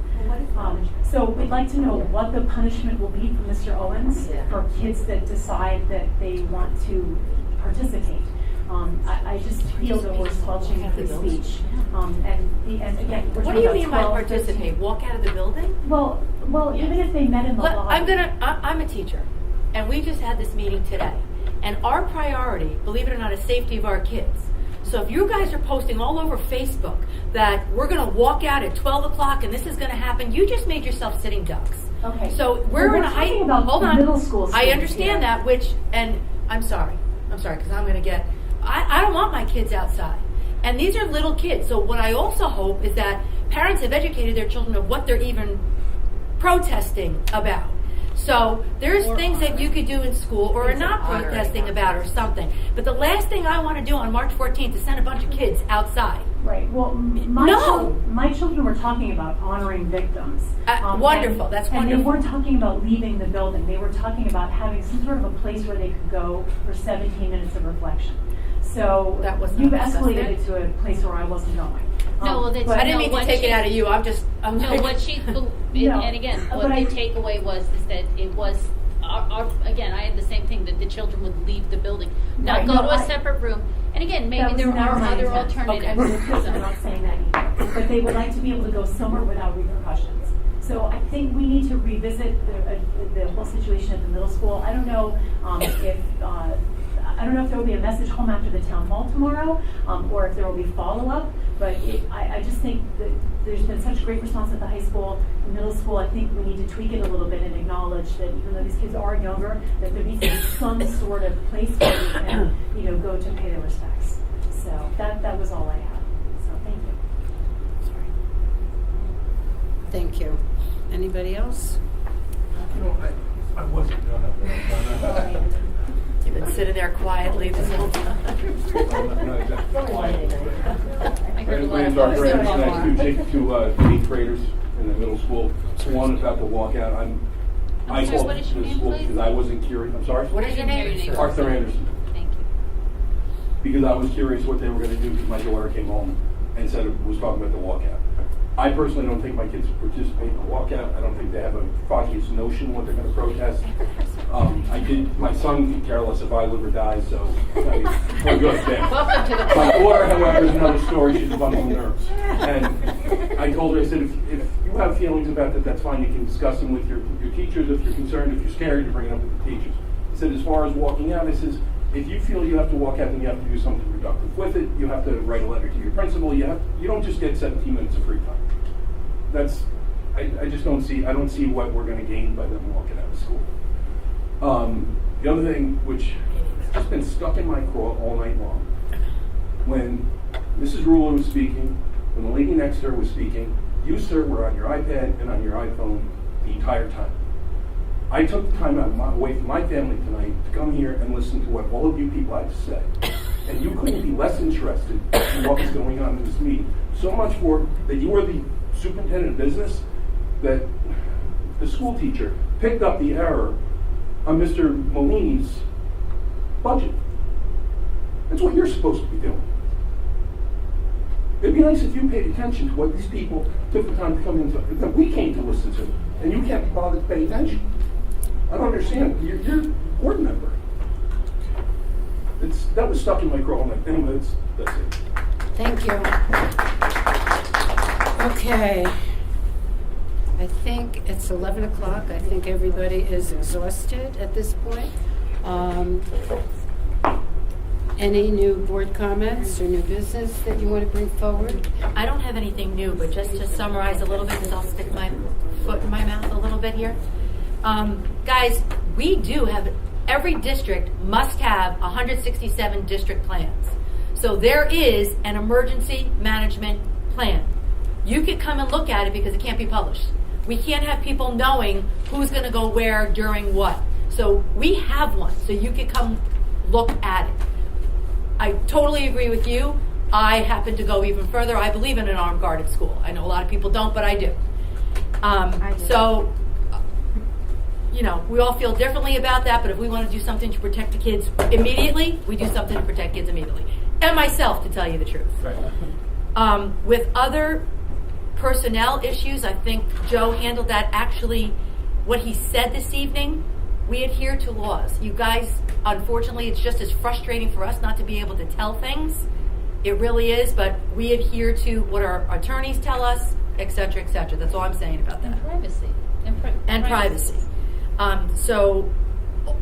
So we'd like to know what the punishment will be from Mr. Owens for kids that decide that they want to participate. I just feel that we're squelching free speech. And again, we're What do you talking mean by about 12, participate? 13. Walk out of the building? Well, even if they met in the lobby. I'm a teacher, and we just had this meeting today. And our priority, believe it or not, is safety of our kids. So if you guys are posting all over Facebook that we're going to walk out at 12 o'clock and this is going to happen, you just made yourself sitting ducks. Okay. So we're in a high. Hold on. Middle school I understand that, and I'm sorry, because I'm going to get. I don't want my kids outside, and these are little kids. So what I also hope is that parents have educated their children of what they're even protesting about. So there's things that you could do in school or are not protesting about or something. But the last thing I want to do on March 14th is send a bunch of kids outside. Right. Well, my children were talking about honoring victims. Wonderful. That's wonderful. And they weren't talking about leaving the building. They were talking about having some sort of a place where they could go for 17 minutes of reflection. So you've escalated it to a place where I wasn't going. No, well, I didn't mean to take it out of you. I'm what she, and again, what the takeaway was is that it was, again, I had the same thing, that the children would leave the building, not go to a separate room. And again, maybe there are other alternatives. Okay. I'm not saying that either. But they would like to be able to go somewhere without repercussions. So I think we need to revisit the whole situation at the middle school. I don't know if there will be a message home after the town hall tomorrow, or if there will be follow-up. But I just think that there's been such great response at the high school. The middle school, I think we need to tweak it a little bit and acknowledge that even though these kids are younger, that there needs to be some sort of place where they can, go to pay their respects. So that was all I had. So thank you. Sorry. Thank you. Anybody else? I wasn't gonna. You've been sitting there quietly this whole time. My name's Dr. Anderson. I do take two 8th graders in the middle school. One about to walk out. I called the school because I wasn't curious. I'm sorry? What is your name? Arthur Anderson. Thank you. Because I was curious what they were going to do because my daughter came home and said it was talking about the walkout. I personally don't think my kids participate in the walkout. I don't think they have a foggiest notion what they're going to protest. My son could care less if I live or die, so I mean, we're good there. Welcome to the My daughter, however, is another story. She's a bundle of nerves. And I told her, I said, if you have feelings about that, that's fine. You can discuss them with your teachers. If you're concerned, if you're scared, you bring it up with the teachers. I said, as far as walking out, I says, if you feel you have to walk out, then you have to do something productive with it. You have to write a letter to your principal. You don't just get 17 minutes of free time. I just don't see what we're going to gain by them walking out of school. The other thing, which has been stuck in my craw all night long, when Mrs. Ruler was speaking, when the lady next to her was speaking, you, sir, were on your iPad and on your iPhone the entire time. I took the time out away from my family tonight to come here and listen to what all of you people had to say. And you couldn't be less interested in what was going on in this meeting. So much more that you were the superintendent of business, that the school teacher picked up the error on Mr. Molini's budget. That's what you're supposed to be doing. It'd be nice if you paid attention to what these people took the time to come in, that we came to listen to, and you can't bother to pay attention. I don't understand. You're a board member. That was stuck in my craw. Anyway, that's it. Thank you. Okay. I think it's 11 o'clock. I think everybody is exhausted at this point. Any new board comments or new business that you want to bring forward? I don't have anything new, but just to summarize a little bit, because I'll stick my foot in my mouth a little bit here. Guys, we do have, every district must have 167 district plans. So there is an emergency management plan. You could come and look at it because it can't be published. We can't have people knowing who's going to go where during what. So we have one, so you could come look at it. I totally agree with you. I happen to go even further. I believe in an armed guard at school. I know a lot of people don't, but I do. So, you know, we all feel differently about that, but if we want to do something to protect the kids immediately, we do something to protect kids immediately. And myself, to tell you the truth. Right. With other personnel issues, I think Joe handled that. Actually, what he said this evening, we adhere to laws. You guys, unfortunately, it's just as frustrating for us not to be able to tell things. It really is, but we adhere to what our attorneys tell us, et cetera, et cetera. That's all I'm saying about that. And privacy. And privacy. So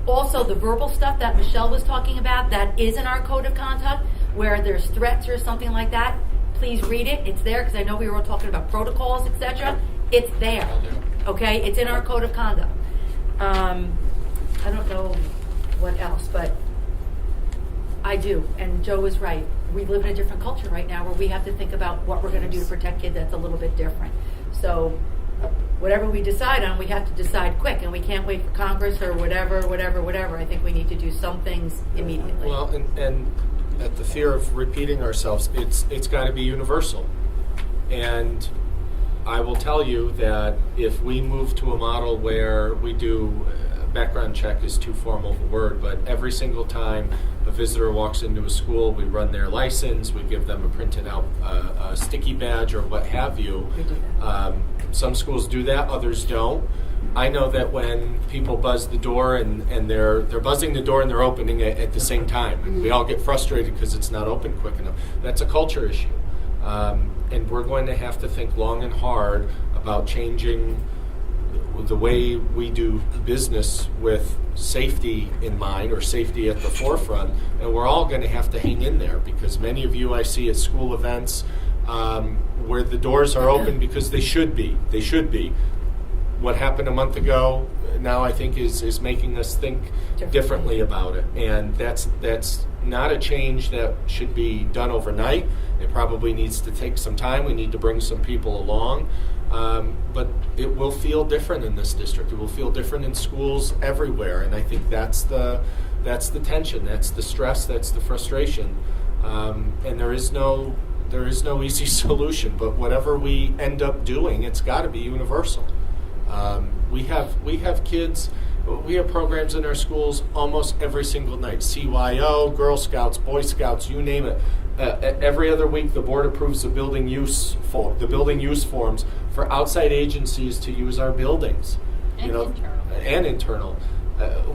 also the verbal stuff that Michelle was talking about, that is in our code of conduct, where there's threats or something like that. Please read it. It's there, because I know we were all talking about protocols, et cetera. It's there. Okay? It's in our code of conduct. I don't know what else, but I do. And Joe is right. We live in a different culture right now where we have to think about what we're going to do to protect kids that's a little bit different. So whatever we decide on, we have to decide quick, and we can't wait for Congress or whatever. I think we need to do some things immediately. Well, and at the fear of repeating ourselves, it's got to be universal. And I will tell you that if we move to a model where we do, background check is too formal of a word, but every single time a visitor walks into a school, we run their license, we give them a printed out a sticky badge or what have you. Some schools do that, others don't. I know that when people buzz the door and they're buzzing the door and they're opening it at the same time, and we all get frustrated because it's not open quick enough. That's a culture issue. And we're going to have to think long and hard about changing the way we do business with safety in mind, or safety at the forefront, and we're all going to have to hang in there, because many of you I see at school events where the doors are open because they should be. What happened a month ago now I think is making us think differently about it, and that's not a change that should be done overnight. It probably needs to take some time. We need to bring some people along. But it will feel different in this district. It will feel different in schools everywhere, and I think that's the tension, that's the stress, that's the frustration, and there is no easy solution. But whatever we end up doing, it's got to be universal. We have kids. We have programs in our schools almost every single night. CYO, Girl Scouts, Boy Scouts, you name it. every other week, the board approves the building use forms for outside agencies to use our buildings. And internal.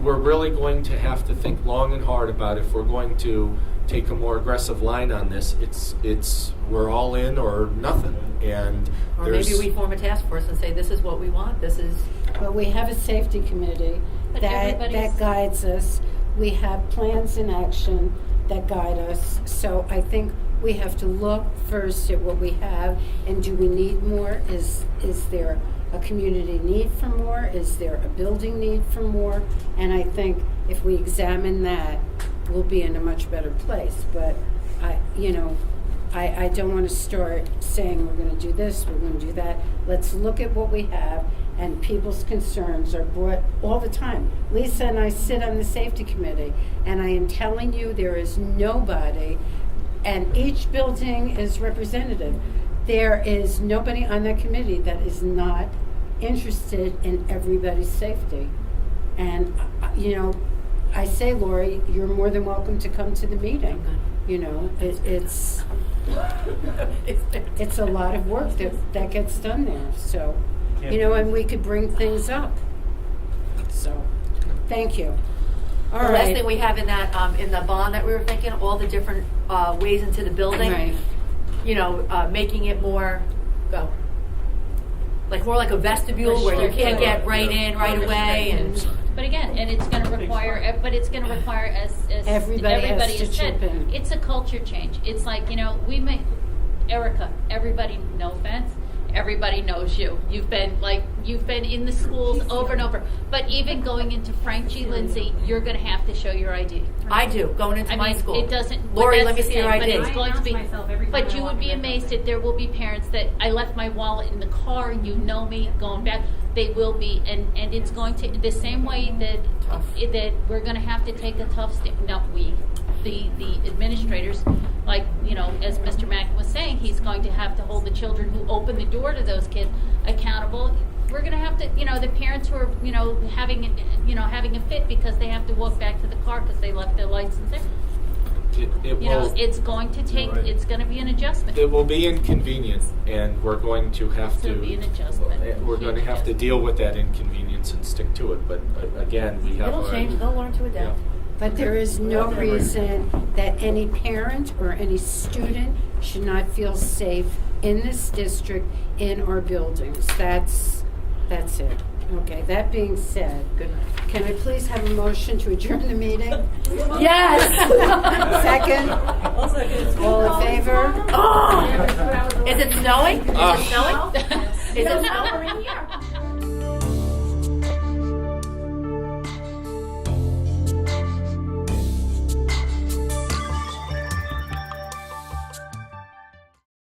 We're really going to have to think long and hard about if we're going to take a more aggressive line on this. It's we're all in or nothing. And or maybe we form a task force and say, this is what we want. This is. Well, we have a safety committee that guides us. We have plans in action that guide us. So I think we have to look first at what we have, and do we need more? Is there a community need for more? Is there a building need for more? And I think if we examine that, we'll be in a much better place. But I don't want to start saying we're going to do this, we're going to do that. Let's look at what we have, and people's concerns are brought all the time. Lisa and I sit on the safety committee, and I am telling you, there is nobody, and each building is representative. There is nobody on that committee that is not interested in everybody's safety. And, I say, Lori, you're more than welcome to come to the meeting. It's a lot of work that gets done there. So, and we could bring things up. So, thank you. All the right. last thing we have in that in the bond that we were thinking, all the different ways into the building. Right. Making it more, more like a vestibule where you can't get right in right away. And but again, and it's going to require, as everybody has to has said, chip in. it's a culture change. It's like, we make Erica. Everybody, no offense, everybody knows you. You've been in the schools over and over. But even going into Frank G. Lindsay, you're going to have to show your ID. I do, going into my school. It doesn't. Lori, let me see your ID. But it's going to be. But you would be amazed that there will be parents that I left my wallet in the car. You know me, going back. They will be, and it's going to the same way that we're going to have to take a tough step. Not we, the administrators, as Mr. Mack was saying, he's going to have to hold the children who open the door to those kids accountable. We're going to have to, the parents who are, having a fit because they have to walk back to the car because they left their license there. It's going to take. Right. It's going to be an adjustment. It will be inconvenient, and we're going to have to. It'll be an adjustment. We're going to have to deal with that inconvenience and stick to it. But again, we have. It'll change. They'll learn to adapt. Yeah. But there is no reason that any parent or any student should not feel safe in this district, in our buildings. That's it. Okay, that being said, good night. Can I please have a motion to adjourn the meeting? Yes! Second? All in favor? Oh! Is it snowing? Is it snowing? Is it snowing?